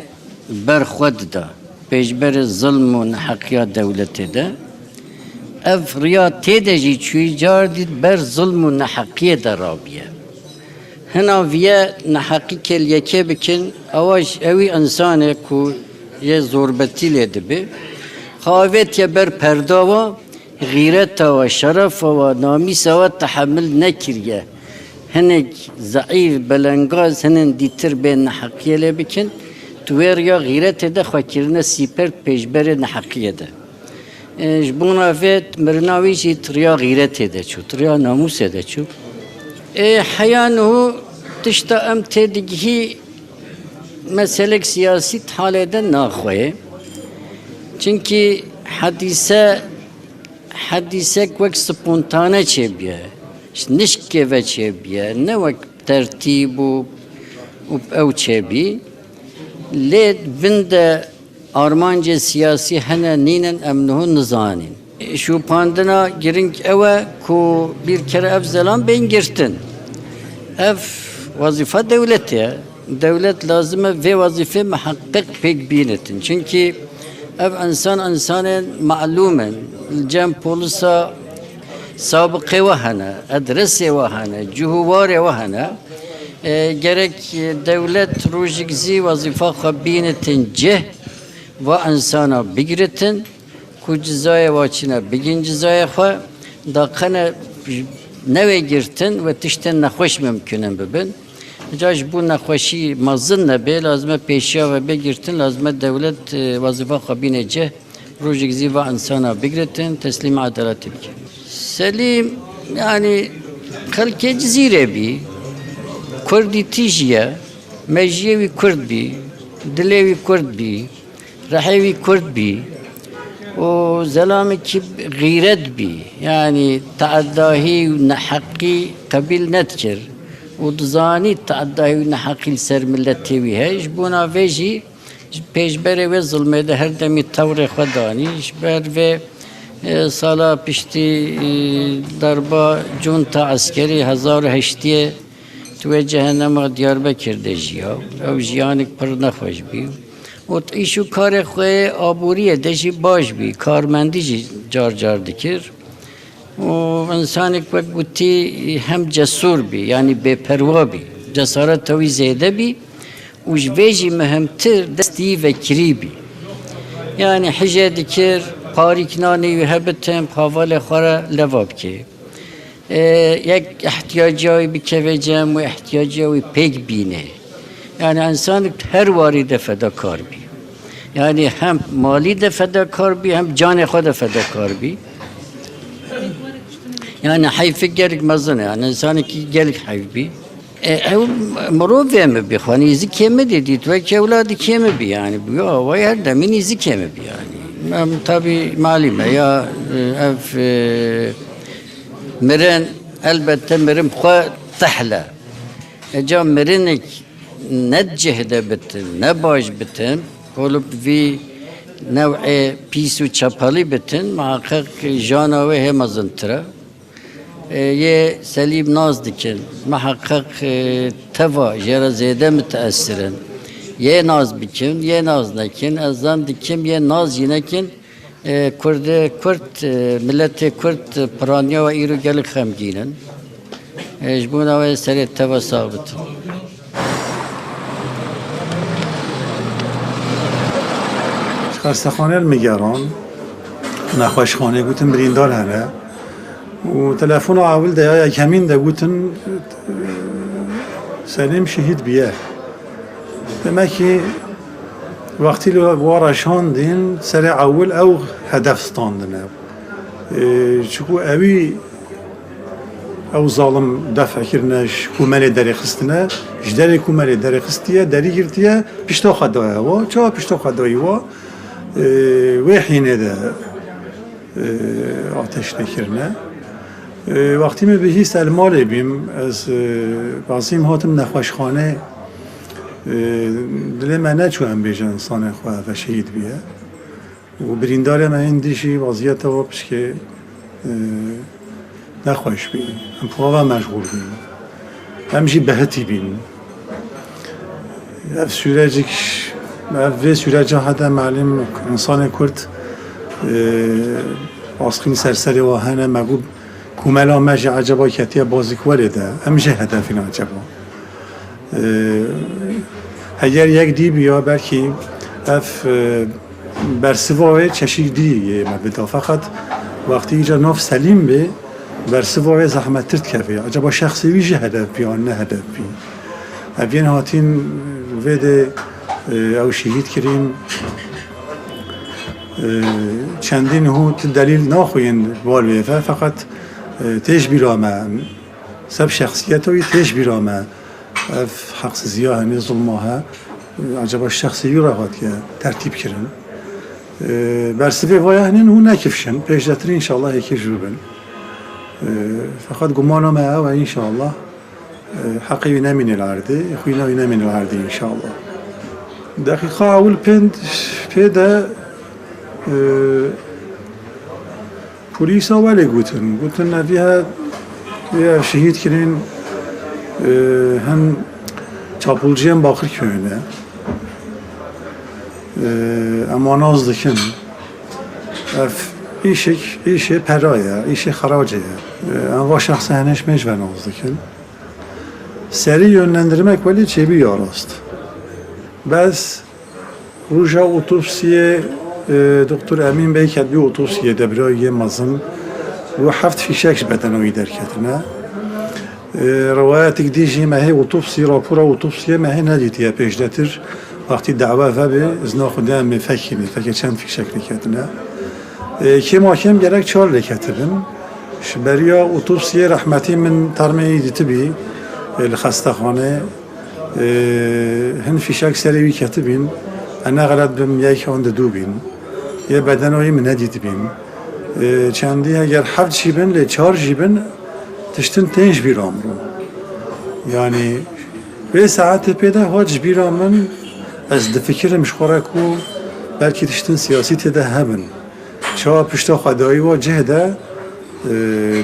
برخود دا پیشبر ظلم و نحقیات دولت دا اف ریا تیده جی چوی جار دید بر ظلم و نحقیه دا رابیه هنا ویا نحقی کل یکی بکن اواش اوی انسانه کو یه زوربتی لیده بی خواهویت یا بر پرداوا غیرت و شرف و نامیس و تحمل نکریه هنگ ضعیف بلنگاز هنن دیتر به نحقیه لی بکن تویر یا غیرت ده خواهی سیپر پیشبر نحقیه ده جبونا فيت مرناوي شي تريا غيرته ده شو تريا ناموس ده شو حيانه تشتا ام تدگی مسلك سياسي حاله ده ناخوه چونكي حديثه وقت سپونتانه چه بيه نشكه و چه بيه نه وقت ترتيب او چه بيه لید بند آرمانج سیاسی هنه نینن امنه نزانین شو پاندنا گرنگ اوه کو bir kere ev zelan ben girtin ev vazife devletiye devlet lazım ve vazife muhakkak pek binetin çünkü ev insanın malumen cem polisa sabıkı vahana adresi vahana cuhuvari vahana gerek devlet rujigzi vazife binetin ceh ve insana bigretin ku cizaya vaçina bigin cizaya kha da kana neve girtin ve tişten nakhoş mümkünen bibin Caj bu nakhoşi mazın ne be lazım peşya ve be girtin lazım devlet vazife kabinece rujigzi ve insana bigretin teslim adaleti bik Selim yani halke cizire bi Kurdi tijiye mecyevi Kurd bi dilevi Kurd bi Rahevi Kurd bi o zelami ki gayret bi yani taaddahi nahaqi kabil netkir o dzani taaddahi nahaqi ser milleti vi hej buna veji peşbere ve zulmede her demi tavre khadani işber ve sala pişti darba junta askeri 1008 tu cehennem Diyarbakır de jiya ev jiyanik per naxoş bi o işu kar xoy aburiye de jî baş bi karmendî jî car dikir o insanik ve guti hem cesur bi yani beperva bi cesaret tawi zede bi u jvejî mehemtir destî ve kirî bi yani hije dikir pariknanî ve hebetem havale xara levab ki یک احتیاجی بکویجم و احتیاجی پک بینه یعنی انسان هر وارد فداکار بی یعنی هم مالی ده فداکار بی هم جان خود فداکار بی yani hayfı gerek mazene yani insanı ki gerek hayf bi morove bi hani izi keme dedi ve kevladı keme bi yani bu ya ve her demin izi keme bi yani tabi malime ya مرن البته مرم خو تحلا اجا مرنك نجهد بتن نباش بتن قلب في نوع بيسو چپالی بتن محقق جانا و هم ازنترا یه سلیم ناز دکن محقق توا جرا زیده متأثرن یه ناز بکن یه ناز نکن ازان دکم یه ناز یینکن Kürt milleti Kürt Piranya ve İru gelik xemgînin ji bo navê serê teva sabit Xarstexaneyên Migeran nexweşxanê gotin birîndar hene û telefona awil de ya yekemîn de gotin Selim şehîd biye demekî وقتی وارا شاندین سر اول او هدف ستاندنه چکو اوی او ظالم دفع کرنش کوملی دری خستنه جدری کوملی دری خستیه دری گرتیه پشتا خدایه و چا پشتا خدایی و حینه ده آتش نکرنه وقتی می به هیست المالی بیم از بازیم هاتم نخوشخانه دل من نچوهم بیجن انسان خواه و شهید بیه و بریندار من این دیشی وضعیت و پیش که نخواهش بیم هم پا و مشغول بیم همجی بهتی بین اف سورجک و سورج هذا معلم انسان کرد آسخین سرسری و هنه مگو کوملا مجی عجبا کتیه بازیکواره ده همجه هدفین عجبا اگر یک دی بیا بلکی اف برسواه چشی دیه مبدا فقط وقتی ایجا ناف سلیم به برسواه زحمت ترد کفه عجبا شخصی ویجه هدف بیان نه هدف بی ابین هاتین ویده او شهید کرین چندین هو دلیل ناخوین والوی فقط تیش بیرامه سب شخصیت هایی تیش بیرامه حق زیاه هنی ظلمه ها عجبا شخصی را هات که ترتیب کرن برسبه وای هنین هو نکفشن پیش دتر انشالله یکی جروبن فقط گمانم ها و انشالله حقی نمین الارده خوینا نمین الارده انشالله دقیقه اول پیدا پلیس اولی گوتن نویه شهید کرین هم چاپولجی هم باقر کنه اما ناز دکن ایش پرایه ایش خراجه اما شخص هنش مجبر ناز دکن سری yönlendirmek ولی چه بیاراست بس روژا اوتوپسیه دکتر امین بی کرد بی اوتوپسیه دبرای مزن و 7 فیشکش بدنوی در کتنه روایت دیجی ماهی اوتوپسی راپورا اوتوپسیه ماهی ندیدیه پیش دتر وقتی دعوه فبه ازنا خودم مفکینی فکر چند فیشک کتنه که محکم گرک 4 کتبن بریا اوتوپسیه رحمتی من ترمی دیتی بی الخستخانه هن فیشک سریوی کتبین انا غلط بم یک آن دو بین یه بدنوی من ندید بین چندی اگر 7 جیبن ل 4 جیبن تشتن تنج بیرام رو یعنی به ساعت پیدا هاج بیرامن از دفکر مشخوره کو بلکه تشتن سیاسی تده هبن چا پشتا خدایی و جهده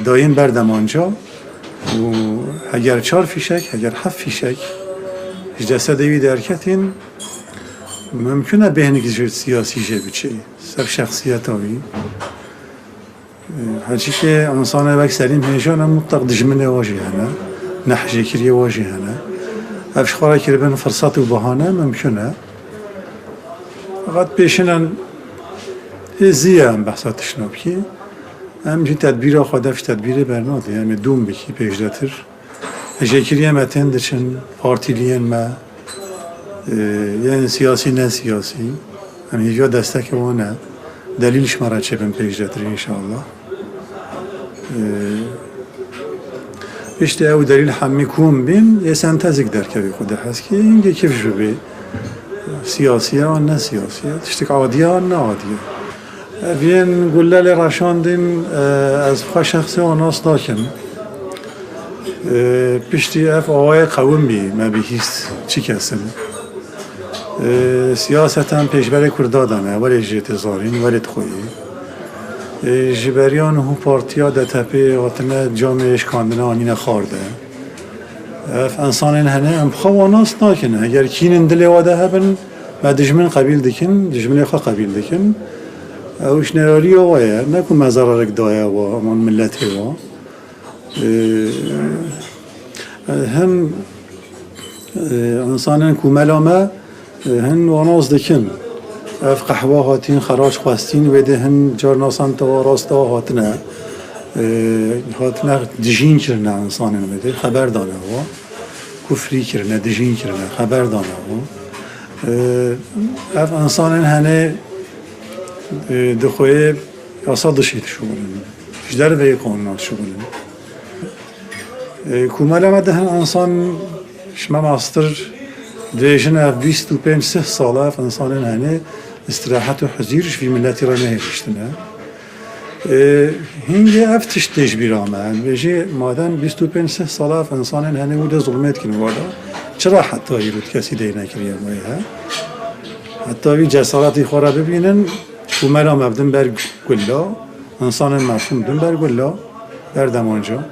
داین بردمانجا و اگر 4 فیشک اگر 7 فیشک جسد دوی درکتین ممکنه بهنگی سیاسی جه بچه سر شخصیت هایی هرچی که انسان بک سلیم هیجان هم مطلق دجمنه واجه هنه نحجه کریه واجه هنه افش خواه کربن فرصت و بهانه ممکنه فقط پیشنن زیه هم بحثاتش نبکی همچنین تدبیر خودش تدبیر برناده همه دوم بکی پیش داتر هجه متن دچن پارتیلین ما یعنی سیاسی نه سیاسی همه یه دسته که وانه دلیلش مرا چه بین پیش داتر انشاءالله بیشتر او دلیل همه کوم بین یه سنتزک در که خود هست که این که کیف جو بی سیاسی ها نه سیاسی ها تشتک عادیه ها نه عادیه بین گلل راشاندیم از خواه شخصی و ناس داکن پشتی اف آقای قوم بی ما بیهیست چی کسن سیاست هم پیشبر کردادانه ولی جیت زارین ولی تخویی جبریان هو پارتیا ده تپه وطنه جامعش کاندنه آنین خارده اف انسان هنه ام خواناس ناکنه اگر کینن دلی واده هبن و دجمن قبیل دکن دجمن خواه قبیل دکن اوش نرالی وایه نکن مزارارک دایه و امان ملتی و هم انسان کوملامه هن واناز دکن اف قهوه هاتین خراج خواستین و ده هن جارناسان تا راستا هاتنه دجین کرنه انسان نمیده خبر دانه و کفری کرنه دجین کرنه خبر دانه و اف انسان هنه دخوی اصاد دشید شغلن جدر به قانونات شغلن کوملامه ده هن انسان شما ماستر دیجن اف 25 ساله اف انسان هنه استراحت و حضیرش فی ملتی را نهیشتنه هنگه افتش تجبیر آمد ویجه مادم 25 ساله اف انسان هنه بوده ظلمت کنه وادا چرا حتی ایرود کسی دی نکریه مایه حتی وی جسارتی خورا ببینن کوملا مبدن بر گلا انسان مفهوم دن بر گلا بر دمانجا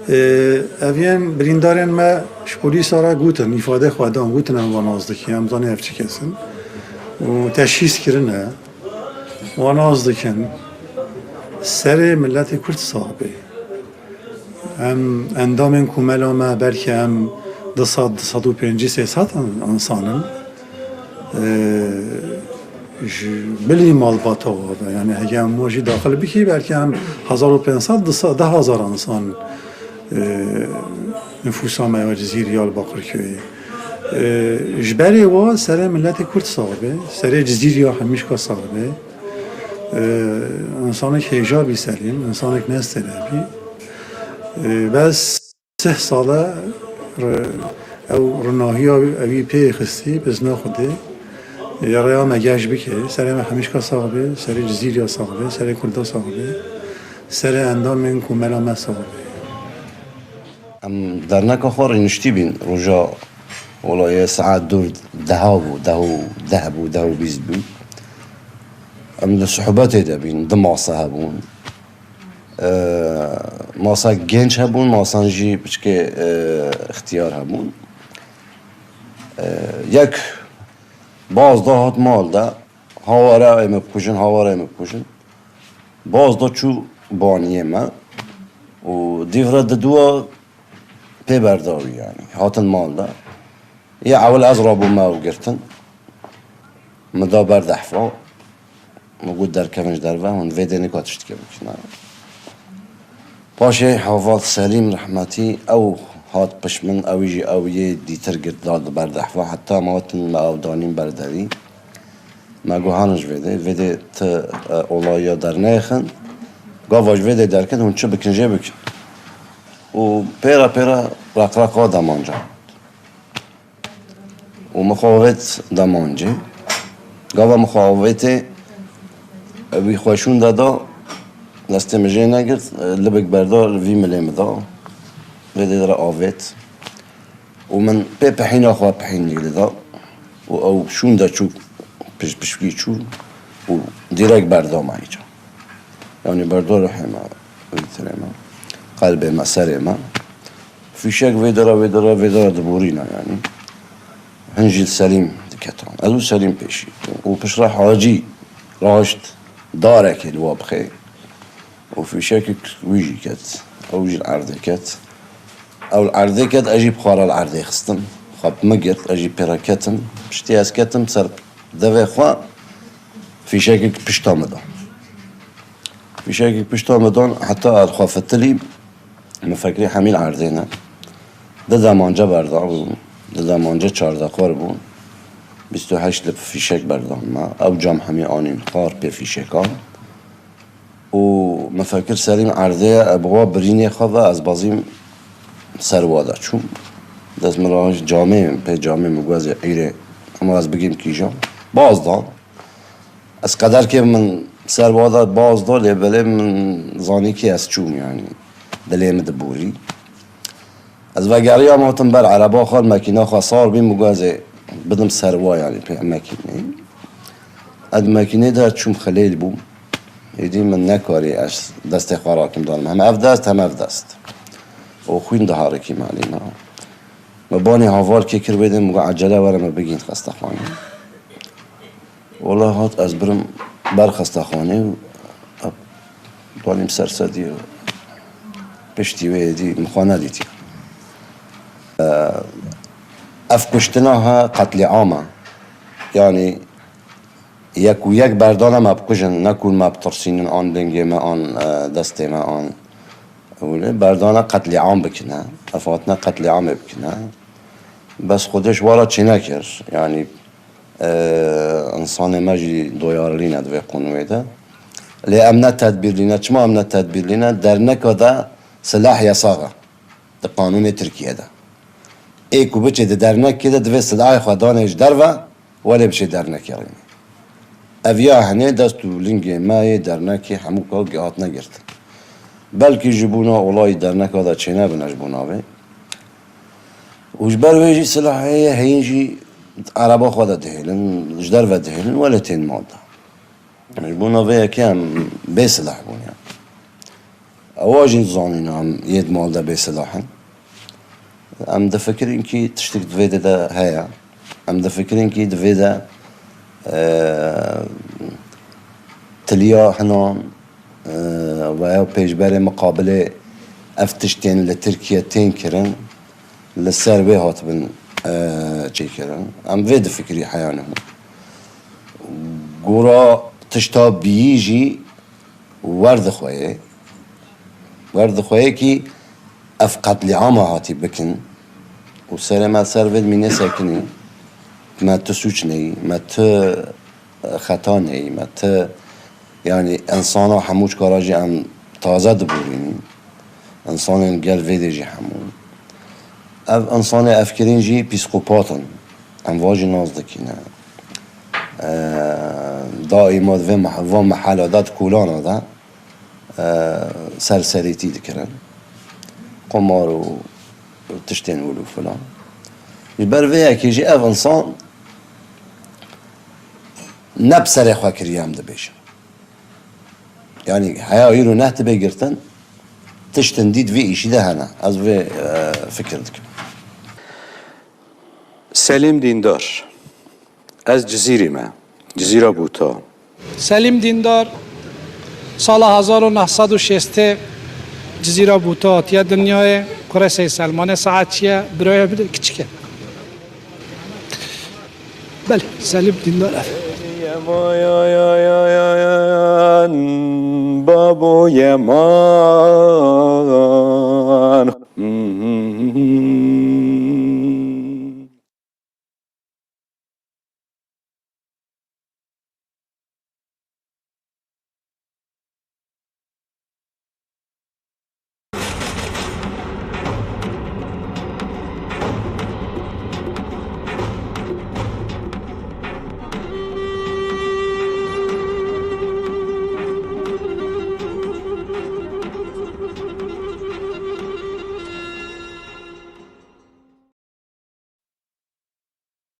اوین بریندارن ما پلیس را گوتن ifade خودان گوتن هم وانازدکی هم زانی افچی کسن و تشخیص کرنه وانازدکن سر ملت کرد صاحبه هم اندام کوملا ما بلکه هم 250-300 انسانن بلی مال باتا یعنی اگه هم موجی داخل بکی بلکه هم 1500 انسان نفوس هم و جزیره الباقر که جبری و سر ملت کرد صاحبه سر جزیره همیش که صاحبه انسان که حجابی سلیم انسان که نستلبی بس 3 ساله او رناهی اوی پی خستی بز نخوده یا ریا مگاش بکه سر همیش که صاحبه سر جزیره صاحبه سر کرده صاحبه سر اندام من کوملا ما صاحبه ام در نکه خور نشتی بین رجا ولای ساعت دور ده بو بیست بو ام لصحبات دا بین دماسه هبون ماسا گنج هبون ماسا جی بچکه اختیار هبون یک باز دا هات مال دا هاواره ایم بکشن باز دا چو بانیه ما و دیفره دوا پی برداوی یعنی هاتن مال دا یه اول از رابو ما و گرتن مدا بردحفا موجود در کمش در وان ویده نکاتشت که بکنه باشه حافظ سلیم رحمتی او هات پشمن اویجی اویه دیتر گرد داد بردحفا حتی مواتن ما او دانیم برداری ما گوهانش ویده تا اولایا در نیخن گاواج ویده در کن هون چه بکنجه بکن و پیرا رق دامانجا و مخاوت دامانجه گاوا مخاوت وی خوشون دادا دست مجه نگرد لبک بردار وی ملیم دا ویده در آویت و من پی پحین آخوا پحین دیگه دا و او شون دا چو پشکی چو و دیرک بردار ما ایجا یعنی بردار رحمه ویتره ما قلب ما سر ما فیشک ویدرا دبورینا یعنی هنجیل سلیم دکتان ازو سلیم پیشی و پشرا حاجی راشت داره که الواب خیر و فیشک ویجی کت او جی العرضه کت او العرضه کت اجیب خوار العرضه خستم خب مگرد اجیب پیرا کتم پشتی از کتم سر دوه خواه فیشک پشت آمدان فیشک پشت آمدان حتی الخواه فتلی مفکری حمیل عرضه نه ده زمانجا بردار بون ده زمانجا 14 خوار بون 28 لب فیشک بردان ما او جام همی آنیم خوار پی فیشکان و مفکر سلیم عرضه ابغا برینی خواه از بازیم سرواده چون دست مراج جامعه مگوز ایره اما از بگیم کیجا باز دان از قدر که من سرواده باز دان لیبله من زانی که از چون یعنی دلیم دبوری از وگری هم هاتم بر عربا خواه مکینا خواه صار بیم مگوزه بدم سروا یعنی پی مکینه اد مکینه در چون خلیل بوم ایدی من نکاری اش دست خوراکم دارم هم اف دست و خوین ده هارکی مالینا و بانی هاوار که کر بیدم مگو عجله ورم بگین خستخانه والله هات از برم بر خستخانه و دانیم سرسدی و پشتی ویدی مخوانه دیتی اف کشتناها قتل عامه یعنی یک بردانه ما بکشن نکن ما بترسینن آن دنگی ما آن دسته ما آن بردانه قتل عام بکنه افاتنا قتل عام بکنه بس خودش وارد چی نکر یعنی انسان مجی دویار لینه دوی قنوه ده لی امنت تدبیر لینه چما امنت تدبیر لینه در نکده سلاح یساغه ده قانون ترکیه ده ایکو بچه ده در نکده دوی سلاح خودانش در ولی بچه در نکرینه اویا هنه دستو لینگی مای در نکی همو که گهات نگرد بلکه جبونا اولای در نکا دا چینه بنش بوناوه وجبر ویجی سلاحیه هینجی عربا خواده دهیلن جدر و دهیلن ولی تین ماده جبونا وی یکی هم بی سلاح بونیا اواجین زانین هم ید مال ده به سلاحن ام ده فکر اینکه تشتک دویده ده هیا ام ده فکر اینکه دویده تلیا هنان و او پیشبر مقابله افتشتین لترکیه تین کرن لسر به هات بن چی کرن ام وید فکری حیانه گورا تشتا بیجی ورد خواه کی اف قتل عام هاتی بکن و سر ما سر وید مینه ساکنی ما تسوچ نی ما ت خطا نی ما ت يعني انسان حموش كراجي ام تازه دبورين انسان قال فيديجي حمون انسان افكرين جي بيسكوباتن ام واجي نازدكينا دائما في محلات كولانا دا سرسريتي دكرن قمار وتشتين ولو فلان يبر فيها كي جي اف انسان نبسر اخوا كريام دبيش يعني حياة يرو نهت بيجرتن تشتنديد في إشي ده هنا از في فكرتك سلیم دیندار از جزیره ما جزیره بوتا سلیم دیندار سال 1960 جزیره بوتا تیا دنیای کره سلمان ساعت چیه برای کچکه بله سلیم دیندار بابوی من